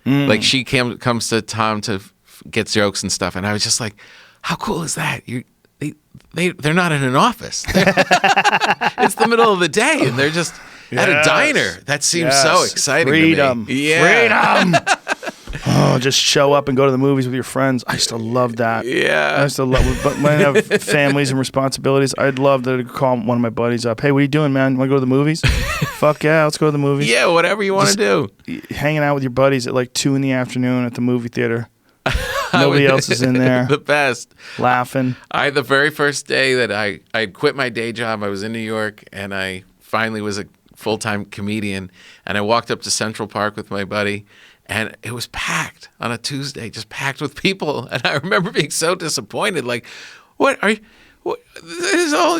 Like she comes to Tom to get jokes and stuff, and I was just like, how cool is that? They're not in an office. It's the middle of the day, and they're just at a Yes. diner. That seems so Yes. exciting Freedom. to me. Yeah. Freedom. Oh, just show up and go to the movies with your friends. I used to love that. Yeah. I used to love, but when I have families and responsibilities, I'd love to call one of my buddies up. Hey, what are you doing, man? Want to go to the movies? Fuck yeah, let's go to the movies. Yeah, whatever you want to do. Hanging out with your buddies at like 2 p.m. at the movie theater. Nobody else is in there. The best. Laughing. The very first day that I quit my day job, I was in New York, and I finally was a full-time comedian, and I walked up to Central Park with my buddy, and it was packed on a Tuesday, just packed with people. And I remember being so disappointed, like, it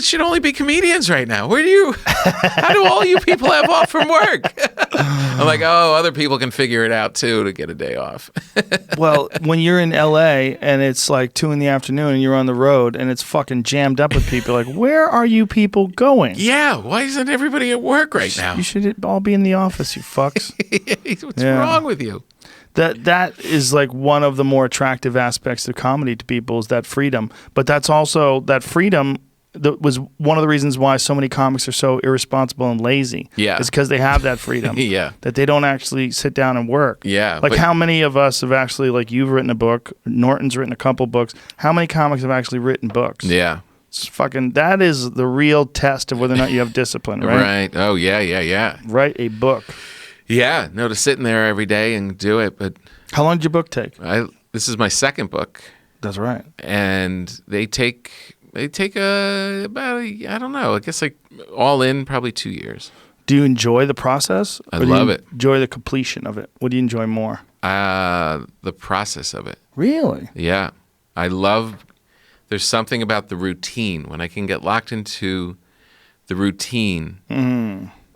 should only be comedians right now. How do all you people have off from work? I'm like, oh, other people can figure it out too to get a day off. Well, when you're in LA and it's like 2 p.m. and you're on the road and it's fucking jammed up with people, like, where are you people going? Yeah, why isn't everybody at work right now? You should all be in the office, you fucks. What's Yeah. wrong with you? That is like one of the more attractive aspects of comedy to people is that freedom. But that's also that freedom that was one of the reasons why so many comics are so irresponsible and lazy. Yeah. It's because they have that freedom. Yeah. That they don't actually sit down and work. Yeah, Like but- how many of us have actually, like you've written a book, Norton's written a couple books. How many comics have actually written books? Yeah. It's fucking, that is the real test of whether or not you have discipline, right? Right. Oh, yeah. Write a book. Yeah. No, to sit in there every day and do it. But How long did your book take? this is my second book, That's right. and they take about I don't know. I guess like all in probably 2 years. Do you enjoy the process? I or do love you it. Enjoy the completion of it? What do you enjoy more? The process of it. Really? Yeah. There's something about the routine when I can get locked into the routine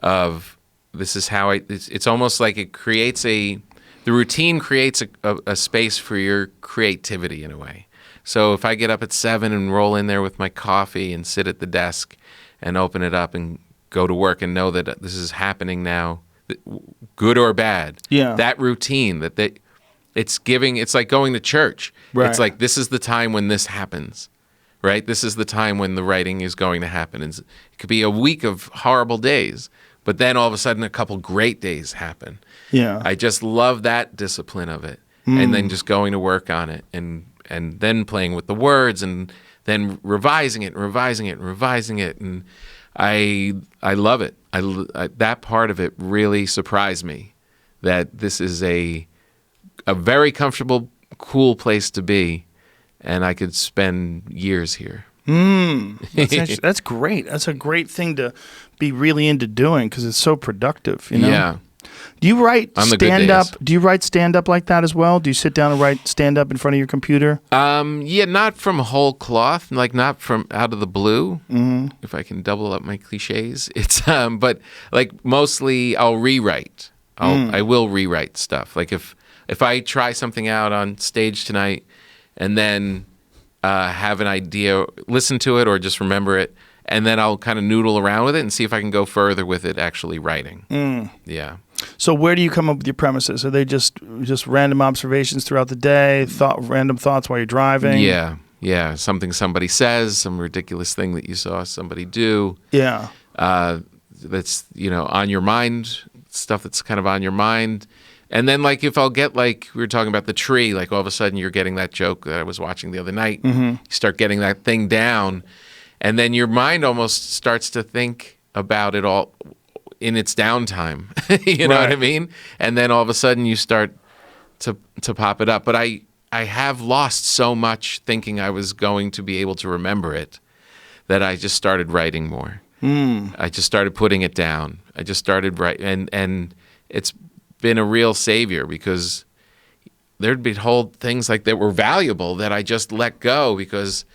of this is how it's almost like the routine creates a space for your creativity in a way. So if I get up at 7 and roll in there with my coffee and sit at the desk and open it up and go to work and know that this is happening now, good or bad, that routine it's like going to church. Right. It's like, this is the time when this happens, right? This is the time when the writing is going to happen. It could be a week of horrible days, but then all of a sudden a couple great days happen. Yeah. I just love that discipline of it. And then just going to work on it and then playing with the words and then revising it. And I love it. That part of it really surprised me, that this is a very comfortable, cool place to be, and I could spend years here. That's great. That's a great thing to be really into doing because it's so productive. You know? Yeah. Do you write On the good stand up? days. Do you write stand up like that as well? Do you sit down and write stand up in front of your computer? Yeah, not from whole cloth, like not from out of the blue. If I can double up my cliches, it's but like mostly I'll rewrite. I will rewrite stuff. Like if I try something out on stage tonight and then have an idea, listen to it or just remember it, and then I'll kind of noodle around with it and see if I can go further with it actually writing. Yeah. So where do you come up with your premises? Are they just random observations throughout the day, random thoughts while you're driving? Yeah. Something somebody says, some ridiculous thing that you saw somebody do. Yeah. That's, on your mind, stuff that's kind of on your mind. And then, like, if I'll get, like, we were talking about the tree, like, all of a sudden you're getting that joke that I was watching the other night. You start getting that thing down, and then your mind almost starts to think about it all in its downtime. You know what I mean? And then all of a sudden you start to pop it up. But I have lost so much thinking I was going to be able to remember it that I just started writing more. I just started putting it down. I just started writing, and it's been a real savior because there'd be whole things like that were valuable that I just let go because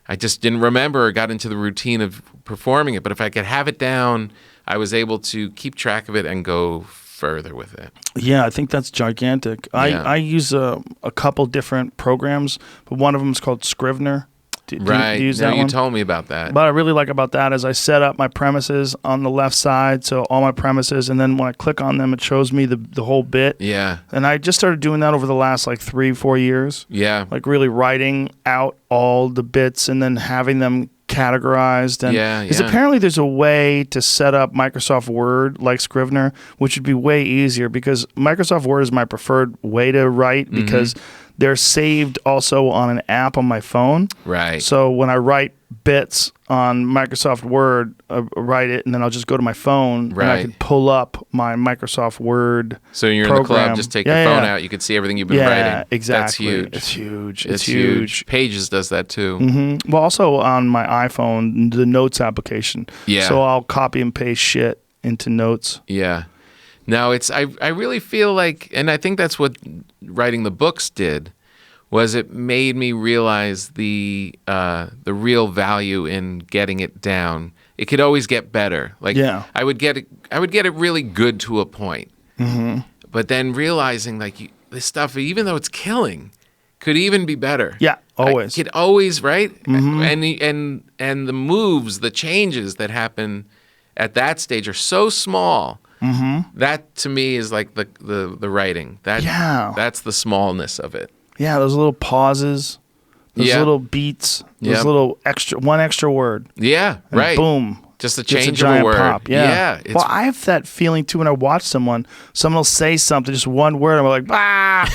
I just didn't remember or got into the routine of performing it. But if I could have it down, I was able to keep track of it and go further with it. Yeah, I think that's gigantic. I use a couple different programs, but one of them is called Scrivener. Do you use that one? You told me about that. What I really like about that is I set up my premises on the left side, so all my premises, and then when I click on them, it shows me the whole bit. Yeah. And I just started doing that over the last 3-4 years. Yeah. Like really writing out all the bits and then having them categorized. And because apparently there's a way to set up Microsoft Word like Scrivener, which would be way easier because Microsoft Word is my preferred way to write because they're saved also on an app on my phone. Right. So when I write bits on Microsoft Word, I write it, and then I'll just go to my phone, and I can pull up my Microsoft Word So you're program. in the club, just take your phone out. You can see everything you've been writing. Yeah, exactly. That's huge. It's huge. Pages does that too. Well, also on my iPhone, the Notes application. Yeah. So I'll copy and paste shit into Notes. Yeah. No, I really feel like, and I think that's what writing the books did, was it made me realize the real value in getting it down. It could always get better. I would get it really good to a point. But then realizing this stuff, even though it's killing, could even be better. Yeah, always. It could always, right? And the moves, the changes that happen at that stage are so small. That to me is like the writing. That's the smallness of it. Yeah, those little pauses, those little beats, those little one extra word. Yeah, and right. Boom. Just a Gets change giant of a word. Pop. Yeah. Well, I have that feeling too when I watch someone will say something, just one word, and I'm like, bah!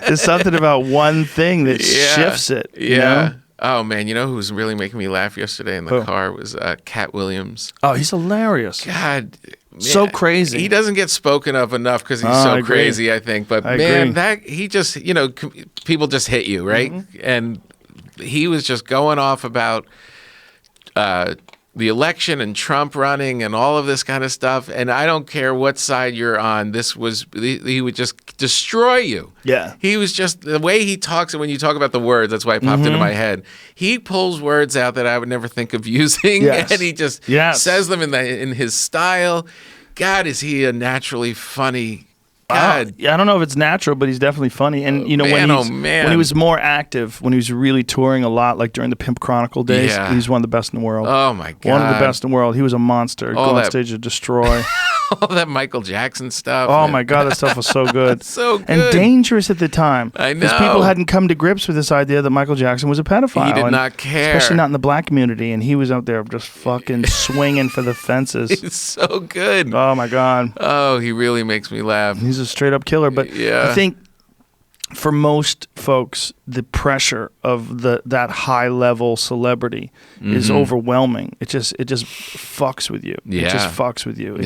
There's something about one thing that shifts it. Yeah. You know? Oh, man, you know who was really making me laugh yesterday in the car was Cat Williams. Oh, he's hilarious. God. Man, so crazy. He doesn't get spoken of enough because he's so crazy, I think. But he just, people just hit you, right? And he was just going off about the election and Trump running and all of this kind of stuff. And I don't care what side you're on. He would just destroy you. Yeah. He was just, the way he talks, and when you talk about the words, that's why it popped into my head. He pulls words out that I would never think of using, Yes. and he just says them in his style. God, is he a naturally funny God? Yeah, I don't know if it's natural, but he's definitely funny. And you know, man, when he was more active, when he was really touring a lot, like during the Pimp Chronicle days, Yeah. he was one of the best in the world. Oh my God. One of the best in the world. He was a monster. Go on stage to destroy. All that Michael Jackson stuff. Oh my God, that stuff was so good. So good. And dangerous at the time. I know. Because people hadn't come to grips with this idea that Michael Jackson was a pedophile. He did and not care. Especially not in the black community. And he was out there just fucking swinging for the fences. He's so good. Oh my God. Oh, he really makes me laugh. He's a straight up killer. But Yeah. I think for most folks, the pressure of that high level celebrity is overwhelming. It just fucks with you. Yeah. It just fucks with you.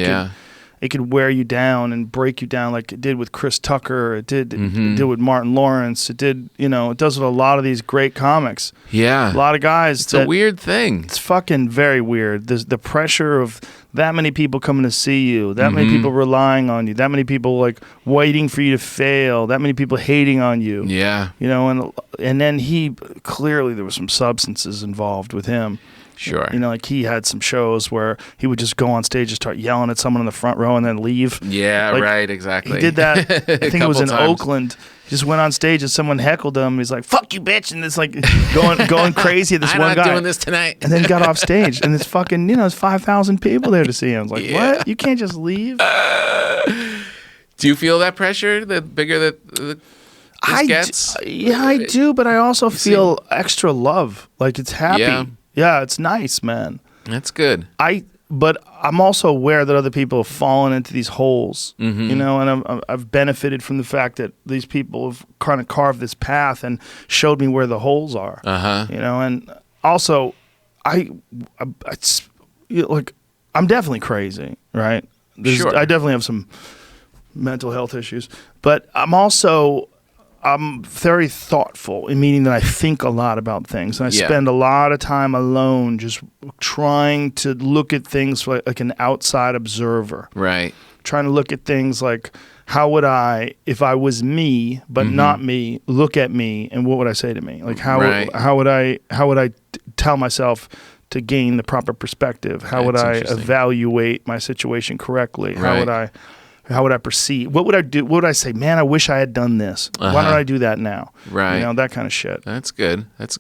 It could wear you down and break you down like it did with Chris Tucker. It did with Martin Lawrence. It did, it does with a lot of these great comics. Yeah. A lot of guys. It's a weird thing. It's fucking very weird. There's the pressure of that many people coming to see you, that many people relying on you, that many people like waiting for you to fail, that many people hating on you. Yeah. And then clearly there was some substances involved with him. Sure. Like he had some shows where he would just go on stage and start yelling at someone in the front row and then leave. Yeah, Like, right, exactly. He did that. I think it was in times. Oakland. He just went on stage and someone heckled him. He's like, "Fuck you, bitch!" And it's like going crazy at this I'm one not guy. doing this tonight. And then got off stage, and it's fucking, there's 5,000 people there to see him. It's like, what? You can't just leave? Do you feel that pressure? The bigger this gets? Yeah, I do, but I also feel extra love. Like it's happy. Yeah, it's nice, man. That's good. But I'm also aware that other people have fallen into these holes, and I've benefited from the fact that these people have kind of carved this path and showed me where the holes are. And also, I'm definitely crazy, right? Sure. I definitely have some mental health issues, but I'm very thoughtful, in meaning that I think a lot about things. And I spend a lot of time alone just trying to look at things like an outside observer. Right. Trying to look at things like, how would I, if I was me, but not me, look at me, and what would I say to me? Like, how would I tell myself to gain the proper perspective? How would I evaluate my situation correctly? How would I proceed? What would I do? What would I say? Man, I wish I had done this. Why don't I do that now? Right. That kind of shit. That's good. That's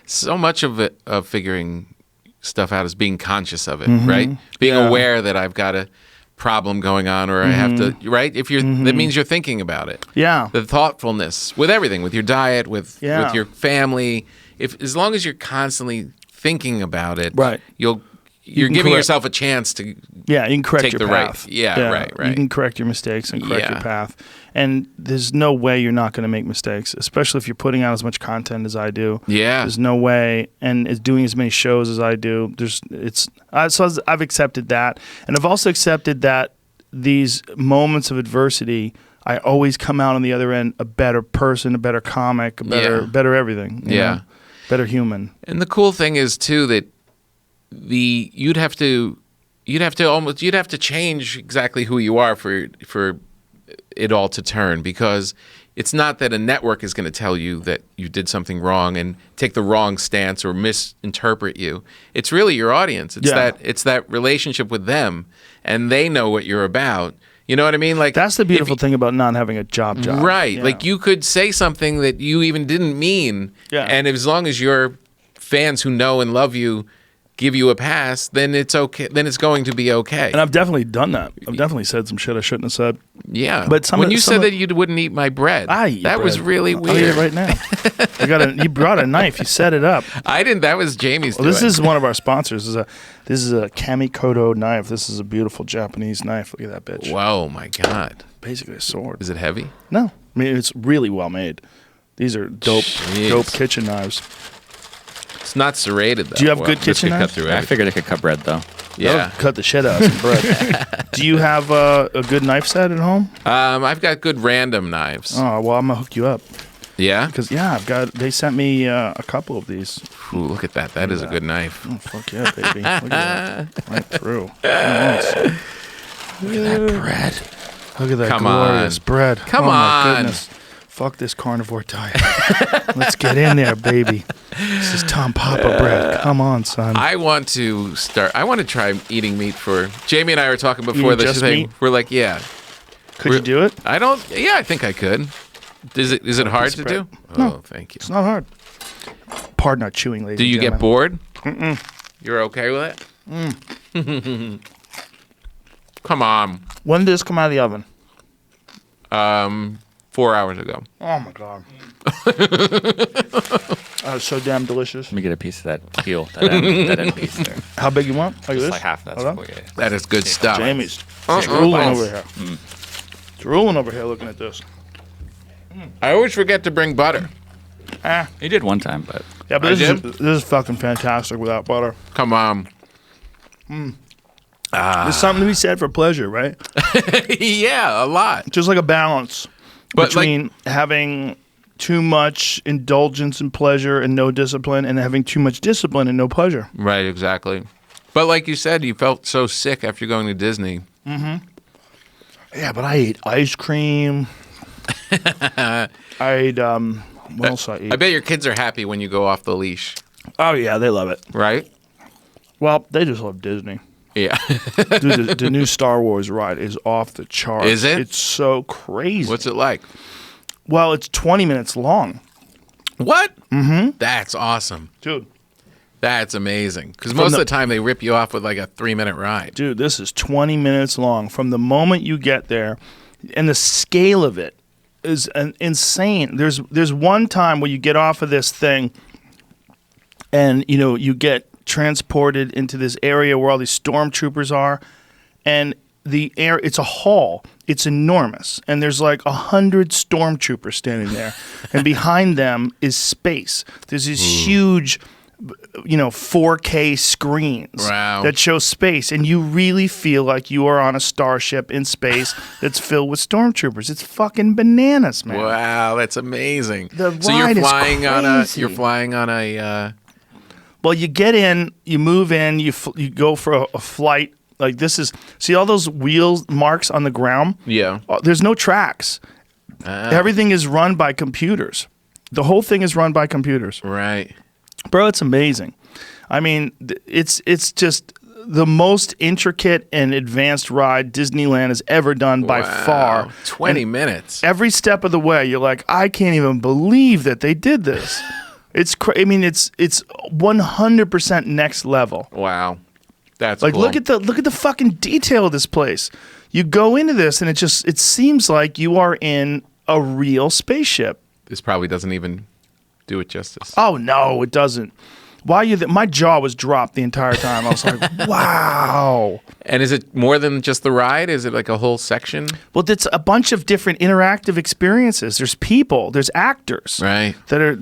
so much of it, of figuring stuff out is being conscious of it, right? Being aware that I've got a problem going on, or I have to, right? If you're, that means you're thinking about it. Yeah. The thoughtfulness with everything, with your diet, with your family. As long as you're constantly thinking about it, right, you're giving yourself a chance to you can correct take your the path. Right. You can correct your mistakes and correct your path. And there's no way you're not going to make mistakes, especially if you're putting out as much content as I do. Yeah. There's no way, and is doing as many shows as I do. So I've accepted that, and I've also accepted that these moments of adversity, I always come out on the other end a better person, a better comic, a better everything. You know? Better human. And the cool thing is too that you'd have to change exactly who you are for it all to turn, because it's not that a network is going to tell you that you did something wrong and take the wrong stance or misinterpret you. It's really your audience. It's that relationship with them, and they know what you're about. You know what I mean? Like, that's the beautiful thing about not having a job. Right. Yeah. Like, you could say something that you even didn't mean, and as long as your fans who know and love you give you a pass, then it's okay. Then it's going to be okay. And I've definitely done that. I've definitely said some shit I shouldn't have said. Yeah. But when you said that you wouldn't eat my bread, that was really weird. I'll eat it right now. You brought a knife. You set it up. I didn't. That was Jamie's doing. This is one of our sponsors. This is a Kamikoto knife. This is a beautiful Japanese knife. Look at that bitch. Whoa, my God. Basically a sword. Is it heavy? No. I mean, it's really well made. These are dope kitchen knives. It's not serrated, though. Do you have good kitchen knives? I figured it could cut bread, though. Yeah. Cut the shit out of some bread. Do you have a good knife set at home? I've got good random knives. Oh, well, I'm going to hook you up. Yeah? Because, they sent me a couple of these. Ooh, look at that. That is a good knife. Oh, fuck yeah, baby. Look at that. Right through. Look at that bread. Look at that Come glorious on. bread. Come oh my on. goodness. Fuck this carnivore diet. Let's get in there, baby. This is Tom Papa bread. Come on, son. I want to try eating meat for. Jamie and I were talking before Eating this just thing. meat? We're like, yeah. Could you do it? Yeah, I think I could. Is it hard piece to of do? bread. No. Oh, thank you. It's not hard. Pardon our chewing, ladies Do you and get gentlemen. bored? Mm-mm. You're okay with it? Come on. When did this come out of the oven? 4 hours ago. Oh, my God. It's so damn delicious. Let me get a piece of that heel, that end piece there. How big you want? Like Just this? like half of that's Hold on. for you. That is good stuff. Jamie's Uh-uh. drooling over here. Drooling over here looking at this. I always forget to bring butter. Ah. You did one time, but Yeah, but I this is fucking fantastic without butter. Come on. There's something to be said for pleasure, right? Yeah, a lot. Just like a balance But, between having too much indulgence and pleasure and no discipline, and having too much discipline and no pleasure. Right, exactly. But like you said, you felt so sick after going to Disney. Yeah, but I ate ice cream. I ate what else I ate? I bet your kids are happy when you go off the leash, Oh yeah, they love it. right? Well, they just love Disney. Yeah. Dude, the new Star Wars ride is off the charts. Is it? It's so crazy. What's it like? Well, it's 20 minutes long. What? Mm-hmm. That's awesome. Dude, That's amazing. Because most of the time they rip you off with like a 3-minute ride. this is 20 minutes long from the moment you get there, and the scale of it is insane. There's one time where you get off of this thing and you get transported into this area where all these stormtroopers are, and it's a hall. It's enormous, and there's like 100 stormtroopers standing there, and behind them is space. There's these huge 4K screens Wow. that show space, and you really feel like you are on a starship in space that's filled with stormtroopers. It's fucking bananas, man. Wow, that's amazing. The So you're ride is flying on crazy. a Well, you get in, you move in, you go for a flight. Like this is, see all those wheels marks on the ground? yeah. There's no tracks. Everything is run by computers. The whole thing is run by computers. Right. Bro, it's amazing. I mean, it's just the most intricate and advanced ride Disneyland has ever done by Wow. far. 20 And minutes. Every step of the way, you're like, I can't even believe that they did this. It's I mean, it's 100% next level. Wow. That's Like cool. look at the fucking detail of this place. You go into this and it seems like you are in a real spaceship. This probably doesn't even do it justice. Oh no, it doesn't. Why my jaw was dropped the entire time. I was like, wow. And is it more than just the ride? Is it like a whole section? Well, it's a bunch of different interactive experiences. There's people, there's actors, Right. they're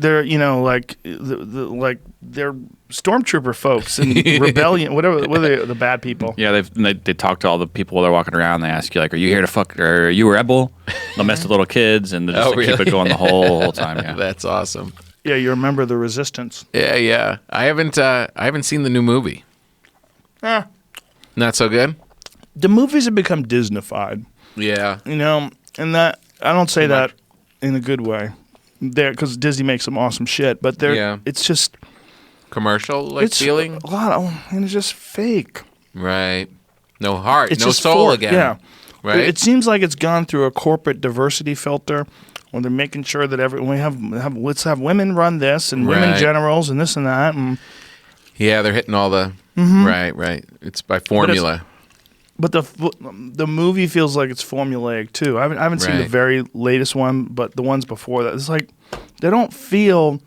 like like they're stormtrooper folks and rebellion, whatever. What are they, the bad people? yeah, they talk to all the people while they're walking around. They ask you like, "Are you here to fuck? Or are you a rebel?" They'll mess with little kids and they just Oh, like, keep really? it going the whole time. Yeah. That's awesome. Yeah, you remember the Resistance? Yeah. I haven't seen the new movie. Eh. Not so good? The movies have become Disneyfied, Yeah. and that I don't say that in a good way. There, because Disney makes some awesome shit, but it's just Commercial it's feeling? a lot of, and it's just fake. Right. No heart, It's no just soul for- again. Yeah, Right? It seems like it's gone through a corporate diversity filter, when they're making sure that let's have women run this and women Right. generals and this and that. And Yeah, they're hitting all the Mm-hmm. right. It's by formula. but the movie feels like it's formulaic too. I haven't seen the Right. very latest one, but the ones before that, it's like they don't feel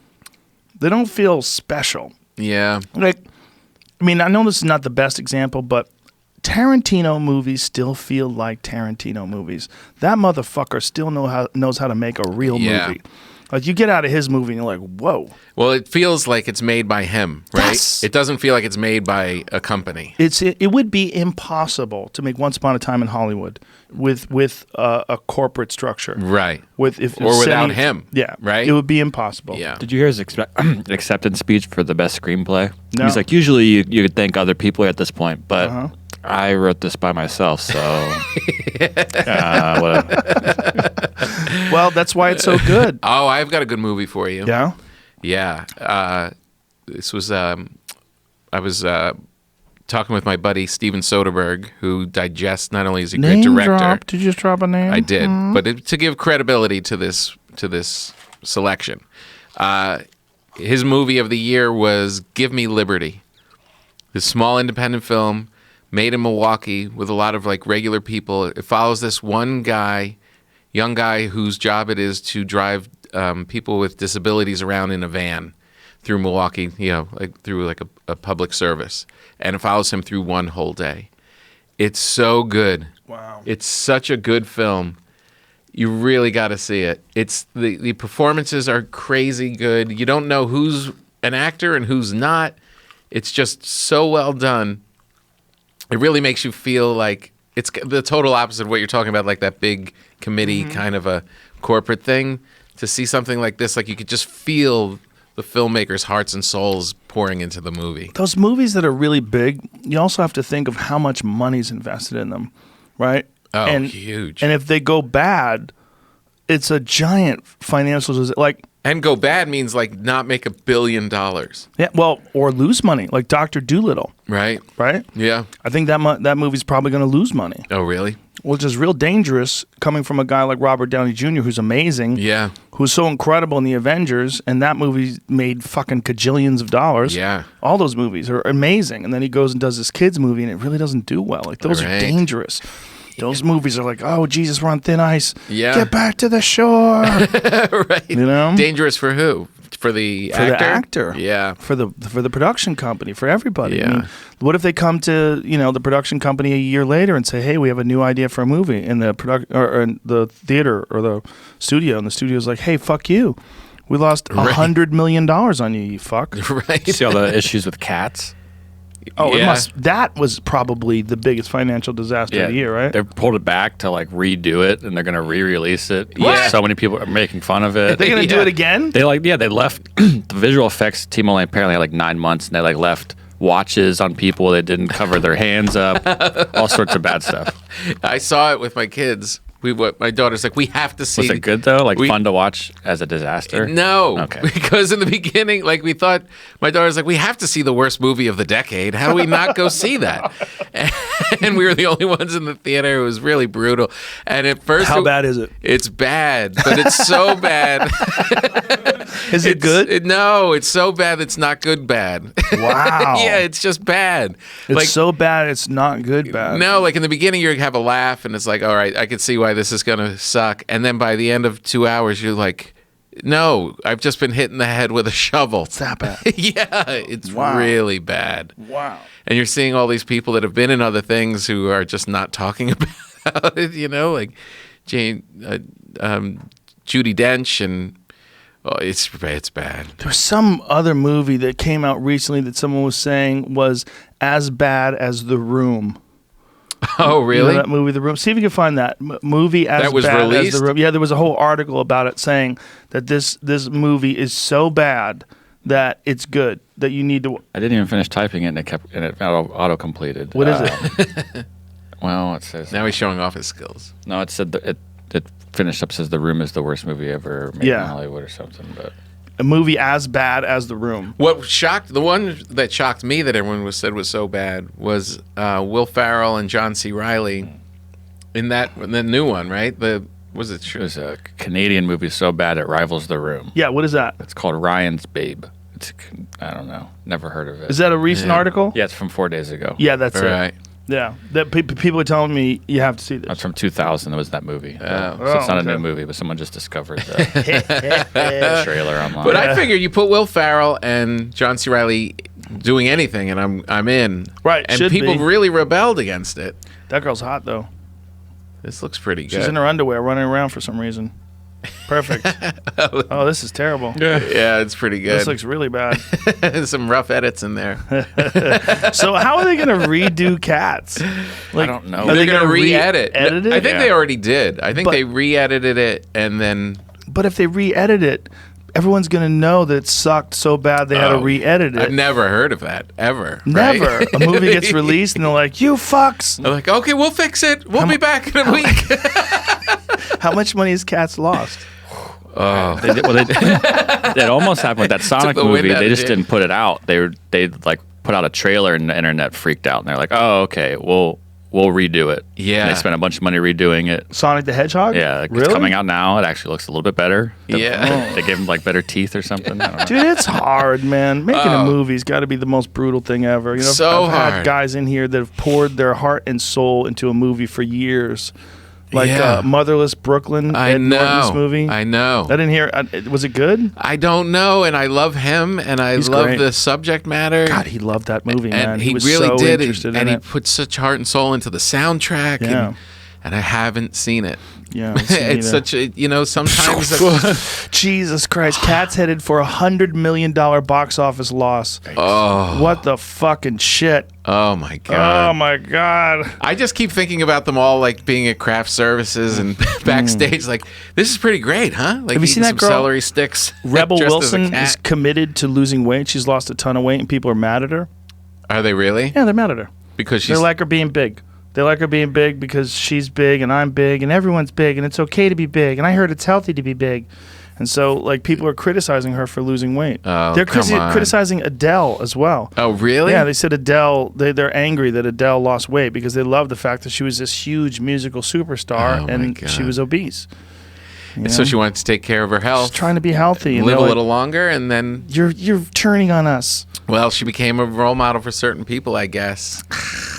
special. Yeah. Like, I mean, I know this is not the best example, but Tarantino movies still feel like Tarantino movies. That motherfucker still knows how to make a real Yeah. movie. Like, you get out of his movie and you're like, whoa. Well, it feels like it's made by him, right? Yes. It doesn't feel like it's made by a company. It would be impossible to make Once Upon a Time in Hollywood with a corporate structure. Right. Or without him. Yeah. Right? It would be impossible. Yeah. Did you hear his acceptance speech for the best screenplay? No. He's like, usually you would thank other people at this point, but I wrote this by myself, so. Well, that's why it's so good. Oh, I've got a good movie for you. Yeah. Yeah. This was I was talking with my buddy Steven Soderbergh, who digests. Not only is he a great Name director. drop. Did you just drop a name? I did, but to give credibility to this selection, his movie of the year was "Give Me Liberty." This small independent film made in Milwaukee with a lot of like regular people. It follows this one guy, young guy, whose job it is to drive people with disabilities around in a van through Milwaukee, like through like a public service, and it follows him through one whole day. It's so good. Wow. It's such a good film. You really got to see it. It's the performances are crazy good. You don't know who's an actor and who's not. It's just so well done. It really makes you feel like it's the total opposite of what you're talking about, like that big committee kind of a corporate thing. To see something like this, like you could just feel the filmmakers' hearts and souls pouring into the movie. Those movies that are really big, you also have to think of how much money's invested in them, right? Oh, and, huge. And if they go bad, it's a giant financial, like... And go bad means like not make $1 billion. Yeah, well, or lose money, like Dr. Dolittle. Right? Right? Yeah. I think that movie's probably going to lose money. Oh, really? Which is real dangerous coming from a guy like Robert Downey Jr., who's amazing. Yeah. Who's so incredible in the Avengers, and that movie made fucking cajillions of dollars. Yeah. All those movies are amazing. And then he goes and does this kids movie, and it really doesn't do well. Like, those are dangerous. Those movies are like, oh, Jesus, we're on thin ice. Yeah. Get back to the shore. Right. You know? Dangerous for who? For the actor? For the actor. Yeah. For the production company, for everybody. Yeah. I mean, what if they come to, the production company a year later and say, hey, we have a new idea for a movie, and or in the theater or the studio, and the studio's like, hey, fuck you. We lost $100 million on you, you fuck. Right. See all the issues with cats? Oh, Yeah. that was probably the biggest financial disaster of the year, right? They pulled it back to like redo it, and they're going to re-release it. What? So many people are making fun of it. They're going to do it again? They left the visual effects team only apparently had like 9 months, and they like left watches on people. They didn't cover their hands up, all sorts of bad stuff. I saw it with my kids. My daughter's like, we have to see. Was it good though? Like fun to watch as a disaster? No, Okay. Because in the beginning, like we thought, my daughter's like, we have to see the worst movie of the decade. How do we not go see that? And we were the only ones in the theater. It was really brutal. And at first, How bad is it? It's bad, but it's so bad. Is it good? No, it's so bad. It's not good. Bad. Wow. Yeah, it's just bad. It's so bad, it's not good bad. No, like in the beginning, you have a laugh, and it's like, all right, I can see why this is going to suck. And then by the end of 2 hours, you're like, no, I've just been hit in the head with a shovel. It's that bad. Yeah, it's really bad. Wow. And you're seeing all these people that have been in other things who are just not talking about it, like Judi Dench, and it's bad. There was some other movie that came out recently that someone was saying was as bad as The Room. Oh, really? You know that movie, The Room? See if you can find that movie as that was bad released? as The Room. Yeah, there was a whole article about it saying that this movie is so bad that it's good, that you need to... I didn't even finish typing it, and it auto completed. What is it? Well, it says Now he's showing off his skills. no. It said it finished up says The Room is the worst movie ever made in Hollywood or something. But A movie as bad as The Room. The one that shocked me that everyone said was so bad was Will Ferrell and John C. Reilly in the new one, right? it was a Canadian movie so bad it rivals The Room. Yeah, what is that? It's called Ryan's Babe. I don't know. Never heard of it. Is that a recent article? Yeah, it's from 4 days ago. Yeah, that's it. Right. Yeah, that people are telling me you have to see this. That's from 2000. It was that movie. Oh. So it's not a Okay. new movie, but someone just discovered the trailer online. But I figure you put Will Ferrell and John C. Reilly doing anything, and I'm in. Right, And should people be. really rebelled against it. That girl's hot though. This looks pretty good. She's in her underwear running around for some reason. Perfect. Oh, this is terrible. Yeah, it's pretty good. This looks really bad. Some rough edits in there. So how are they going to redo Cats? Like, I don't know. are They're they going to gonna re-edit. edit it? I think they already did. I think But- they re-edited it and then... But if they re-edit it, everyone's going to know that it sucked so bad they had to re-edit it. I've never heard of that, ever. Never. Right? A movie gets released and they're like, you fucks. They're like, okay, we'll fix it. We'll be back in a week. How much money has Cats lost? Oh, It almost happened with that Sonic the wind movie. out They of just it. didn't put it out. They like put out a trailer and the internet freaked out. And they're like, oh, okay, we'll redo it. Yeah. And they spent a bunch of money redoing it. Sonic the Hedgehog? Yeah, Really? it's coming out now. It actually looks a little bit better. Yeah. They gave him like better teeth or something. I don't know. Dude, it's hard, man. Making a movie's got to be the most brutal thing ever. You know, So I've had hard. guys in here that have poured their heart and soul into a movie for years. Like Yeah. Motherless Brooklyn, I Ed Norton's know. movie. I know. I didn't hear. Was it good? I don't know, and I love him, and I He's love great. the subject matter. God, he loved that movie, man. and he was really so did, interested and in he it. put such heart and soul into the soundtrack. Yeah. And I haven't seen it. Yeah, I haven't seen It's either. such a, sometimes. Jesus Christ, Cats headed for $100 million box office loss. Oh, What the fucking shit? oh my god! Oh my god! I just keep thinking about them all like being at craft services and backstage. Like, this is pretty great, huh? Like, Have you seen eating that some girl? celery sticks. Rebel dressed as a Wilson cat. is committed to losing weight. She's lost a ton of weight, and people are mad at her. Are they really? Yeah, they're mad at her. Because she's They like her being big. They like her being big because she's big and I'm big and everyone's big and it's okay to be big. And I heard it's healthy to be big. And so, like, people are criticizing her for losing weight. Oh, They're come on. criticizing Adele as well. Oh, really? Yeah, they said Adele, they're angry that Adele lost weight because they love the fact that she was this huge musical superstar Oh, my and God. she was obese. You So know? she wanted to take care of her health, She's trying to be healthy. And live a they're like, little longer, and then, You're turning on us. well, she became a role model for certain people, I guess.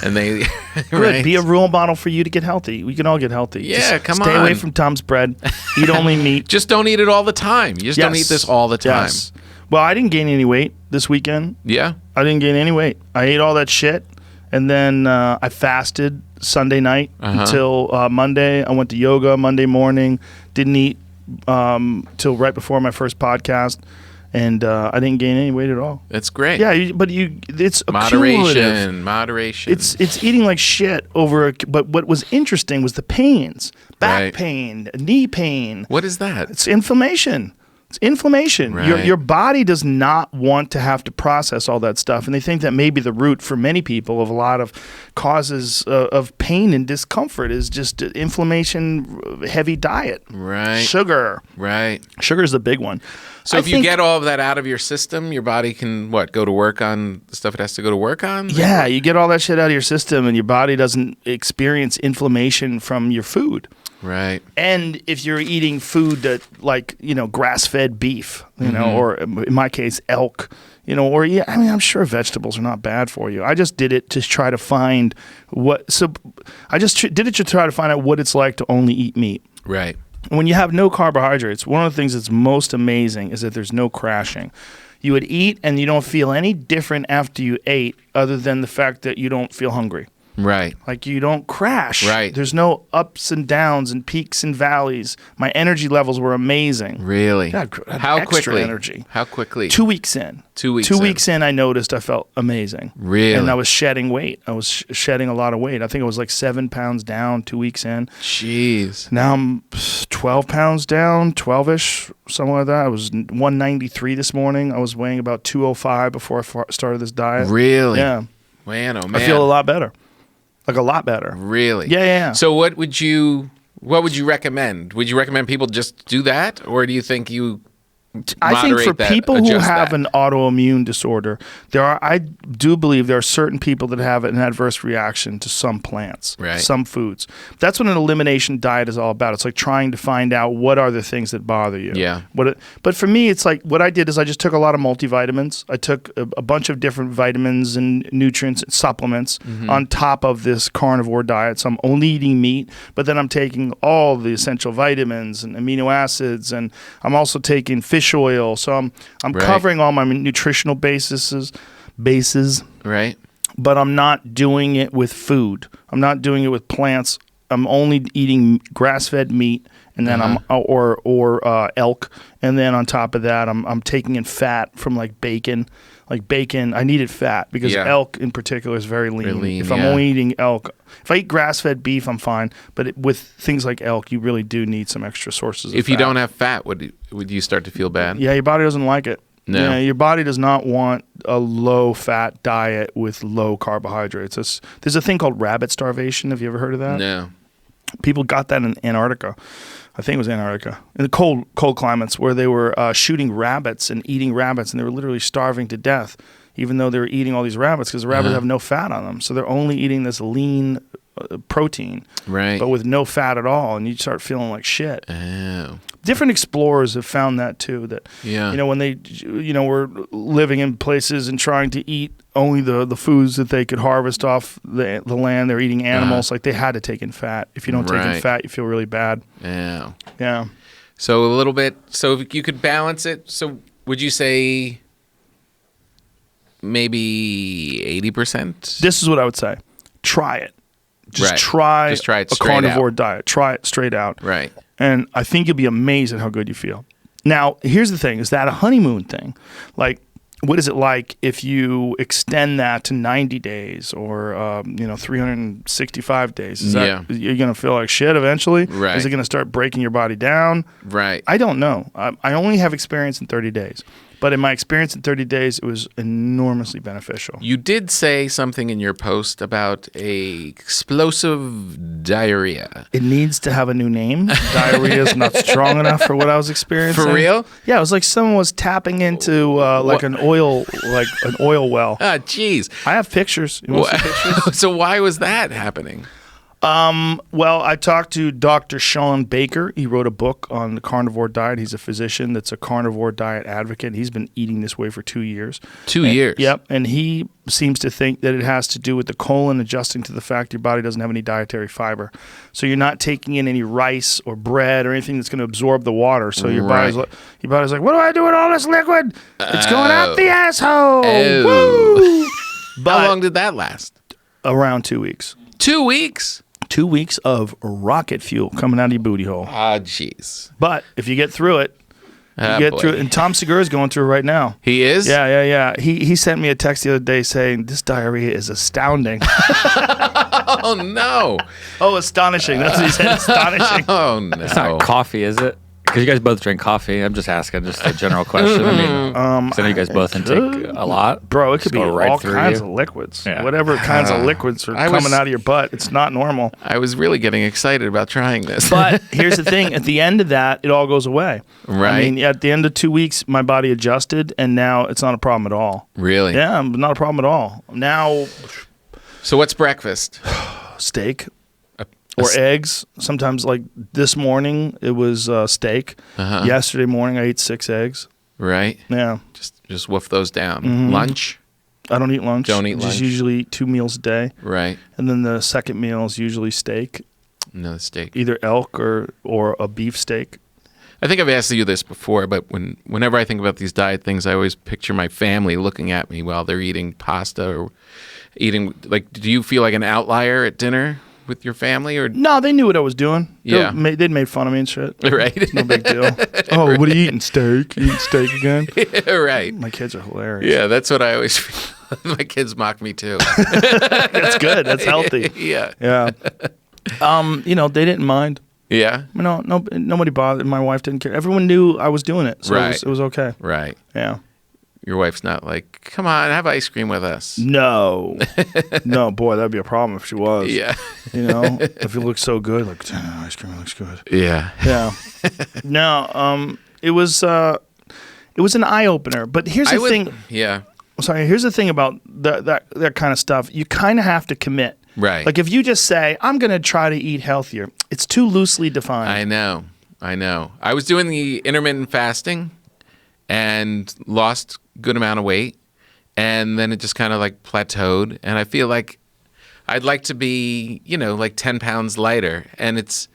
And they, Good. right? Be a role model for you to get healthy. We can all get healthy. Yeah, Just come stay away on. from Tom's bread. Eat only meat. Just don't eat it all the time. You just don't Yes. eat this all the time. Yes. Well, I didn't gain any weight this weekend. Yeah. I didn't gain any weight. I ate all that shit, and then I fasted Sunday night until Monday. I went to yoga Monday morning. Didn't eat till right before my first podcast, and I didn't gain any weight at all. That's great. Yeah, it's accumulative. Moderation. It's eating like shit over. But what was interesting was the pains, back Right. pain, knee pain. What is that? It's inflammation. It's inflammation. Right. Your body does not want to have to process all that stuff, and they think that maybe the root for many people of a lot of causes of pain and discomfort is just inflammation, heavy diet, Right. sugar. Right. Sugar is the big one. So I if you think- get all of that out of your system, your body can go to work on the stuff it has to go to work on? Yeah, you get all that shit out of your system, and your body doesn't experience inflammation from your food. Right. And if you're eating food that, like, grass-fed beef, or in my case, elk, or I'm sure vegetables are not bad for you. I just did it to try to find I just did it to try to find out what it's like to only eat meat. Right. When you have no carbohydrates, one of the things that's most amazing is that there's no crashing. You would eat and you don't feel any different after you ate other than the fact that you don't feel hungry. Right. Like, you don't crash. Right. There's no ups and downs and peaks and valleys. My energy levels were amazing. Really? Yeah, I had How extra quickly? energy. How quickly? 2 weeks in. 2 weeks Two in. weeks in, I noticed I felt amazing. Really? And I was shedding weight. I was shedding a lot of weight. I think it was like 7 pounds down 2 weeks in. Jeez. Now I'm 12 pounds down, 12-ish, something like that. I was 193 this morning. I was weighing about 205 before I started this diet. Really? Yeah. Man, oh man. I feel a lot better. Like, a lot better. Really? Yeah. So what would you recommend? Would you recommend people just do that, or do you think you I think for moderate that, people who adjust have that? an autoimmune disorder, I do believe there are certain people that have an adverse reaction to some plants, Right. some foods. That's what an elimination diet is all about. It's like trying to find out what are the things that bother you. Yeah. But for me, it's like what I did is I just took a lot of multivitamins. I took a bunch of different vitamins and nutrients and supplements Mm-hmm. on top of this carnivore diet. So I'm only eating meat, but then I'm taking all the essential vitamins and amino acids, and I'm also taking fish oil. So I'm Right. covering all my nutritional bases, Right. but I'm not doing it with food. I'm not doing it with plants. I'm only eating grass-fed meat and then I'm or elk, and then on top of that, I'm taking in fat from like bacon. Like bacon, I needed fat because elk in particular is very lean. If I'm only eating elk, if I eat grass-fed beef, I'm fine. But with things like elk, you really do need some extra sources of fat. If you don't have fat, would you start to feel bad? Yeah, your body doesn't like it. No. Yeah, your body does not want a low-fat diet with low carbohydrates. There's a thing called rabbit starvation. Have you ever heard of that? No. People got that in Antarctica. I think it was Antarctica, in the cold climates, where they were shooting rabbits and eating rabbits, and they were literally starving to death, even though they were eating all these rabbits, because the rabbits have no fat on them. So they're only eating this lean protein, Right. but with no fat at all, and you start feeling like shit. Oh. Different explorers have found that too. That when they were living in places and trying to eat only the foods that they could harvest off the land, they're eating animals. Like they had to take in fat. If you don't take in fat, you feel really bad. Yeah. Yeah. So a little bit. So if you could balance it. So would you say maybe 80%? This is what I would say. Try it. Just try it a carnivore diet. Try it straight out. Right. And I think you'll be amazed at how good you feel. Now, here's the thing. Is that a honeymoon thing? Like, what is it like if you extend that to 90 days or 365 days? Is that you're going to feel like shit eventually? Right. Is it going to start breaking your body down? Right. I don't know. I only have experience in 30 days. But in my experience in 30 days, it was enormously beneficial. You did say something in your post about a explosive diarrhea. It needs to have a new name. Diarrhea is not strong enough for what I was experiencing. For real? Yeah, it was like someone was tapping into an oil well. Ah, jeez. I have pictures. You want to see pictures? So why was that happening? Well, I talked to Dr. Sean Baker. He wrote a book on the carnivore diet. He's a physician that's a carnivore diet advocate. He's been eating this way for 2 years. 2 years? Yep. And he seems to think that it has to do with the colon adjusting to the fact your body doesn't have any dietary fiber. So you're not taking in any rice or bread or anything that's going to absorb the water. So your body's like, what do I do with all this liquid? It's going out the asshole. Woo! How long did that last? Around 2 weeks. 2 weeks? 2 weeks of rocket fuel coming out of your booty hole. Ah, jeez. But if you get through it, through it. And Tom Segura is going through it right now. He is? Yeah. He sent me a text the other day saying, this diarrhea is astounding. Oh, no. Oh, astonishing. That's what he said, astonishing. Oh, no. It's not coffee, is it? Because you guys both drink coffee. I'm just asking, just a general question. I mean, so I know you guys both intake a lot. Bro, it could be go right all through kinds you. of liquids. Yeah. Whatever kinds of liquids are coming out of your butt. It's not normal. I was really getting excited about trying this. But here's the thing. At the end of that, it all goes away. Right. I mean, at the end of 2 weeks, my body adjusted, and now it's not a problem at all. Really? Yeah, not a problem at all. Now, So what's breakfast? steak. Or eggs. Sometimes, like this morning, it was steak. Yesterday morning, I ate 6 eggs. Right. Yeah. Just wolf those down. Lunch? I don't eat lunch. Don't eat lunch. Just usually eat 2 meals a day. Right. And then the second meal is usually steak. No steak. Either elk or a beef steak. I think I've asked you this before, but whenever I think about these diet things, I always picture my family looking at me while they're eating pasta or eating, like, do you feel like an outlier at dinner with your family? Or No, they knew what I was doing. Yeah. They'd made fun of me and shit. Right. It's no big deal. Oh, what are you eating? Steak? You eating steak again? Right. My kids are hilarious. Yeah, that's what I always feel. My kids mock me too. That's good. That's healthy. Yeah. Yeah. They didn't mind. Yeah. No, nobody bothered. My wife didn't care. Everyone knew I was doing it, so Right. it was okay. Right. Yeah. Your wife's not like, come on, have ice cream with us. No. No, boy, that'd be a problem if she was. Yeah. If it looks so good, like, ice cream looks good. Yeah. Yeah. No, it was an eye opener. But here's the thing. Yeah. Sorry, here's the thing about that kind of stuff. You kind of have to commit. Right. Like if you just say, I'm going to try to eat healthier, it's too loosely defined. I know. I was doing the intermittent fasting and lost a good amount of weight, and then it just kind of like plateaued, and I feel like I'd like to be, like 10 pounds lighter, and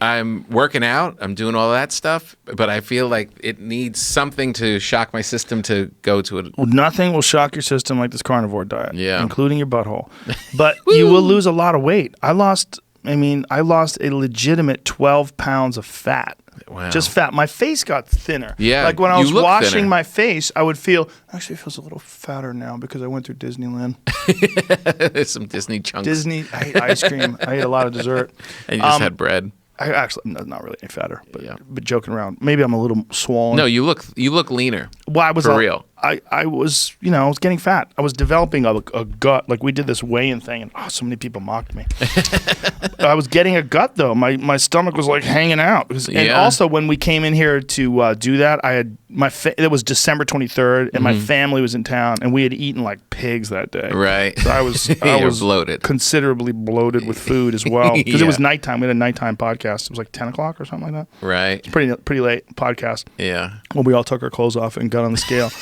I'm working out, I'm doing all that stuff, but I feel like it needs something to shock my system to go to it. Well, nothing will shock your system like this carnivore diet, Yeah. including your butthole. But you will lose a lot of weight. I lost I mean, I lost a legitimate 12 pounds of fat. Wow. Just fat. My face got thinner. Yeah, Like when I you was look washing thinner. my face, I would feel, actually it feels a little fatter now because I went through Disneyland. Some Disney chunks. I ate ice cream. I ate a lot of dessert. And you just had bread. I actually, not really any fatter, but, Yeah. but joking around. Maybe I'm a little swollen. No, you look leaner. Well, I was For real. I was, I was getting fat. I was developing a gut. Like we did this weigh-in thing, and so many people mocked me. I was getting a gut though. My stomach was like hanging out. And also when we came in here to do that, I had it was December 23rd, and my family was in town, and we had eaten like pigs that day. Right. So I was You're bloated. considerably bloated with food as well because it Yeah. was nighttime. We had a nighttime podcast. It was like 10 o'clock or something like that. Right. Pretty late podcast. Yeah. When we all took our clothes off and got on the scale.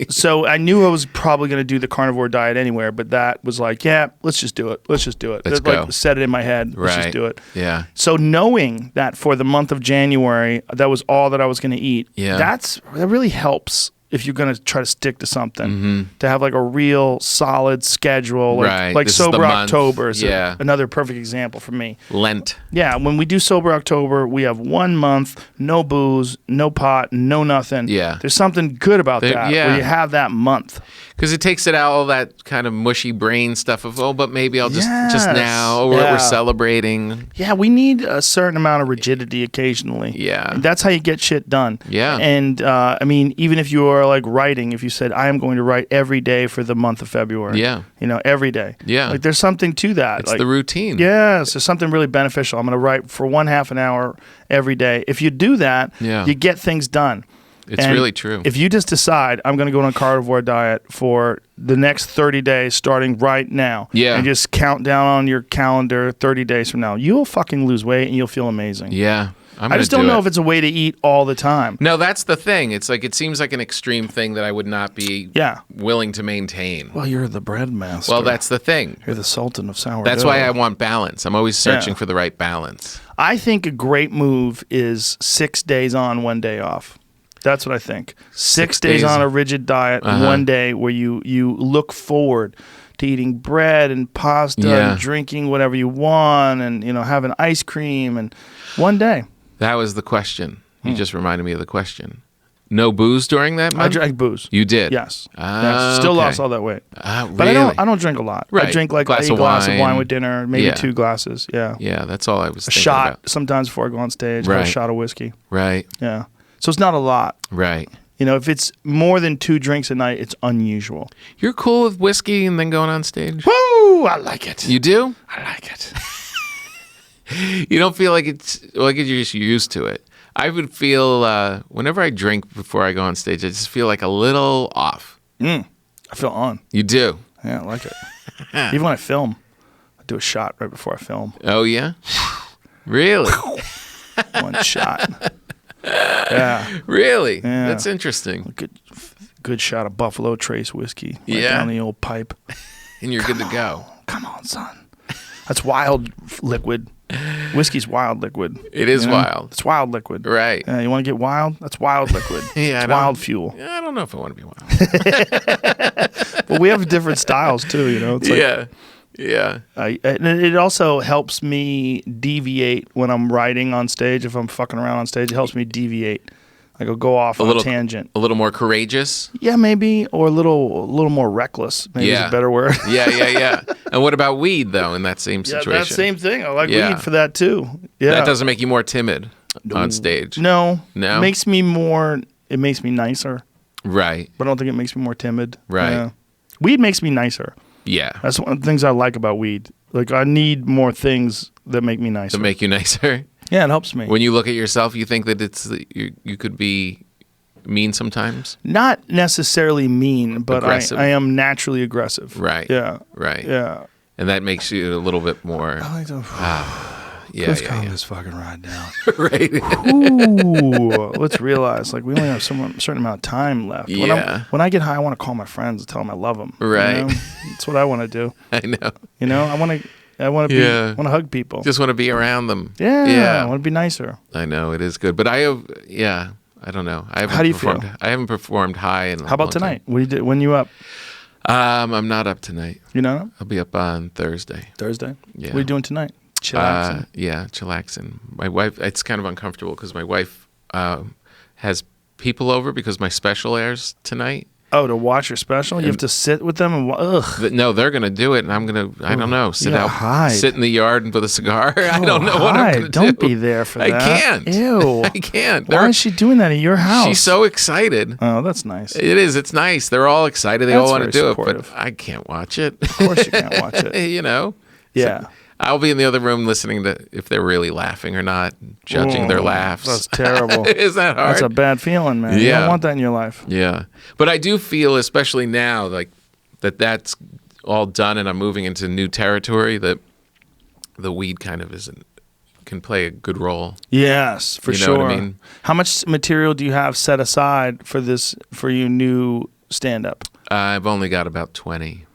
So I knew I was probably going to do the carnivore diet anywhere, but that was like, yeah, let's just do it. Let's go. Like, set it in my head. Let's just Right. do it. Yeah. So knowing that for the month of January, that was all that I was going to eat, Yeah. that really helps if you're going to try to stick to something, to have like a real solid schedule, like, Right. like This is the Sober month. October is Yeah. another perfect example for me. Lent. Yeah, when we do Sober October, we have 1 month, no booze, no pot, no nothing. Yeah. There's something good about There- that, yeah. where you have that month. Because it takes it out all that kind of mushy brain stuff of, but maybe I'll just Yes. now, or Yeah. we're celebrating. Yeah, we need a certain amount of rigidity occasionally. Yeah. And that's how you get shit done. Yeah. And I mean, even if you are like writing, if you said, I am going to write every day for the month of February. Yeah. Every day. Yeah. Like there's something to that. It's like, the routine. Yes, there's something really beneficial. I'm going to write for 1/2 an hour every day. If you do that, Yeah. you get things done. It's And really true. If you just decide I'm going to go on a carnivore diet for the next 30 days starting right now, Yeah. and just count down on your calendar 30 days from now, you'll fucking lose weight and you'll feel amazing. Yeah. I just don't know if it's a way to eat all the time. No, that's the thing. It's like, it seems like an extreme thing that I would not be willing to maintain. Well, you're the bread master. Well, that's the thing. You're the sultan of sourdough. That's why I want balance. I'm always searching Yeah. for the right balance. I think a great move is 6 days on, 1 day off. That's what I think. 6 days days. on a rigid diet, and 1 day where you look forward to eating bread and pasta Yeah. and drinking whatever you want and having ice cream and 1 day. That was the question. You just reminded me of the question. No booze during that I month? drank booze. You did? Yes. Ah, Yes. Still okay. lost all that weight. Really? But I don't drink a lot. I Right. drink like Glass a of glass of wine wine. with dinner, maybe Yeah. 2 glasses. Yeah. Yeah, that's all I was A thinking shot about. sometimes before I go on stage. Have Right. a shot of whiskey. Right, Yeah. So it's not a lot. right. If it's more than 2 drinks a night, it's unusual. You're cool with whiskey and then going on stage? Woo! I like it. You do? I like it. You don't feel like you're just used to it. I would feel, whenever I drink before I go on stage, I just feel like a little off. I feel on. You do? Yeah, I like it. Even when I film, I do a shot right before I film. Oh, yeah? Really? 1 shot. Yeah. Really? Yeah. That's interesting. Good shot of Buffalo Trace whiskey. Right Yeah. down the old pipe. And you're good to go. Come on, son. That's wild liquid. Whiskey's wild liquid. It is wild. It's wild liquid. Right. You want to get wild? That's wild liquid. Yeah, it's wild fuel. I don't know if I want to be wild. But we have different styles too, It's like, Yeah. Yeah. and it also helps me deviate when I'm writing on stage. If I'm fucking around on stage, it helps me deviate. Like I'll go off on a tangent. A little more courageous. Yeah, maybe, or a little more reckless. Maybe is Yeah. a better word. Yeah. And what about weed, though, in that same Yeah, situation? that same thing. I like Yeah. weed for that too. Yeah, That doesn't make you more timid on stage. No, No? It makes me more. It makes me nicer, Right. but I don't think it makes me more timid. Right. Yeah. Weed makes me nicer. Yeah. That's one of the things I like about weed. Like I need more things that make me nicer. To make you nicer. Yeah, it helps me. When you look at yourself, you think that you could be mean sometimes? Not necessarily mean, but Aggressive. I am naturally aggressive. Right. Yeah. Right. Yeah. And that makes you a little bit more. I like to. Yeah. calm this fucking ride down. Right. Ooh, let's realize like we only have a certain amount of time left. Yeah. When I get high, I want to call my friends and tell them I love them. Right. That's what I want to do. I know. I want to Yeah. want to hug people. Just want to be around them. Yeah. Yeah. I want to be nicer. I know it is good, but I don't know. How do you feel? I haven't performed high in. How about tonight? What do you do when you up? I'm not up tonight. You know, I'll be up on Thursday. Thursday. Yeah. What are you doing tonight? Chillaxing. Yeah, chillaxing. My wife, it's kind of uncomfortable because my wife has people over because my special airs tonight. Oh, to watch your special? You have to sit with them and ugh. No, they're going to do it, and I'm going to, I don't know, sit in the yard with a cigar. I don't know what I'm going to do. Don't be there for that. I can't. Ew. I can't. Why is she doing that at your house? She's so excited. Oh, that's nice. It is. It's nice. They're all excited. They all want to do supportive. it, but I can't watch it. Of course you can't watch it. You know? Yeah. So I'll be in the other room listening to if they're really laughing or not, judging their laughs. That's terrible. Is that hard? That's a bad feeling, man. You Yeah. don't want that in your life. Yeah. But I do feel, especially now, like that's all done and I'm moving into new territory, that the weed kind of can play a good role. Yes, for You know sure. what I mean? How much material do you have set aside for your new stand-up? I've only got about 20.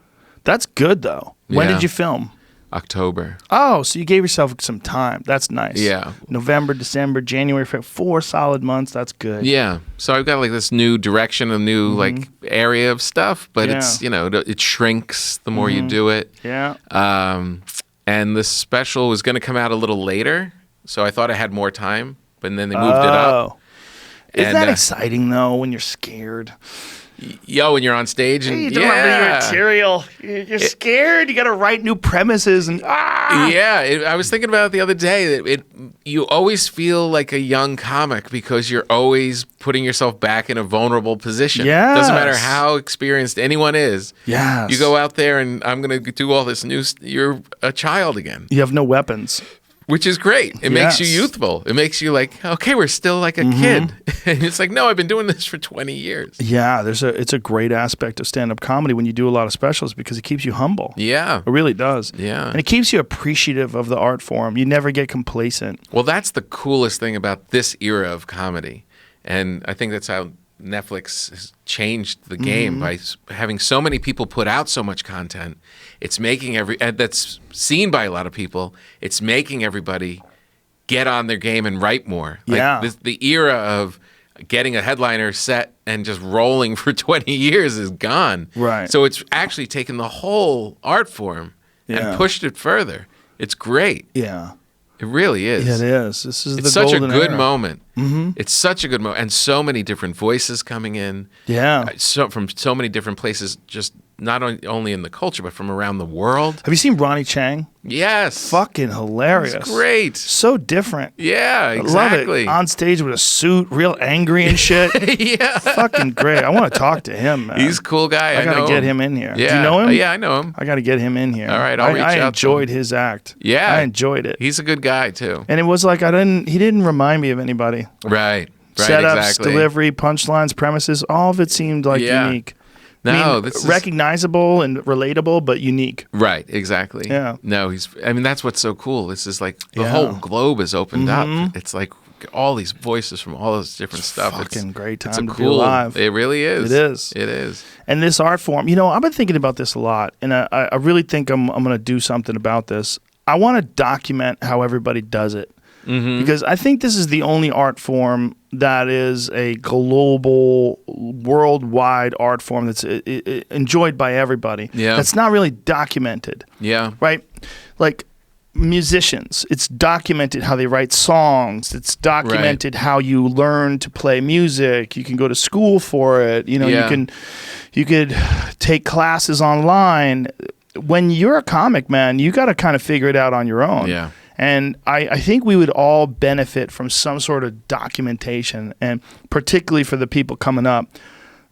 That's good, though. When Yeah. did you film? October. Oh, so you gave yourself some time. That's nice. Yeah. November, December, January, February, 4 solid months. That's good. Yeah. So I've got like this new direction, a new like area of stuff, but it's, it shrinks the more you do it. Yeah. And the special was going to come out a little later, so I thought I had more time, but then they moved it up. Isn't And, that exciting, though, when you're scared? When you're on stage and You don't remember your material. You're scared. You got to write new premises and I was thinking about it the other day that you always feel like a young comic because you're always putting yourself back in a vulnerable position. Yes. Doesn't matter how experienced anyone is. Yes. You go out there and I'm going to do all this new. You're a child again. You have no weapons. Which is great. It makes you Yes. youthful. It makes you like, okay, we're still like a kid. And it's like, no, I've been doing this for 20 years. Yeah, it's a great aspect of stand-up comedy when you do a lot of specials because it keeps you humble. Yeah. It really does. Yeah. And it keeps you appreciative of the art form. You never get complacent. Well, that's the coolest thing about this era of comedy. And I think that's how Netflix has changed the game by having so many people put out so much content. It's making and that's seen by a lot of people. It's making everybody get on their game and write more. Like the era of getting a headliner set and just rolling for 20 years is gone. Right. So it's actually taken the whole art form and pushed it further. It's great. Yeah. It really is. Yeah, it is. This is It's the such a golden good era. moment. Mm-hmm. It's such a good moment, and so many different voices coming in. Yeah. From so many different places, just not only in the culture, but from around the world. Have you seen Ronnie Chang? Yes, Fucking hilarious. it's great. So different. Yeah, I exactly. love it. On stage with a suit, real angry and shit. Yeah, Fucking great. I want to talk to him, man. he's a cool guy. I got know to get him in here. Yeah. Do you know him? Yeah, I know him. I got to get him in here. All right, I'll reach out to I him. enjoyed his act. Yeah, I enjoyed it. He's a good guy too. And it was like he didn't remind me of anybody. Right. Setups, exactly. delivery, punchlines, premises, all of it seemed like Yeah. unique. No, this is recognizable and relatable, but unique. right. Exactly. Yeah. No, that's what's so cool. This is like the Yeah. whole globe is opened up. It's like all these voices from all this different stuff. Fucking great time it's a to be cool, alive. It really is. It is. It is. And this art form, I've been thinking about this a lot, and I really think I'm going to do something about this. I want to document how everybody does it. Because I think this is the only art form that is a global, worldwide art form that's enjoyed by everybody. Yeah. That's not really documented. Yeah. Right? Like musicians, it's documented how they write songs. It's documented how you learn to play music. You can go to school for it. You could take classes online. When you're a comic, man, you got to kind of figure it out on your own. Yeah. And I think we would all benefit from some sort of documentation, and particularly for the people coming up,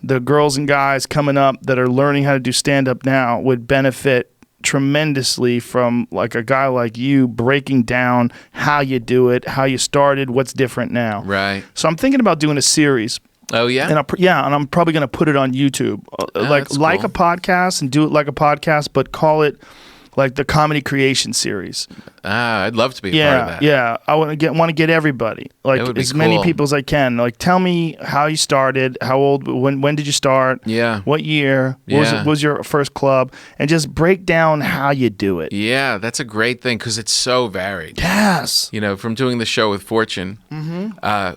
the girls and guys coming up that are learning how to do stand-up now would benefit tremendously from like a guy like you breaking down how you do it, how you started, what's different now. Right. So I'm thinking about doing a series. Oh yeah. And I'm probably going to put it on YouTube, like that's a cool. podcast, and do it like a podcast, but call it like the comedy creation series. I'd love to be a part of that. Yeah. I want to get everybody, like That would be as many cool. people as I can. Like, tell me how you started, how old, when did you start? Yeah. What year? Yeah. What was your first club? And just break down how you do it. Yeah, that's a great thing because it's so varied. Yes. From doing the show with Fortune.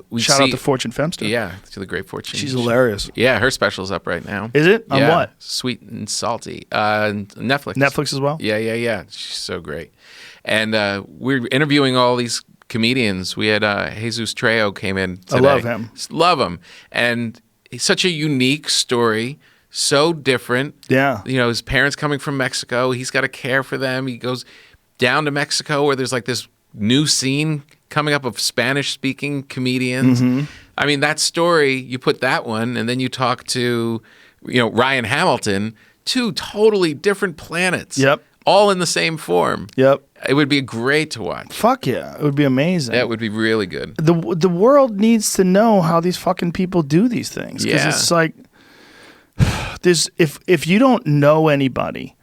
We Shout out to Fortune Femster. Yeah, to the great Fortune. She's hilarious. Yeah, her special's up right now. Is it? On Yeah, what? Sweet and Salty. Netflix. Netflix as well? Yeah. She's so great. And we're interviewing all these comedians. We had Jesus Trejo came in today. I love him. Love him. And he's such a unique story, so different. Yeah. You know, his parents coming from Mexico. He's got to care for them. He goes down to Mexico where there's like this new scene coming up of Spanish-speaking comedians. Mm-hmm. I mean, that story, you put that one, and then you talk to, Ryan Hamilton, two totally different planets. Yep. All in the same form. Yep. It would be great to watch. Fuck yeah. It would be amazing. That would be really good. The world needs to know how these fucking people do these things. Because it's like, if you don't know anybody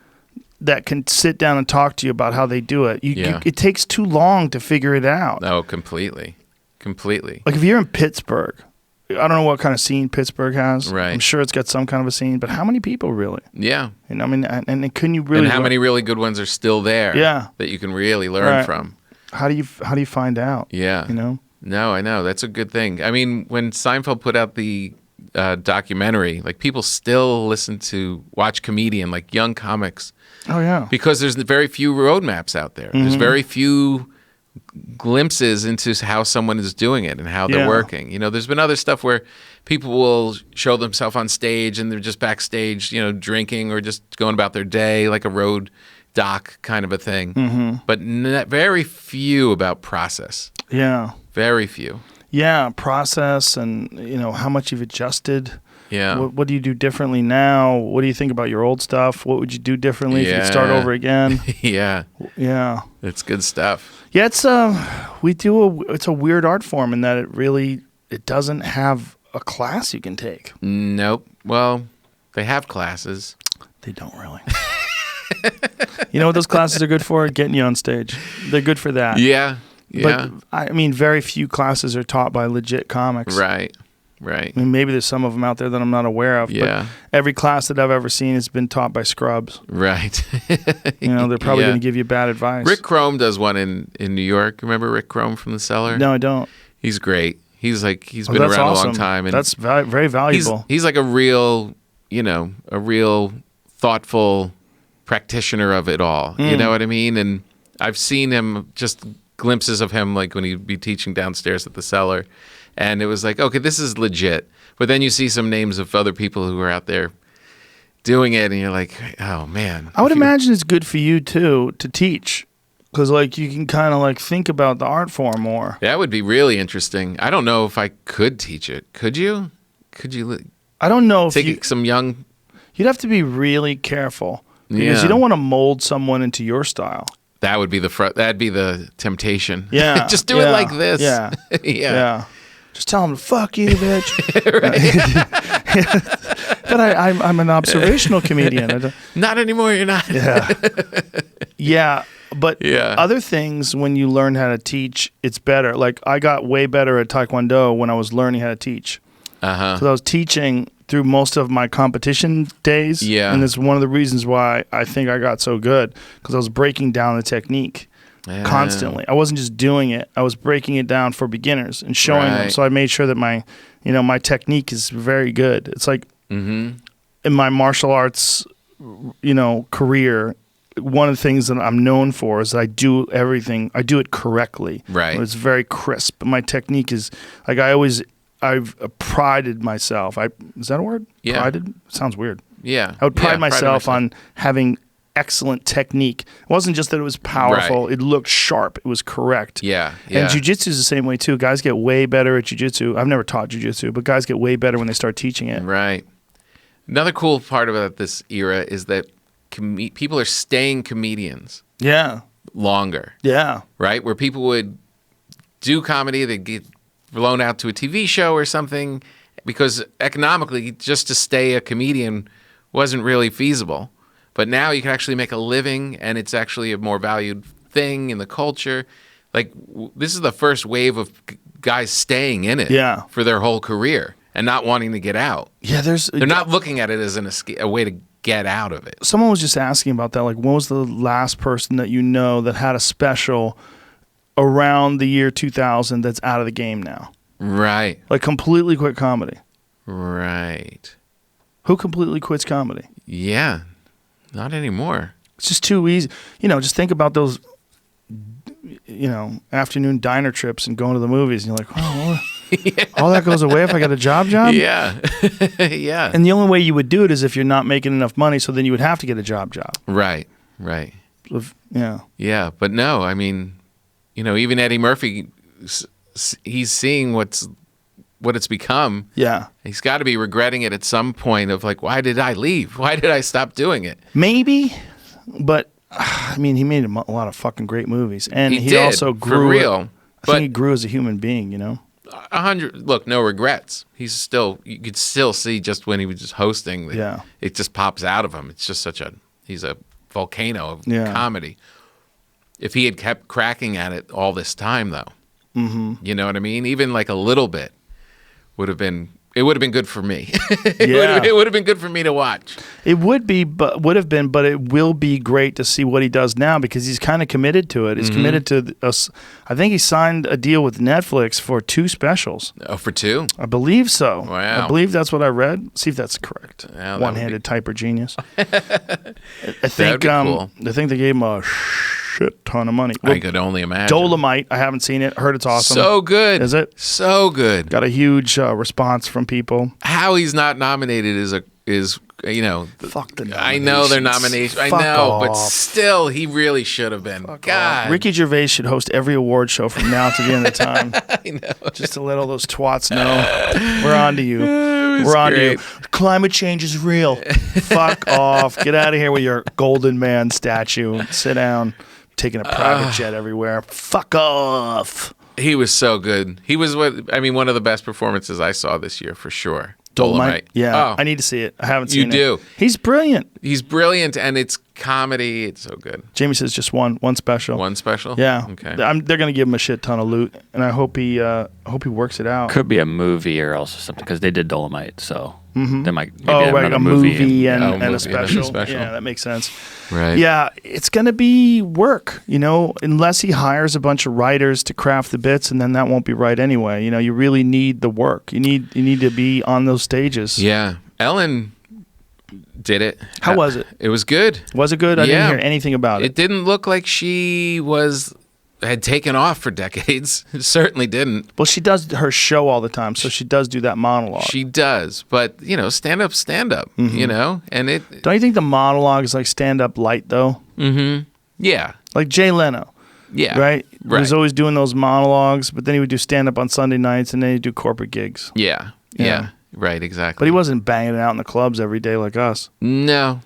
that can sit down and talk to you about how they do it, it takes too long to figure it out. Oh, completely. Completely. Like if you're in Pittsburgh, I don't know what kind of scene Pittsburgh has. Right. I'm sure it's got some kind of a scene, but how many people really? Yeah. I mean, and couldn't you really? And how many really good ones are still there? Yeah. That you can really learn from. How do you find out? Yeah. No, I know. That's a good thing. I mean, when Seinfeld put out the documentary, like people still watch comedian, like young comics. Oh yeah. Because there's very few roadmaps out there. There's very few glimpses into how someone is doing it and how they're working. There's been other stuff where people will show themselves on stage and they're just backstage, drinking or just going about their day, like a road doc kind of a thing. Mm-hmm. But very few about process. Yeah. Very few. Yeah, process and, how much you've adjusted. Yeah. What do you do differently now? What do you think about your old stuff? What would you do differently if you could start over again? Yeah. Yeah. It's good stuff. Yeah, it's a weird art form in that it doesn't have a class you can take. Nope. Well, they have classes. They don't really. You know what those classes are good for? Getting you on stage. They're good for that. Yeah. Yeah. But I mean, very few classes are taught by legit comics. Right. I mean, maybe there's some of them out there that I'm not aware of. Yeah. But every class that I've ever seen has been taught by scrubs. Right. They're probably going to give you bad advice. Rick Chrome does one in New York. Remember Rick Chrome from The Cellar? No, I don't. He's great. He's been around a long time. And that's very valuable. He's like a real thoughtful practitioner of it all. You know what I mean? And I've seen him, just glimpses of him, like when he'd be teaching downstairs at The Cellar. And it was like, okay, this is legit. But then you see some names of other people who are out there doing it, and you're like, oh, man. I would imagine it's good for you, too, to teach. Because, you can kind of, think about the art form more. That would be really interesting. I don't know if I could teach it. Could you? I don't know if take some young... You'd have to be really careful. Because you don't want to mold someone into your style. That would be that'd be the temptation. Yeah. Just do it like this. Yeah. Yeah. Just tell them to fuck you, bitch. But I'm an observational comedian. Not anymore, you're not. Yeah. Yeah. But other things, when you learn how to teach, it's better. Like, I got way better at Taekwondo when I was learning how to teach. Uh-huh. Because I was teaching through most of my competition days. Yeah. And it's one of the reasons why I think I got so good. Because I was breaking down the technique. Constantly. I wasn't just doing it. I was breaking it down for beginners and showing them. So I made sure that my technique is very good. It's like in my martial arts, career, one of the things that I'm known for is that I do everything. I do it correctly. Right. It's very crisp. My technique is like I've prided myself. Is that a word? Yeah. Prided? Sounds weird. Yeah. I would pride myself on having excellent technique. It wasn't just that it was powerful. It looked sharp. It was correct. Yeah. And jiu-jitsu is the same way too. Guys get way better at jiu-jitsu. I've never taught jiu-jitsu, but guys get way better when they start teaching it. Right. Another cool part about this era is that people are staying comedians. Yeah. Longer. Yeah. Right? Where people would do comedy, they get blown out to a TV show or something because economically just to stay a comedian wasn't really feasible. But now you can actually make a living, and it's actually a more valued thing in the culture. Like, this is the first wave of guys staying in it for their whole career and not wanting to get out. Yeah, they're not looking at it as a way to get out of it. Someone was just asking about that. Like, when was the last person that you know that had a special around the year 2000 that's out of the game now? Right. Like, completely quit comedy. Right. Who completely quits comedy? Yeah. Not anymore. It's just too easy. Just think about those afternoon diner trips and going to the movies, and you're like, oh, well, all that goes away if I get a job? Yeah. Yeah. And the only way you would do it is if you're not making enough money, so then you would have to get a job. Right. Yeah. Yeah, but no, I mean, even Eddie Murphy, he's seeing what it's become. Yeah. He's got to be regretting it at some point of like, why did I leave? Why did I stop doing it? Maybe, but I mean, he made a lot of fucking great movies, and he did, also grew. For real. I think he grew as a human being. 100. Look, no regrets. You could still see just when he was just hosting. It just pops out of him. It's just he's a volcano of comedy. If he had kept cracking at it all this time, though, you know what I mean? Even like a little bit would have been good for me. It would have been good for me to watch. It would have been, but it will be great to see what he does now because he's kind of committed to it. He's committed to us. I think he signed a deal with Netflix for 2 specials. Oh, for 2? I believe so. Wow. I believe that's what I read. See if that's correct. Yeah, One-handed typer genius. I think cool. I think they gave him a shit ton of money. I could only imagine. Dolomite. I haven't seen it. Heard it's awesome. So good. Is it? So good. Got a huge response from people. How he's not nominated is Fuck the nominations. I know they're nominations. I Fuck know, off. but still, he really should have been. Fuck God. off. Ricky Gervais should host every award show from now to the end of time. I know. Just to let all those twats know we're on to you. We're on to you. Climate change is real. Fuck off. Get out of here with your golden man statue. Sit down. Taking a private jet everywhere. Fuck off. He was so good. He was one of the best performances I saw this year for sure. Dolomite. Yeah, Oh, I need to see it. I haven't seen it. You do. He's brilliant. He's brilliant, and it's comedy. It's so good. Jamie says just one special. One special? Yeah. Okay. They're going to give him a shit ton of loot, and I hope he works it out. Could be a movie or else something because they did Dolomite, so they might maybe Oh, have right, another a movie and movie a and a special. special. Yeah, that makes sense. Right. Yeah, it's going to be work, unless he hires a bunch of writers to craft the bits, and then that won't be right anyway. You really need the work. You need to be on those stages. Yeah. Ellen did it. How was it? It was good. Was it good? I didn't hear anything about it. It didn't look like she had taken off for decades. It certainly didn't. Well, she does her show all the time, so she does do that monologue. She does, but stand up, and it. Don't you think the monologue is like stand up light though? Yeah. Like Jay Leno. Yeah. Right? He Right. was always doing those monologues, but then he would do stand up on Sunday nights, and then he'd do corporate gigs. Yeah. Yeah. Right. Exactly. But he wasn't banging it out in the clubs every day like us. No.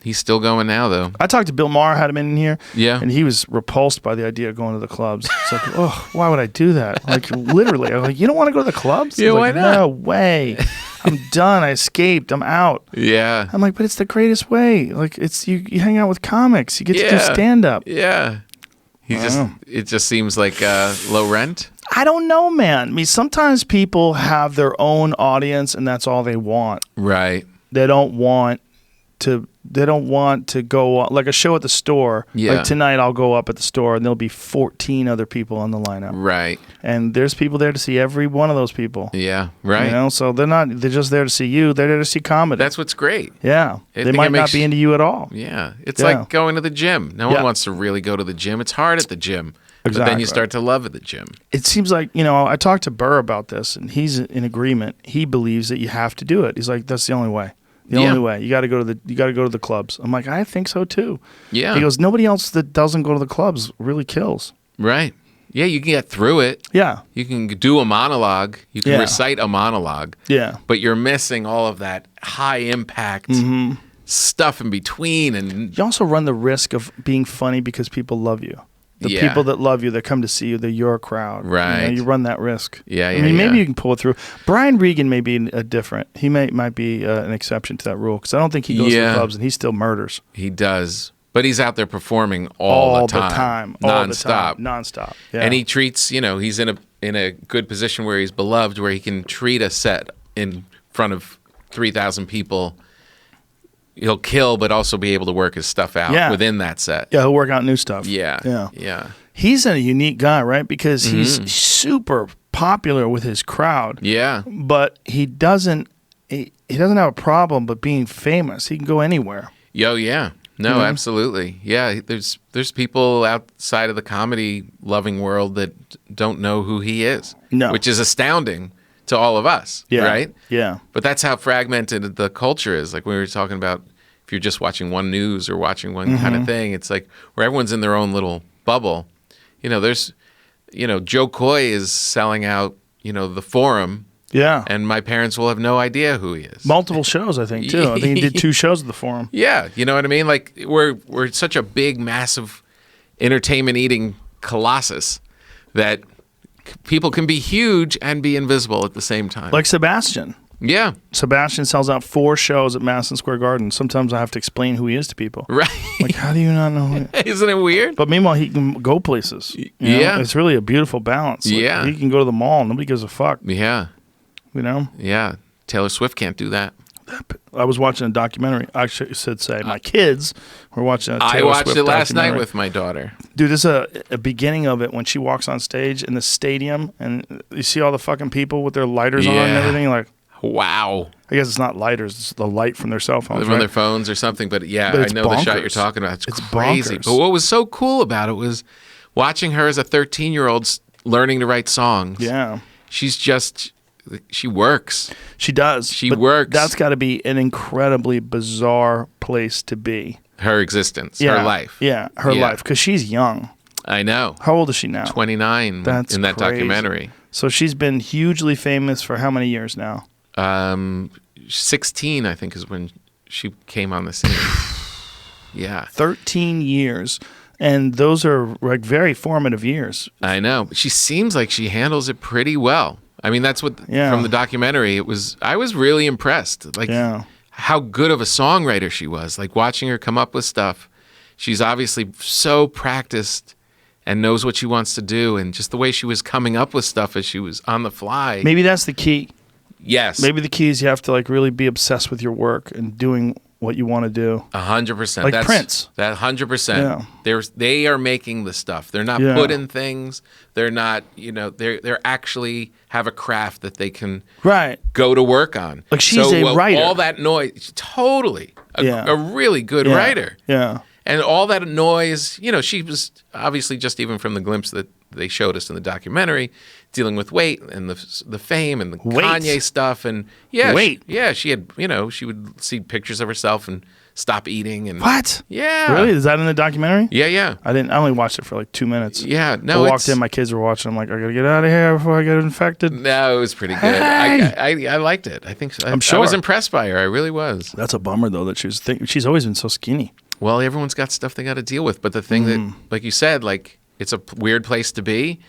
He's still going now, though. I talked to Bill Maher, had him in here, Yeah. and he was repulsed by the idea of going to the clubs. It's like, oh, why would I do that? Like, literally, I'm like, you don't want to go to the clubs? Yeah, He's why like, not? No way. I'm done. I escaped. I'm out. Yeah. I'm like, but it's the greatest way. Like, it's you hang out with comics. You get to do stand up. Yeah. It just seems like low rent. I don't know, man. I mean, sometimes people have their own audience, and that's all they want. Right. They don't want to go like a show at the store. Yeah. Like tonight, I'll go up at the store, and there'll be 14 other people on the lineup. Right. And there's people there to see every one of those people. Yeah. Right. So they're just there to see you. They're there to see comedy. That's what's great. Yeah. I They think might it not makes- be into you at all. Yeah. It's Yeah. like going to the gym. No Yeah. one wants to really go to the gym. It's hard at the gym. But then Exactly. you start to love at the gym. It seems like, I talked to Burr about this, and he's in agreement. He believes that you have to do it. He's like, that's the only way. The Yeah. only way. You got to go to the clubs. I'm like, I think so too. Yeah. He goes, nobody else that doesn't go to the clubs really kills. Right. Yeah, you can get through it. Yeah. You can do a monologue. You can Yeah. recite a monologue. Yeah. But you're missing all of that high impact stuff in between. And You also run the risk of being funny because people love you. The Yeah. people that love you, that come to see you, they're your crowd. Right. You run that risk. Yeah, I yeah, mean, maybe yeah. you can pull it through. Brian Regan may be a different. He might be an exception to that rule because I don't think he goes to Yeah. the clubs and he still murders. he does. But he's out there performing all the time. Nonstop. Nonstop. Yeah. And he treats, he's in a good position where he's beloved, where he can treat a set in front of 3,000 people. He'll kill, but also be able to work his stuff out within that set. Yeah, he'll work out new stuff. Yeah. Yeah. Yeah. He's a unique guy, right? Because he's super popular with his crowd. Yeah. But he doesn't have a problem but being famous. He can go anywhere. Yo, yeah. No, you know? absolutely. Yeah, there's people outside of the comedy loving world that don't know who he is. No. Which is astounding to all of us, Yeah. right? Yeah. But that's how fragmented the culture is. Like we were talking about, if you're just watching one news or watching one kind of thing, it's like where everyone's in their own little bubble. There's, Joe Coy is selling out, the Forum, Yeah. and my parents will have no idea who he is. Multiple shows, I think, too. I think he did 2 shows at the Forum. Yeah, you know what I mean? Like we're such a big, massive entertainment eating colossus that people can be huge and be invisible at the same time. Like Sebastian. Yeah. Sebastian sells out 4 shows at Madison Square Garden. Sometimes I have to explain who he is to people. Right. Like, how do you not know who he is? Isn't it weird? But meanwhile, he can go places. You know? Yeah. It's really a beautiful balance. Like, Yeah. he can go to the mall. Nobody gives a fuck. Yeah. You know? Yeah. Taylor Swift can't do that. I was watching a documentary. I should say my kids were watching a Taylor I watched Swift it last night documentary. with my daughter. Dude, there's a beginning of it when she walks on stage in the stadium and you see all the fucking people with their lighters on and Yeah. everything. You're like, Wow. I guess it's not lighters, it's the light from their cell phones. From right? their phones or something. But yeah, But I it's know the shot you're bonkers. talking about. It's It's crazy. bonkers. But what was so cool about it was watching her as a 13-year-old learning to write songs. Yeah. She works. She does. She but works. That's got to be an incredibly bizarre place to be. Her existence, Yeah. her life. Yeah, her Yeah. life. Because she's young. I know. How old is she now? 29 That's in that crazy. documentary. So she's been hugely famous for how many years now? 16, I think, is when she came on the scene. Yeah. 13 years. And those are like very formative years. I know. But she seems like she handles it pretty well. I mean, that's what, Yeah. from the documentary, I was really impressed. Like, Yeah. how good of a songwriter she was. Like, watching her come up with stuff. She's obviously so practiced and knows what she wants to do. And just the way she was coming up with stuff as she was on the fly. Maybe that's the key. Yes. Maybe the key is you have to like really be obsessed with your work and doing what you want to do. 100%. Like Prince. That 100%. Yeah. They are making the stuff. They're not Yeah. putting things. They're not, they're actually have a craft that they can Right. go to work on. Like, she's a writer. All that noise, totally. Yeah. A really good Yeah. writer. Yeah. And all that noise, she was obviously, just even from the glimpse that they showed us in the documentary, dealing with weight and the fame and the Weight? Kanye stuff. And yeah, Weight? she had, she would see pictures of herself and stop eating. And What? Yeah. Really? Is that in the documentary? Yeah, yeah. I only watched it for like 2 minutes. Yeah, no, I walked in, my kids were watching. I'm like, I gotta get out of here before I get infected. No, it was pretty good. I liked it. I think so. I'm sure. I was impressed by her. I really was. That's a bummer though that she's always been so skinny. Well, everyone's got stuff they got to deal with. But the thing that, like you said, like it's a weird place to be,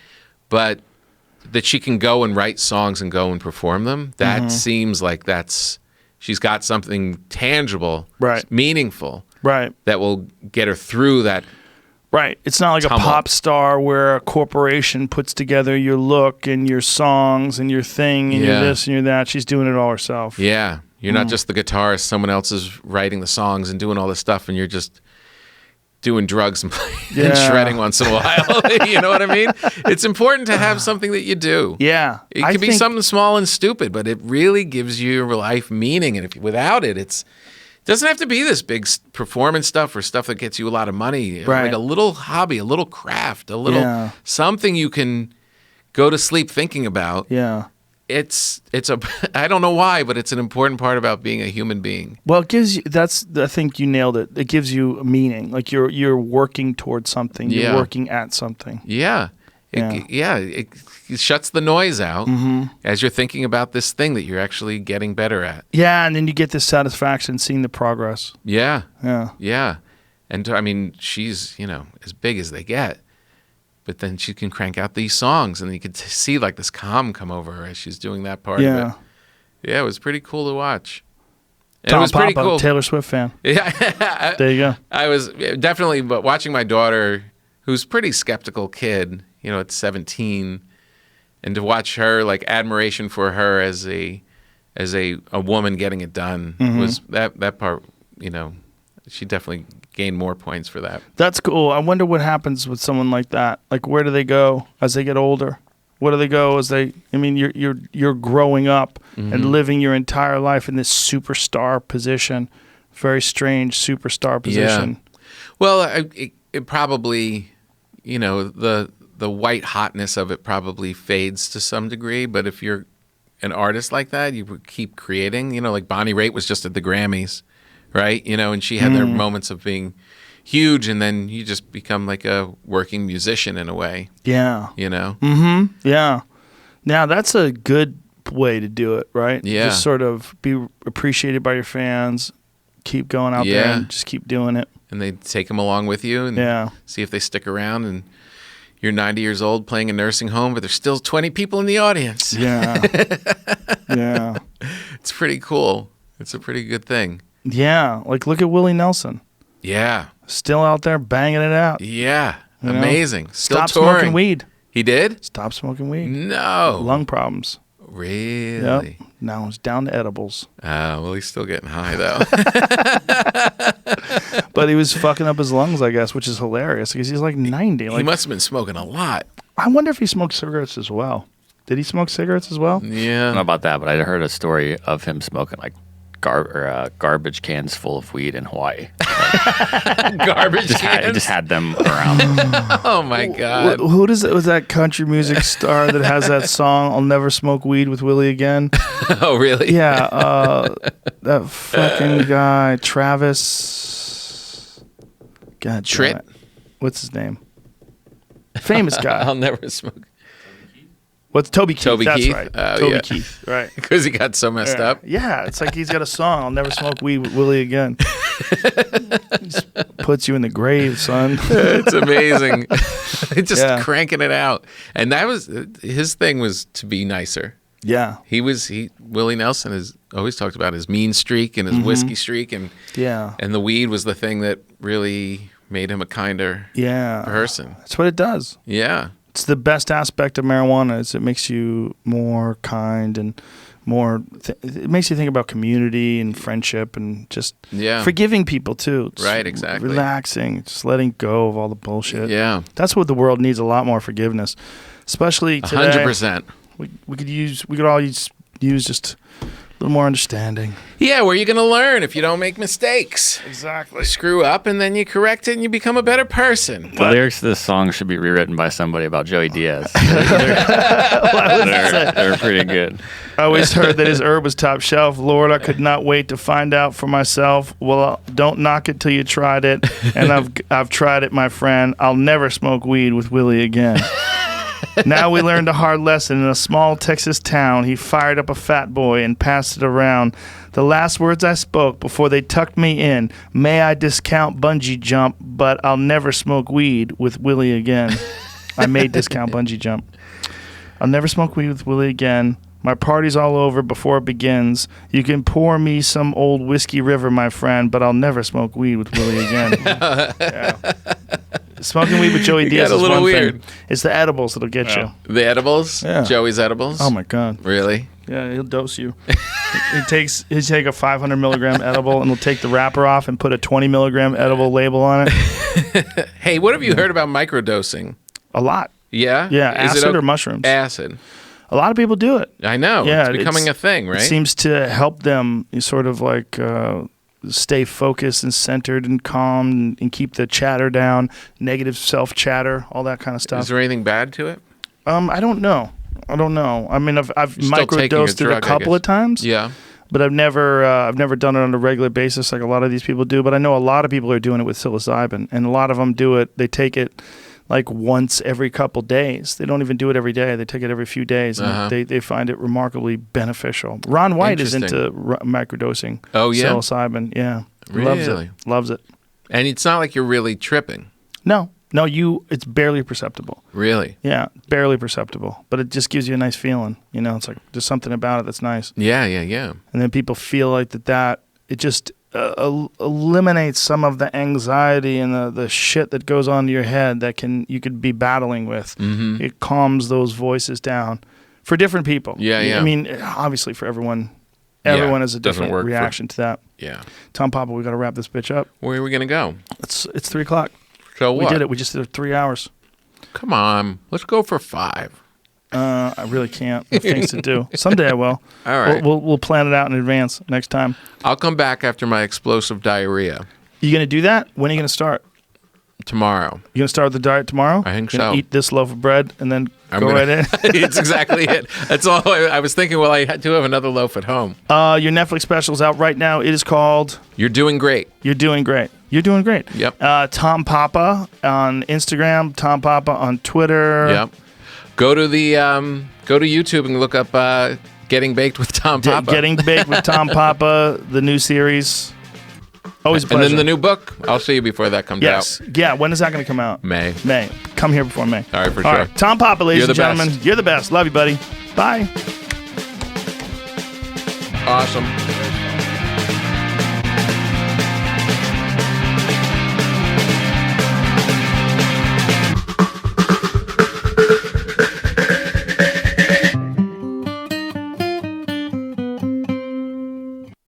but that she can go and write songs and go and perform them, that seems like she's got something tangible, Right. meaningful, Right. that will get her through that. Right. It's not like Tumult. a pop star where a corporation puts together your look and your songs and your thing and your Yeah. this and your that. She's doing it all herself. Yeah. You're not just the guitarist. Someone else is writing the songs and doing all this stuff, and you're just doing drugs and Yeah. shredding once in a while. You know what I mean? It's important to have something that you do. Yeah. It I could be think- something small and stupid, but it really gives you your life meaning. And without it, it doesn't have to be this big performance stuff or stuff that gets you a lot of money. Right. Like a little hobby, a little craft, a little Yeah. something you can go to sleep thinking about. Yeah. It's I don't know why, but it's an important part about being a human being. Well, it gives you. I think you nailed it. It gives you a meaning. Like you're working towards something. You're Yeah. working at something. Yeah. It shuts the noise out as you're thinking about this thing that you're actually getting better at. Yeah, and then you get this satisfaction seeing the progress. Yeah. Yeah. Yeah. And I mean, she's, as big as they get. But then she can crank out these songs, and you could see like this calm come over her as she's doing that part of it. Yeah, it was pretty cool to watch. And Tom it was pretty Papa, cool. Taylor Swift fan. Yeah, There you go. I was definitely, but watching my daughter, who's a pretty skeptical kid, at 17, and to watch her, like admiration for her as a woman getting it done was that part. She definitely gained more points for that. That's cool. I wonder what happens with someone like that. Like, where do they go as they get older? Where do they go as they? I mean, you're growing up and living your entire life in this superstar position very strange superstar position. Well, it probably, the white hotness of it probably fades to some degree. But if you're an artist like that, you would keep creating. Like Bonnie Raitt was just at the Grammys, right? And she had their moments of being huge, and then you just become like a working musician in a way. Yeah. Mm-hmm. Yeah. Now that's a good way to do it, right? Yeah. Just sort of be appreciated by your fans. Keep going out there and just keep doing it. And they take them along with you and see if they stick around. And you're 90 years old playing a nursing home, but there's still 20 people in the audience. Yeah. Yeah. It's pretty cool. It's a pretty good thing. Yeah. Like, look at Willie Nelson. Yeah. Still out there banging it out. Yeah. Amazing. Still Stop touring. smoking weed. He did? Stop smoking weed. No. Lung problems. Really? Yep. Now it's down to edibles. Well, he's still getting high, though. But he was fucking up his lungs, I guess, which is hilarious because he's like 90. He must have been smoking a lot. I wonder if he smoked cigarettes as well. Did he smoke cigarettes as well? Yeah. I don't know about that, but I heard a story of him smoking like garbage cans full of weed in Hawaii. Garbage cans? Just had them around. Oh, my God. Who was that country music star that has that song, I'll Never Smoke Weed with Willie Again? Oh, really? Yeah. That fucking guy, Travis. God damn it. What's his name? Famous guy. I'll never smoke. What's Toby Keith? Toby That's Keith? right. Oh, Toby yeah. Keith. Right. Because he got so messed up. Yeah, it's like he's got a song, I'll Never Smoke Weed with Willie Again. Just puts you in the grave, son. It's amazing. Just cranking it out. And that was, his thing was to be nicer. Yeah. Willie Nelson has always talked about his mean streak and his whiskey streak. And the weed was the thing that really made him a kinder person. That's what it does. Yeah. It's the best aspect of marijuana is it makes you more kind and more. It makes you think about community and friendship and just forgiving people too. It's right, exactly. Relaxing, just letting go of all the bullshit. Yeah, that's what the world needs, a lot more forgiveness, especially today. 100%. We could all use just a little more understanding. Yeah, where are you going to learn if you don't make mistakes? Exactly. You screw up and then you correct it and you become a better person. The lyrics to this song should be rewritten by somebody about Joey Diaz. They're pretty good. I always heard that his herb was top shelf. Lord, I could not wait to find out for myself. Well, don't knock it till you tried it. And I've tried it, my friend. I'll never smoke weed with Willie again. Now we learned a hard lesson in a small Texas town. He fired up a fat boy and passed it around. The last words I spoke before they tucked me in, may I discount bungee jump, but I'll never smoke weed with Willie again. I may discount bungee jump. I'll never smoke weed with Willie again. My party's all over before it begins. You can pour me some old whiskey river, my friend, but I'll never smoke weed with Willie again. Yeah. Smoking weed with Joey Diaz is one thing. It's the edibles that'll get you. The edibles? Yeah. Joey's edibles? Oh, my God. Really? Yeah, he'll dose you. He'll take a 500 milligram edible and he'll take the wrapper off and put a 20 milligram edible label on it. Hey, what have you heard about microdosing? A lot. Yeah? Yeah, acid or mushrooms? Acid. A lot of people do it. I know. Yeah, it's becoming a thing, right? It seems to help them sort of like stay focused and centered and calm and keep the chatter down, negative self-chatter, all that kind of stuff. Is there anything bad to it? I don't know. I mean, I've microdosed it a couple of times. Yeah. But I've never done it on a regular basis like a lot of these people do. But I know a lot of people are doing it with psilocybin, and a lot of them do it. They take it like once every couple days. They don't even do it every day. They take it every few days, and they find it remarkably beneficial. Ron White is into microdosing. Oh, yeah? Psilocybin, yeah. Really? Loves it. And it's not like you're really tripping. No, it's barely perceptible. Really? Yeah, barely perceptible. But it just gives you a nice feeling. It's like there's something about it that's nice. Yeah. And then people feel like that it just eliminates some of the anxiety and the shit that goes on in your head that you could be battling with. Mm-hmm. It calms those voices down for different people. Yeah. I mean, obviously for everyone has a different reaction to that. Yeah. Tom Papa, we got to wrap this bitch up. Where are we going to go? It's 3:00. So what? We did it. We just did 3 hours. Come on. Let's go for 5. I really can't. I have things to do. Someday I will. All right. We'll plan it out in advance next time. I'll come back after my explosive diarrhea You going to do that? When are you going to start? tomorrow. You going to start the diet tomorrow? I think You're gonna so. Eat this loaf of bread and then I'm go gonna- right in? It's exactly it. That's all I was thinking. Well, I do have another loaf at home. Your Netflix special is out right now. It is called You're doing great. You're Doing Great. You're doing great. Yep. Tom Papa on Instagram, Tom Papa on Twitter. Yep. Go to YouTube and look up Getting Baked with Tom Papa. Getting Baked with Tom Papa, the new series. Always a pleasure. And then the new book. I'll see you before that comes Yes. Yeah, when is that going to come out? May. Come here before May. All right, for sure. Tom Papa, ladies You're the and gentlemen. best. You're the best. Love you, buddy. Bye. Awesome.